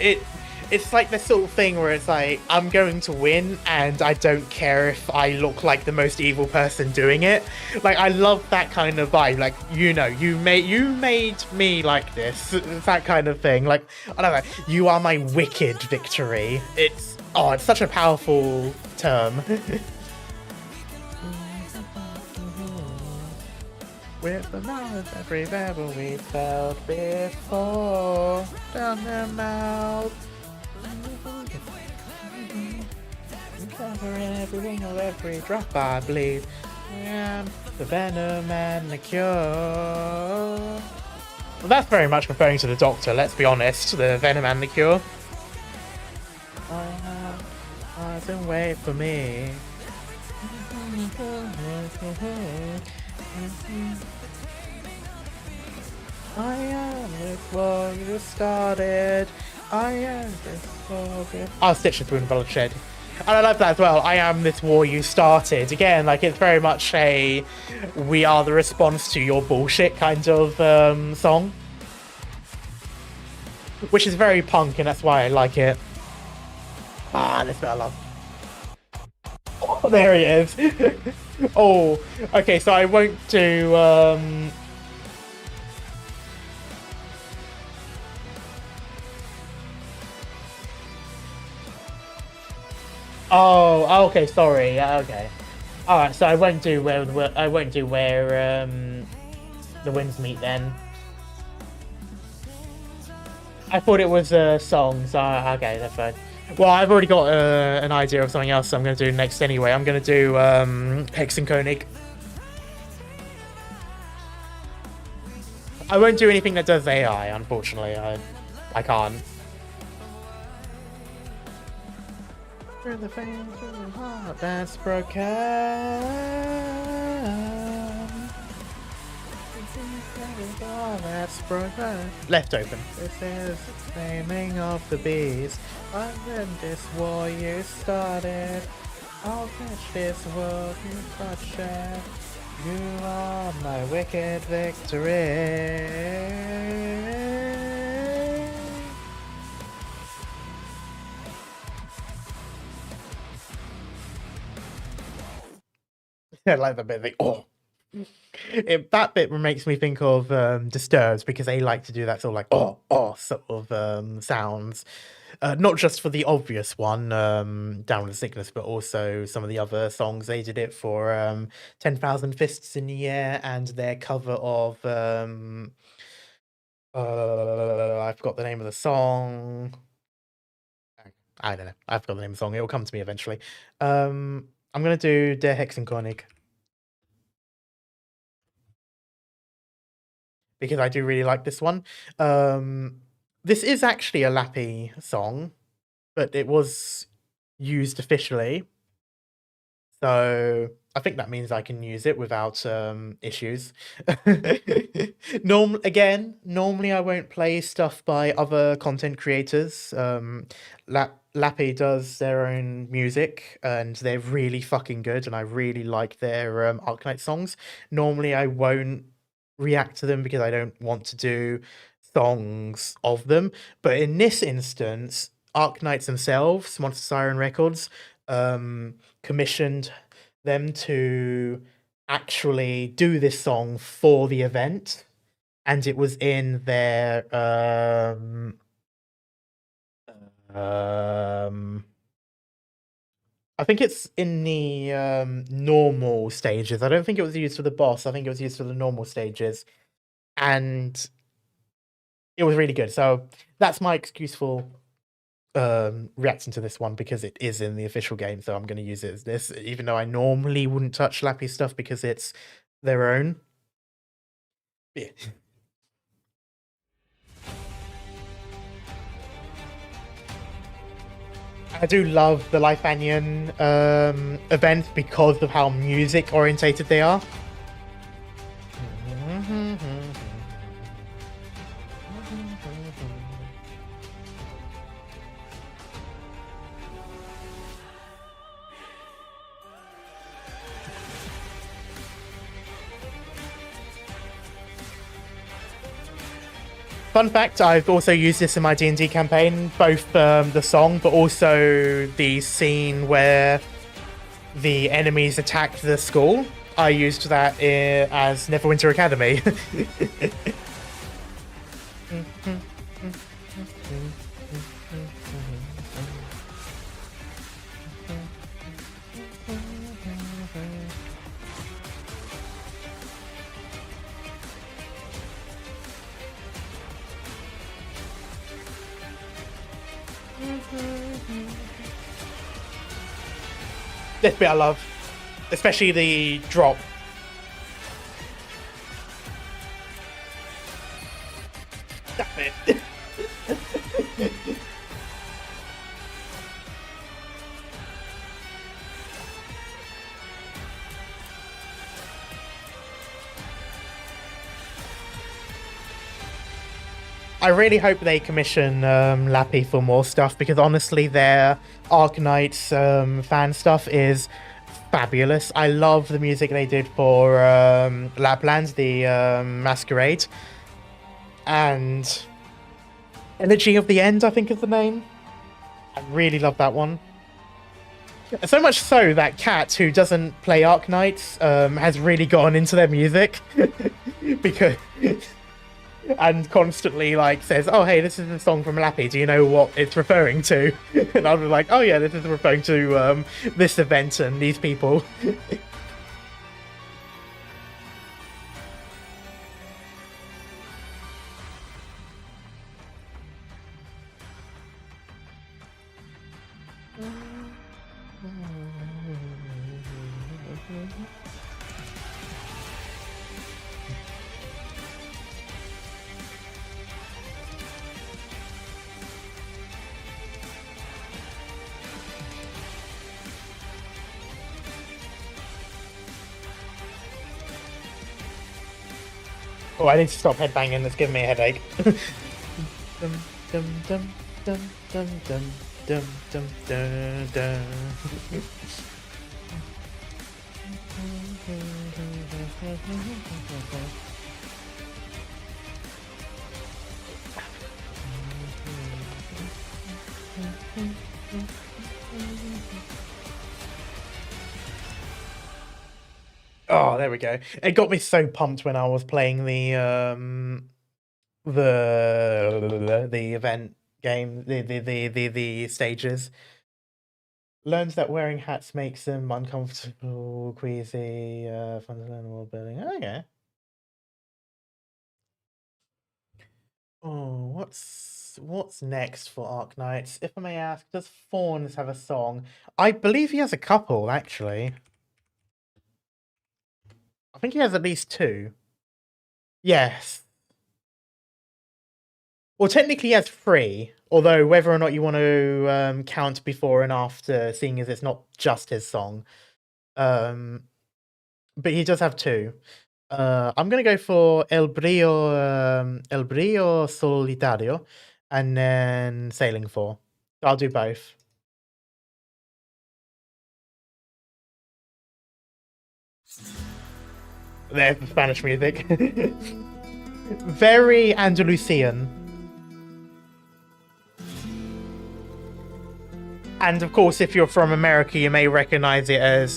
it's like this sort of thing where it's like, I'm going to win and I don't care if I look like the most evil person doing it. Like, I love that kind of vibe. Like, you know, you made me like this. It's that kind of thing. Like, I don't know, you are my wicked victory. It's such a powerful term. With the knowledge every rebel we felt before, down their mouth. Covering everything of every drop I bleed. I am the venom and the cure. Well, that's very much referring to the Doctor, let's be honest. The venom and the cure. Eyes and wait for me. I am this war you started. I am this war. I'll stitch it through in bloodshed. And I love that as well. I am this war you started. Again, like, it's very much a we are the response to your bullshit kind of song. Which is very punk, and that's why I like it. This bit I love. Oh, there he is. Oh, okay, so I won't do Oh, okay, sorry. Okay. Alright, so I won't do where the winds meet then. I thought it was a song, so okay, that's fine. Well, I've already got an idea of something else I'm going to do next anyway. I'm going to do Hexenkönig. I won't do anything that does AI, unfortunately. I can't. Through the veins, through the heart that's broken. That's broken. Left open. This is the naming of the beast. I win this war you started. I'll catch this world you bloodshed. You are my wicked victory. I like the bit, oh. That bit makes me think of Disturbed, because they like to do that sort of like oh sort of sounds, not just for the obvious one, Down with Sickness, but also some of the other songs. They did it for 10,000 Fists in the Air and their cover of I forgot the name of the song. I don't know. I forgot the name of the song. It will come to me eventually. I'm gonna do Der Hexenkönig, because I do really like this one. This is actually a Lappy song, but it was used officially. So I think that means I can use it without issues. Normally I won't play stuff by other content creators. Lappy does their own music, and they're really fucking good, and I really like their Arknights songs. Normally I won't react to them because I don't want to do songs of them, but in this instance, Arknights themselves, Monster Siren Records, commissioned them to actually do this song for the event, and it was in their I think it's in the normal stages. I don't think it was used for the boss. I think it was used for the normal stages, and it was really good. So that's my excuse for reacting to this one, because it is in the official game. So I'm going to use it as this, even though I normally wouldn't touch Lappy stuff because it's their own. Yeah. I do love the Lifanian event because of how music orientated they are. Fun fact, I've also used this in my D&D campaign, both the song, but also the scene where the enemies attacked the school. I used that as Neverwinter Academy. This bit I love, especially the drop. That bit. I really hope they commission Lappy for more stuff, because honestly their Arknights fan stuff is fabulous. I love the music they did for Lapland, the Masquerade, and Energy of the End, I think is the name. I really love that one. So much so that Kat, who doesn't play Arknights, has really gotten into their music because and constantly like says, "Oh, hey, this is a song from Lappy. Do you know what it's referring to?" And I was like, "Oh yeah, this is referring to this event and these people." Oh, I need to stop headbanging. It's giving me a headache. Dum, dum, dum, dum, dum, dum, dum, dum, dum, dum. Oh, there we go. It got me so pumped when I was playing the event game, the stages. Learns that wearing hats makes them uncomfortable, queasy, fun to learn world building. Okay. Oh, what's next for Arknights? If I may ask, does Fawns have a song? I believe he has a couple, actually. I think he has at least 2. Yes. Well, technically he has 3, although whether or not you want to count before and after, seeing as it's not just his song. But he does have 2. I'm gonna go for El Brillo Solitario, and then Sailing 4. I'll do both. There's the Spanish music. Very Andalusian. And of course, if you're from America, you may recognize it as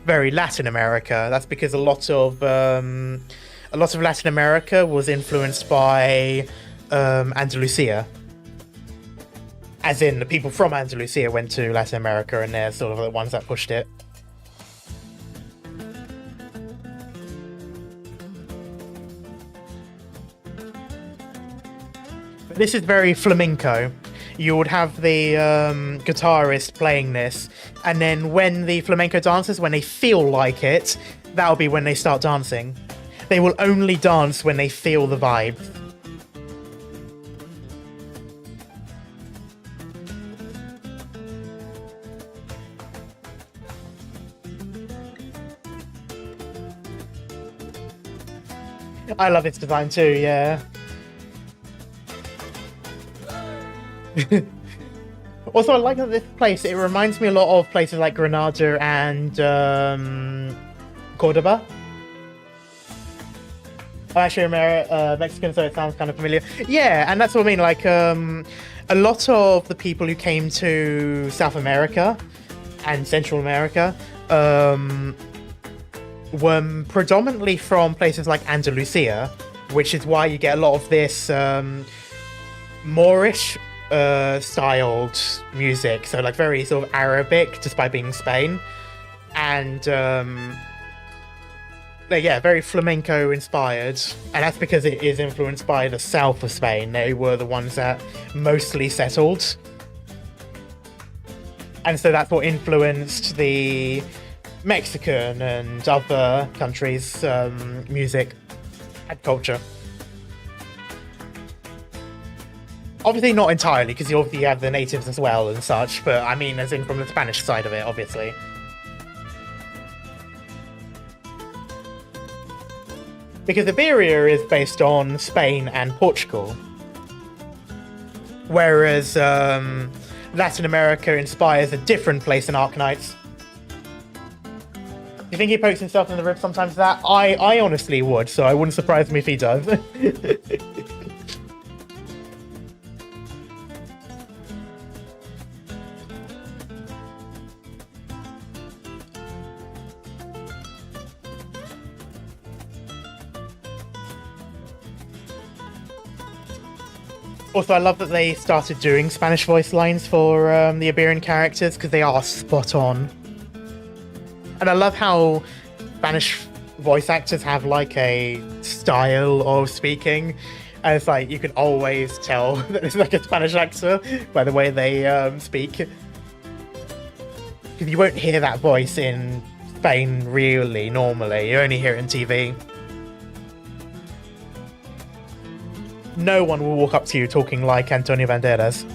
very Latin America. That's because a lot of Latin America was influenced by Andalusia. As in, the people from Andalusia went to Latin America, and they're sort of the ones that pushed it. But this is very flamenco. You would have the guitarist playing this, and then when the flamenco dancers, when they feel like it, that'll be when they start dancing. They will only dance when they feel the vibe. I love its design too, yeah. Also, I like that this place, it reminds me a lot of places like Granada and Cordoba. I'm actually Mexican, so it sounds kind of familiar. Yeah, and that's what I mean, like, a lot of the people who came to South America and Central America were predominantly from places like Andalusia, which is why you get a lot of this Moorish styled music, so like very sort of Arabic, despite being Spain, and yeah, very flamenco inspired, and that's because it is influenced by the south of Spain. They were the ones that mostly settled, and so that's what influenced the Mexican and other countries' music and culture. Obviously not entirely, because you obviously have the natives as well and such, but I mean as in from the Spanish side of it, obviously. Because Iberia is based on Spain and Portugal. Whereas Latin America inspires a different place in Arknights. Do you think he pokes himself in the ribs sometimes for that? I honestly would, so I wouldn't surprise me if he does. Also, I love that they started doing Spanish voice lines for the Iberian characters, because they are spot on. And I love how Spanish voice actors have like a style of speaking, and it's like you can always tell that it's like a Spanish actor by the way they speak. Because you won't hear that voice in Spain really normally, you only hear it in TV. No one will walk up to you talking like Antonio Banderas.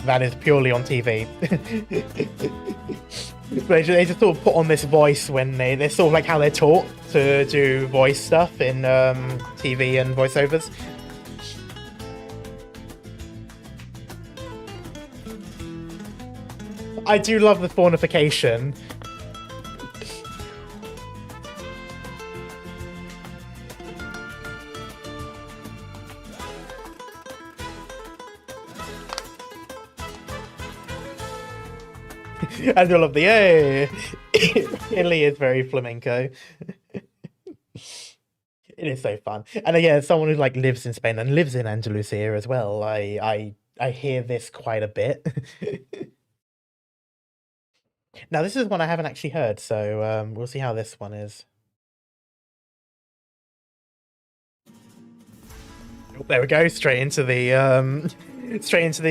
That is purely on TV. They just sort of put on this voice when they're sort of like how they're taught to do voice stuff in TV and voiceovers. I do love the faunification. I do love the yay. It really is very flamenco. It is so fun. And again, as someone who like lives in Spain and lives in Andalusia as well, I hear this quite a bit. Now this is one I haven't actually heard, so we'll see how this one is. Oh, there we go, straight into the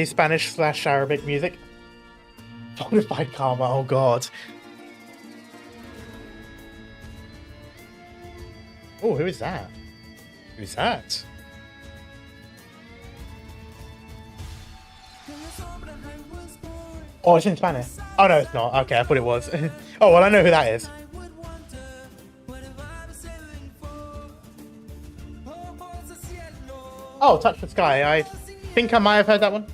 Spanish/Arabic music. Followed by Karma, oh god. Oh, who is that? Who's that? Oh, it's in Spanish. Oh, no, it's not. Okay, I thought it was. Oh, well, I know who that is. Oh, Touch the Sky. I think I might have heard that one.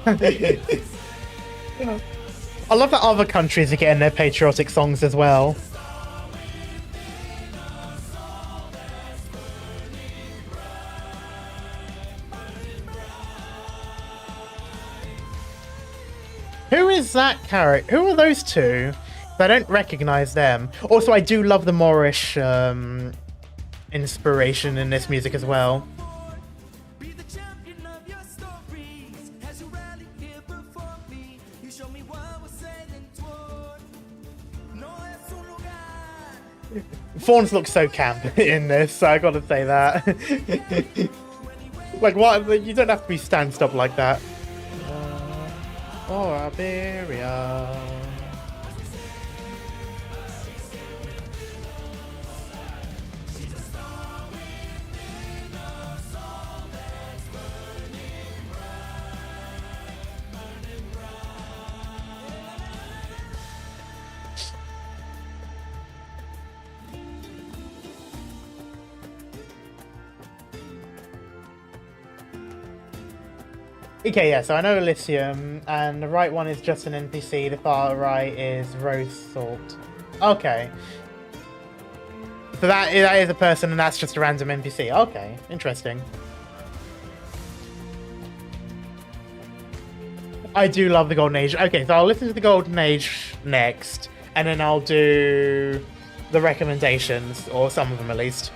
I love that other countries are getting their patriotic songs as well. Who is that character? Who are those two? I don't recognize them. Also, I do love the Moorish inspiration in this music as well. Fawns look so camp in this, so I gotta say that. Like, what? You don't have to be stand-stop like that. Oh, Iberia. Okay, yeah, so I know Elysium, and the right one is just an NPC, the far right is Rose Salt. Okay. So that is a person, and that's just a random NPC. Okay, interesting. I do love the Golden Age. Okay, so I'll listen to the Golden Age next, and then I'll do the recommendations, or some of them at least.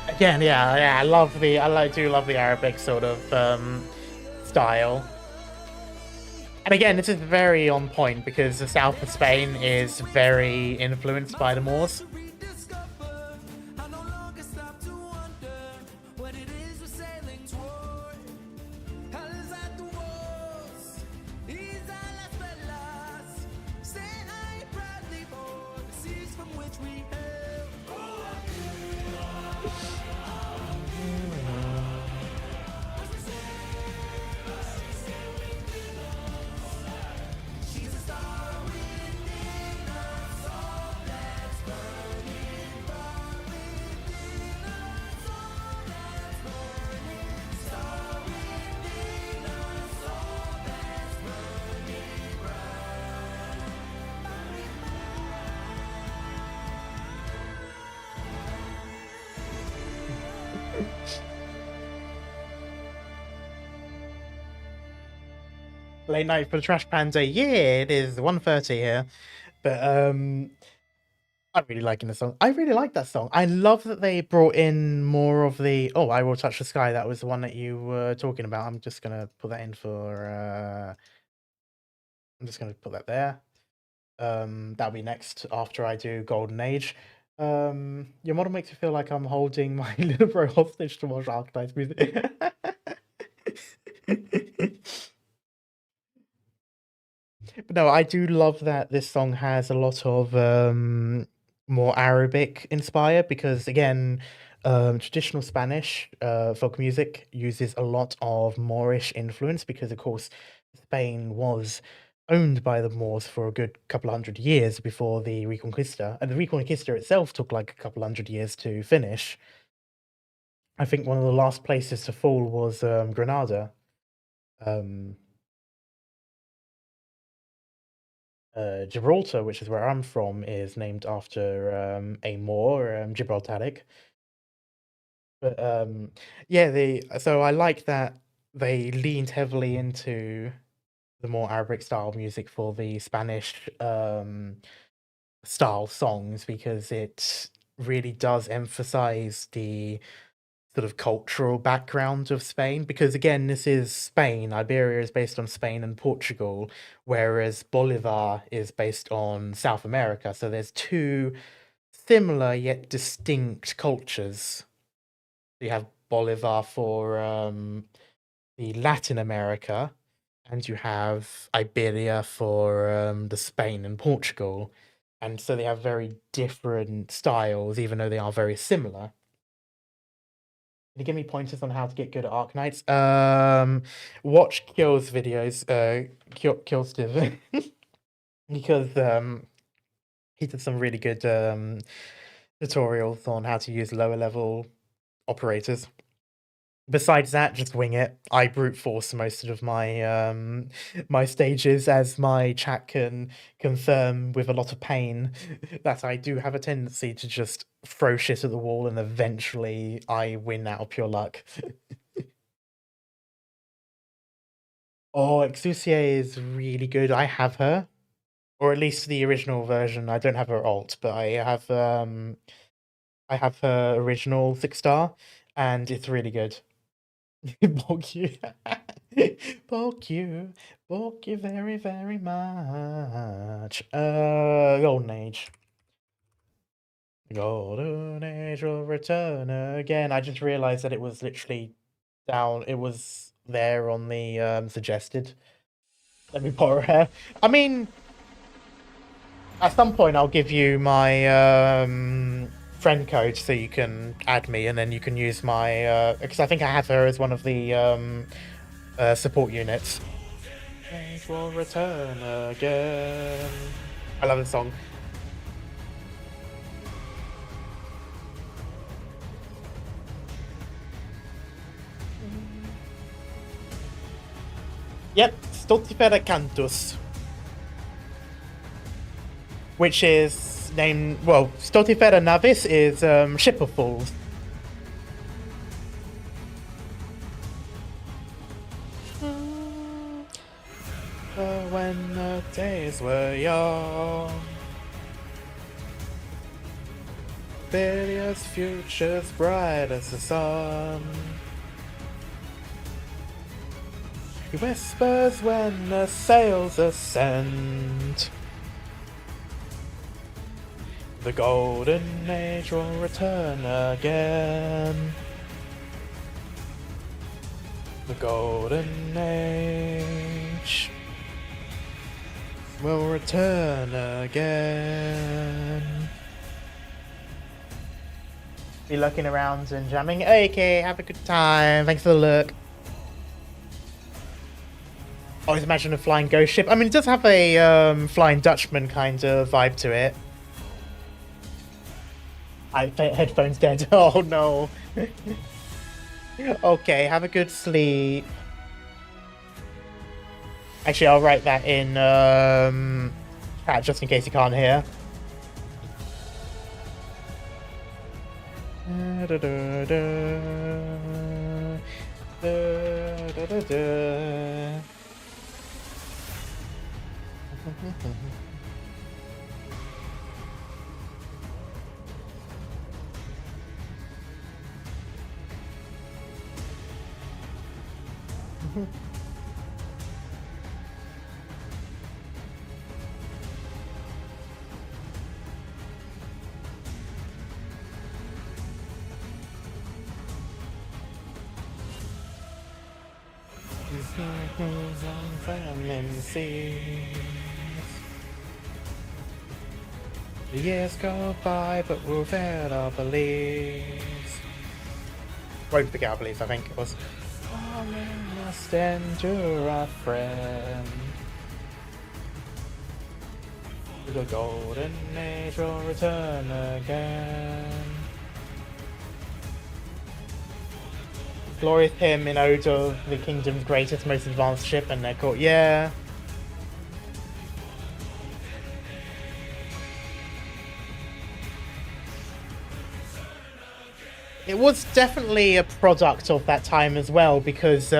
Again, yeah, I do love the Arabic sort of style. And again, this is very on point because the south of Spain is very influenced by the Moors. Late night for the Trash Panda. Yeah, it is 1:30 here. But I'm really liking the song. I really like that song. I love that they brought in more of the I Will Touch the Sky. That was the one that you were talking about. I'm just gonna put that in for I'm just gonna put that there. That'll be next after I do Golden Age. Your model makes me feel like I'm holding my little bro hostage to watch Arknights music. No, I do love that this song has a lot of more Arabic inspired because again, traditional Spanish folk music uses a lot of Moorish influence because of course Spain was owned by the Moors for a good couple of hundred years before the Reconquista, and the Reconquista itself took like a couple hundred years to finish. I think one of the last places to fall was Granada. Um, Gibraltar, which is where I'm from, is named after a Moor, Gibraltaric. But yeah, so I like that they leaned heavily into the more Arabic style music for the Spanish style songs because it really does emphasize the sort of cultural background of Spain. Because again, this is Spain. Iberia is based on Spain and Portugal, whereas Bolivar is based on South America. So there's two similar yet distinct cultures. You have Bolivar for the Latin America, and you have Iberia for the Spain and Portugal. And so they have very different styles, even though they are very similar. Can you give me pointers on how to get good at Arknights? Watch Kill's videos, Kill's Div, because he did some really good tutorials on how to use lower level operators. Besides that, just wing it. I brute force most of my my stages, as my chat can confirm with a lot of pain that I do have a tendency to just throw shit at the wall and eventually I win out of pure luck. Oh, Exusier is really good. I have her, or at least the original version. I don't have her alt, but I have her original 6-star, and it's really good. Bulk you. Bulk you. Bulk you very, very much. Golden Age. The Golden Age will return again. I just realized that it was literally down. It was there on the suggested. Let me borrow her. I mean, at some point I'll give you my friend code so you can add me, and then you can use my because I think I have her as one of the support units. Age will return again. I love this song. Yep, Stultifera Cantus, which is named, well, Stultifera Navis is Ship of Fools. When the days were young, Bilious futures bright as the sun. He whispers when the sails ascend. The golden age will return again. The golden age will return again. Be looking around and jamming. Okay, have a good time. Thanks for the look. Always imagine a flying ghost ship. I mean, it does have a Flying Dutchman kind of vibe to it. Headphones dead. Oh no. Okay, have a good sleep. Actually, I'll write that in chat just in case you can't hear. Da, da, da, da, da. Vitamin C. The years go by, but we'll fail our beliefs. Won't forget our beliefs, I think it was. Oh, we must endure our friend. The golden age will return again. Glorious hymn in ode of the kingdom's greatest, most advanced ship, and they're called, yeah. It was definitely a product of that time as well, because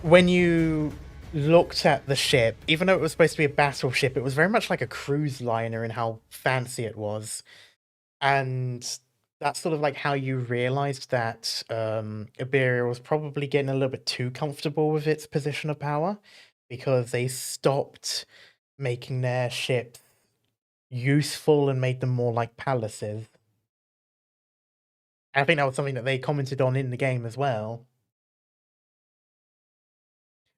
when you looked at the ship, even though it was supposed to be a battleship, it was very much like a cruise liner in how fancy it was. And that's sort of like how you realized that Iberia was probably getting a little bit too comfortable with its position of power, because they stopped making their ships useful and made them more like palaces. I think that was something that they commented on in the game as well.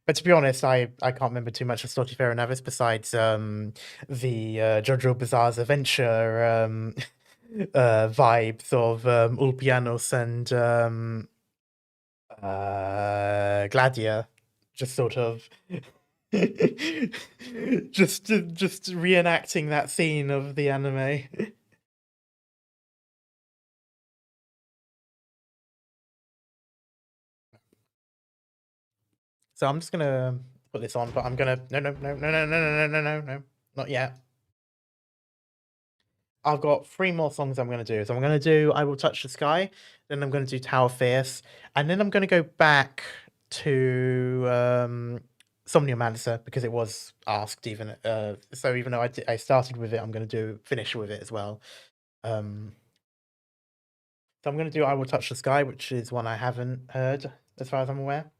But to be honest, I can't remember too much of Slotifair and Avis besides the Jojo Bizarre's Adventure vibes of Ulpianos and Gladia. Just sort of just reenacting that scene of the anime. So I'm just gonna put this on, but I'm gonna no, not yet. I've got 3 more songs I'm gonna do. So I'm gonna do I Will Touch the Sky, then I'm gonna do Tower Fierce, and then I'm gonna go back to Somniomancer because it was asked even. So even though I started with it, I'm gonna finish with it as well. So I'm gonna do I Will Touch the Sky, which is one I haven't heard as far as I'm aware.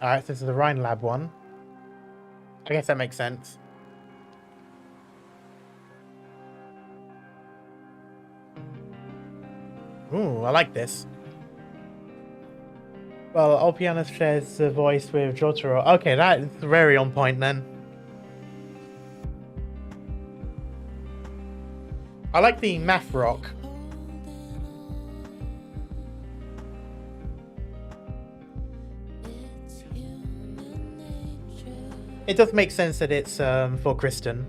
Alright, so this is the Rhine Lab one. I guess that makes sense. Ooh, I like this. Well, Ulpianos shares the voice with Jotaro. Okay, that is very on point then. I like the math rock. It does make sense that it's for Kristen.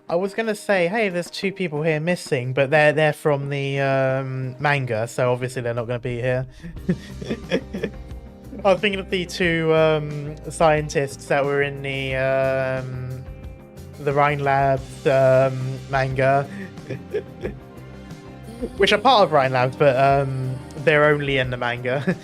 I was gonna say, hey, there's 2 people here missing, but they're from the manga, so obviously they're not gonna be here. I was thinking of the 2 scientists that were in the Rhine Labs manga, which are part of Rhine Labs, but they're only in the manga.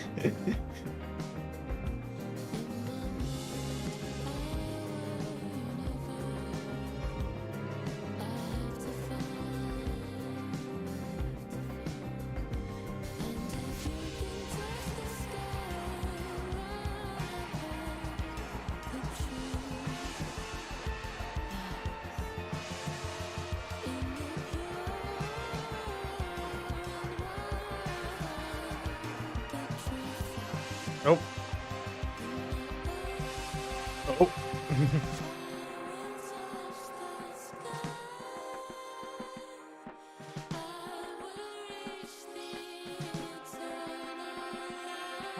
Nope. Oh.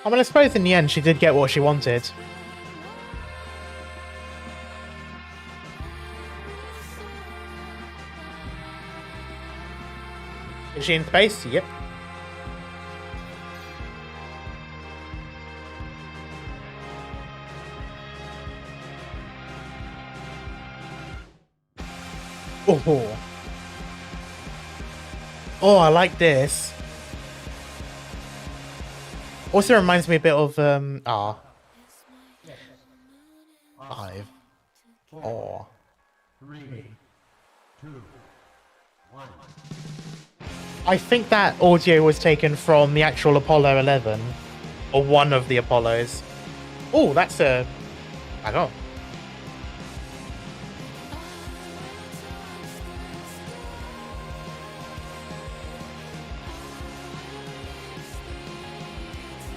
I mean, I suppose in the end she did get what she wanted. Is she in space? Yep. Oh. Oh, I like this. Also reminds me a bit of 5, 4, 3, 2, 1. I think that audio was taken from the actual Apollo 11, or one of the Apollos. Oh, that's a... Hang on.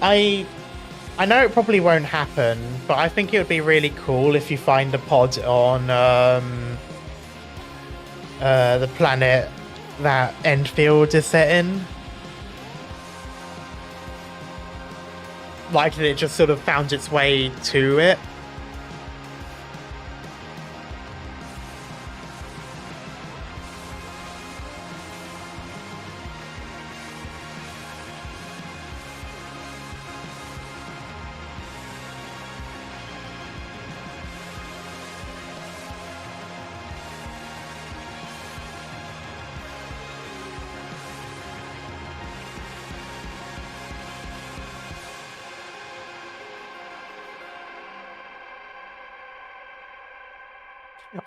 I know it probably won't happen, but I think it would be really cool if you find a pod on the planet that Endfield is set in. Like it just sort of found its way to it.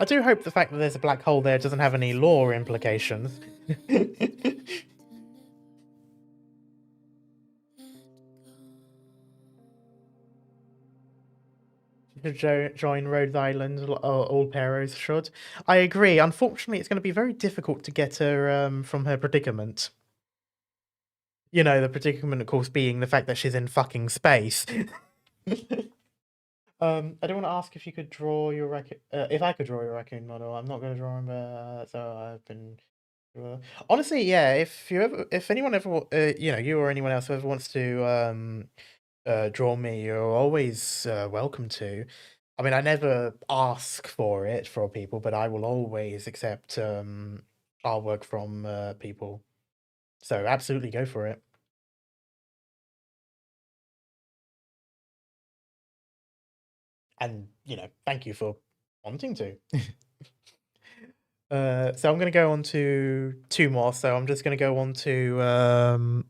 I do hope the fact that there's a black hole there doesn't have any lore implications. Join Rhode Island, all Peros should. I agree. Unfortunately, it's going to be very difficult to get her from her predicament. You know, the predicament, of course, being the fact that she's in fucking space. I do want to ask if you could draw your raccoon. If I could draw your raccoon model, I'm not going to draw him. So I've been. Honestly, yeah. If anyone ever, you know, you or anyone else who ever wants to draw me, you're always welcome to. I mean, I never ask for it for people, but I will always accept artwork from people. So absolutely go for it. And, you know, thank you for wanting to. So I'm going to go on to 2 more. So I'm just going to go on to...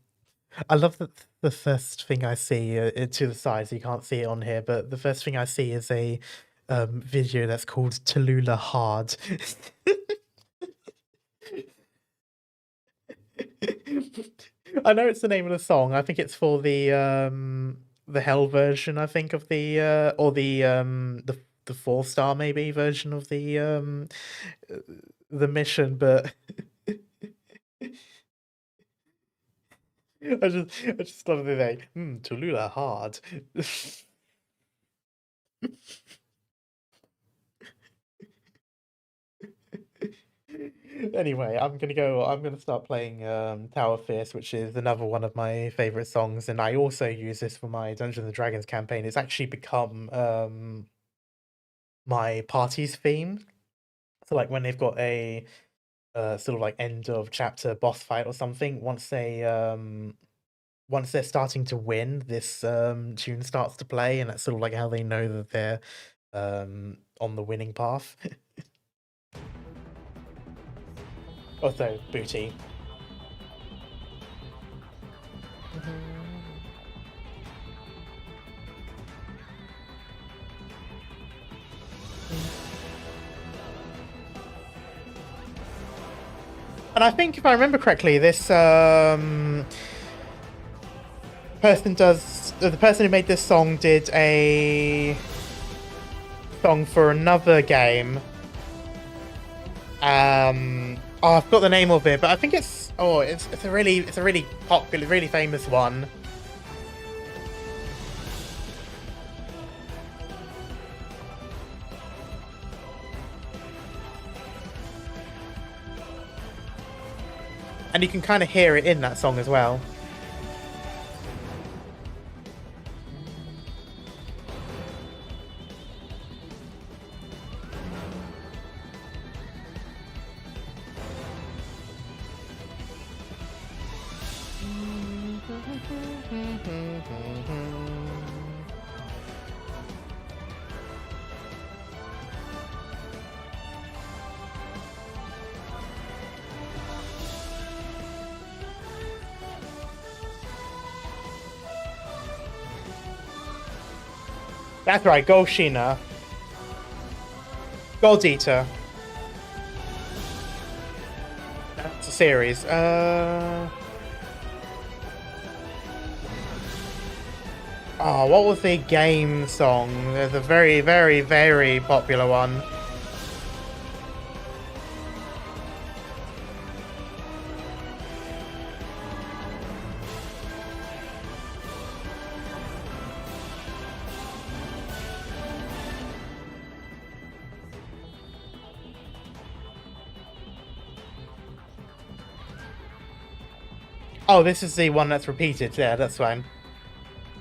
I love that the first thing I see to the side, so you can't see it on here, but the first thing I see is a video that's called Tallulah Hard. I know it's the name of the song. I think it's for the Hell version, I think, of the or the 4-star maybe version of the mission, but I just love the name. Tallulah Hard. Anyway, I'm gonna start playing Tower of Fierce, which is another one of my favorite songs, and I also use this for my Dungeons and Dragons campaign. It's actually become my party's theme. So like when they've got a sort of like end of chapter boss fight or something, once they're starting to win, this tune starts to play, and that's sort of like how they know that they're on the winning path. Also, booty. And I think, if I remember correctly, this the person who made this song did a song for another game. Oh, I've got the name of it, but I think it's a really popular, really famous one. And you can kind of hear it in that song as well. That's right, Golshina. Gold Eater. That's a series. Oh, what was the game song? There's a very, very, very popular one. Oh, this is the one that's repeated. Yeah, that's fine.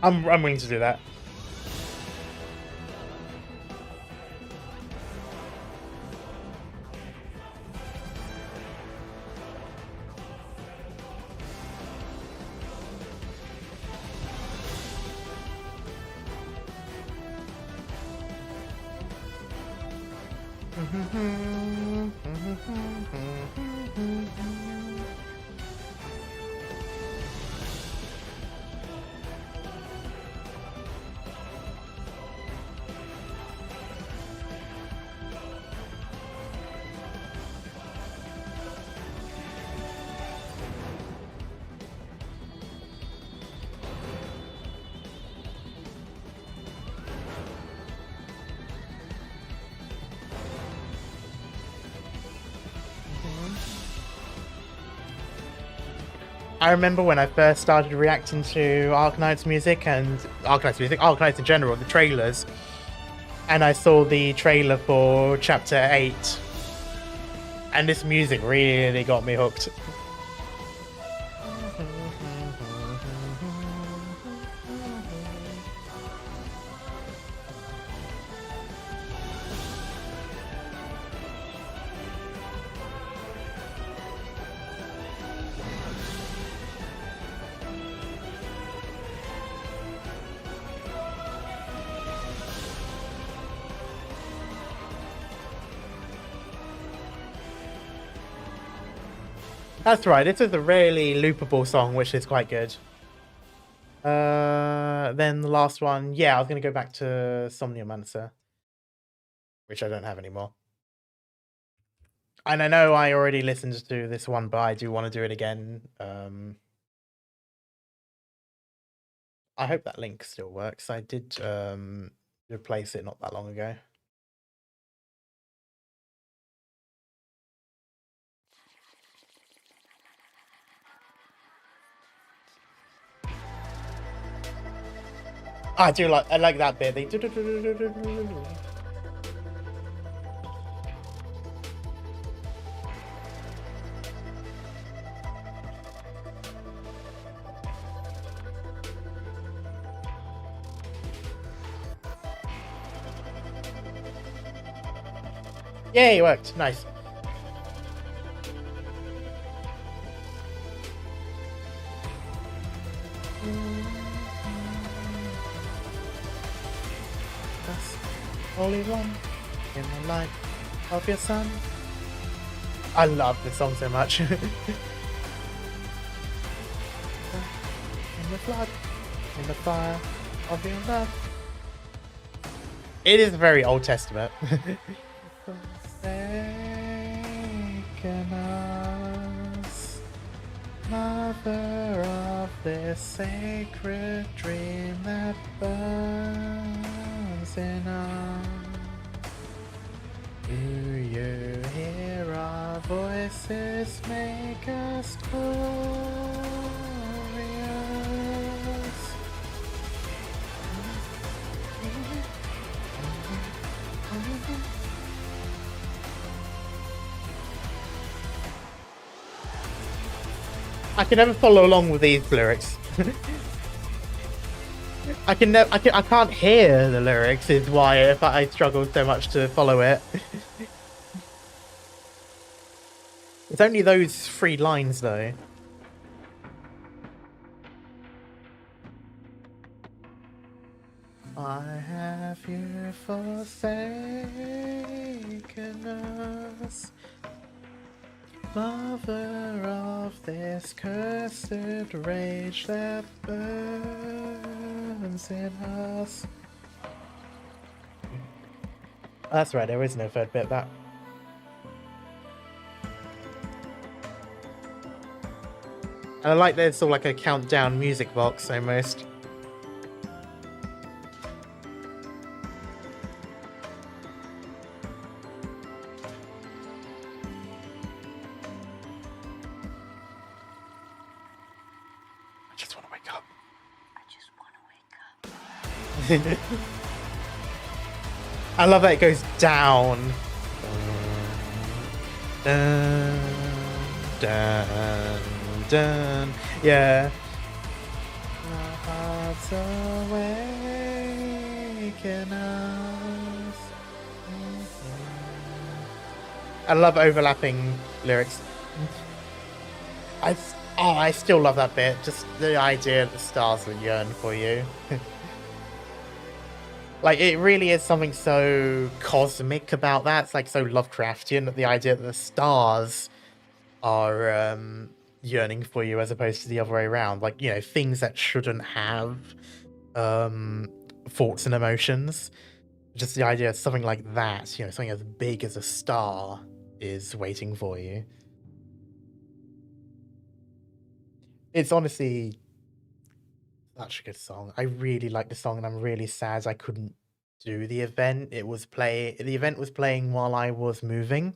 I'm willing to do that. I remember when I first started reacting to Arknights music and Arknights in general, the trailers, and I saw the trailer for Chapter 8, and this music really got me hooked. That's right, this is a really loopable song, which is quite good. Then the last one, yeah, I was going to go back to Somniomancer, which I don't have anymore. And I know I already listened to this one, but I do want to do it again. I hope that link still works. I did replace it not that long ago. I like that bit. Yay, it worked. Nice. That's only one in the light of your sun. I love this song so much. In the flood, in the fire of your love. It is very Old Testament. Forsaken us, mother of this sacred dream that burns in us. Do you hear our voices make us glorious? I can never follow along with these lyrics. I can't hear the lyrics is why I struggle so much to follow it. It's only those 3 lines though. Why have you forsaken us? Mother of this cursed rage that burns in us. That's right, there is no third bit. That. And I like that it's all like a countdown music box almost. I just want to wake up. I just want to wake up. I love that it goes down. Dun, dun, dun. Yeah. Our hearts awaken us. I love overlapping lyrics. I still love that bit. Just the idea that the stars will yearn for you. Like, it really is something so cosmic about that. It's like so Lovecraftian, that the idea that the stars are yearning for you as opposed to the other way around. Like, you know, things that shouldn't have thoughts and emotions. Just the idea of something like that, you know, something as big as a star is waiting for you. It's honestly such a good song. I really like the song, and I'm really sad I couldn't do the event. The event was playing while I was moving,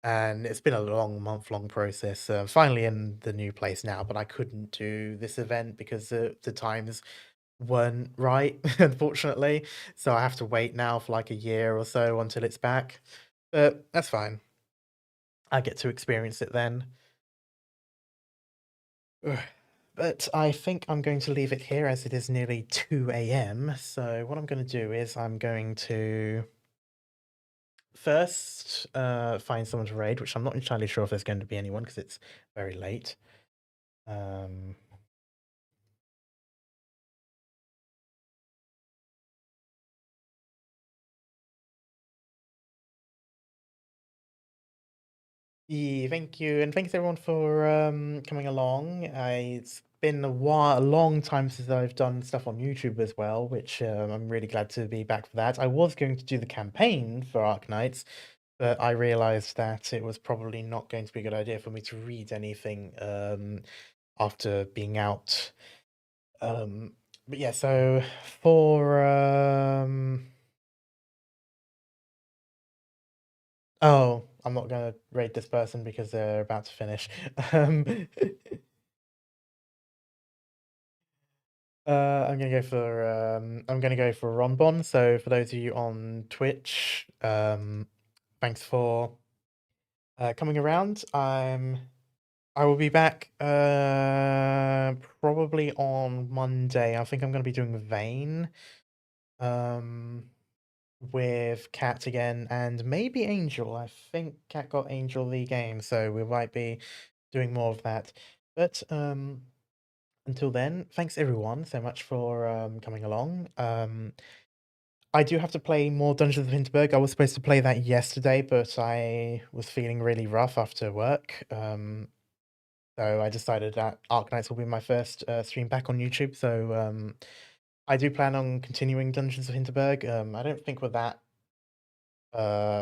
and it's been a month-long process. Finally in the new place now, but I couldn't do this event because the times weren't right, unfortunately. So I have to wait now for like a year or so until it's back. But that's fine. I get to experience it then. Ugh. But I think I'm going to leave it here as it is nearly 2 a.m. So what I'm going to do is I'm going to first find someone to raid, which I'm not entirely sure if there's going to be anyone because it's very late. Yeah, thank you, and thanks everyone for coming along. It's been a long time since I've done stuff on YouTube as well, which I'm really glad to be back for that. I was going to do the campaign for Arknights, but I realized that it was probably not going to be a good idea for me to read anything after being out. But yeah, so for oh, I'm not gonna raid this person because they're about to finish. I'm gonna go for Ronbon. So for those of you on Twitch, thanks for coming around. I will be back probably on Monday. I think I'm gonna be doing Vane with Cat again and maybe Angel. I think Cat got Angel the game, so we might be doing more of that. But until then, thanks everyone so much for coming along. I do have to play more Dungeons of Hinterberg. I was supposed to play that yesterday, but I was feeling really rough after work. So I decided that Arknights will be my first stream back on YouTube. So I do plan on continuing Dungeons of Hinterberg. I don't think we're that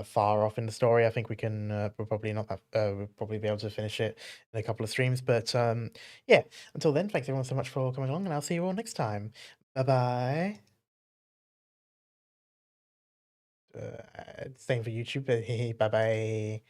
far off in the story. I think we can we'll probably not have we'll probably be able to finish it in a couple of streams. But yeah, until then, thanks everyone so much for coming along, and I'll see you all next time. Bye bye. Same for YouTube. Bye bye.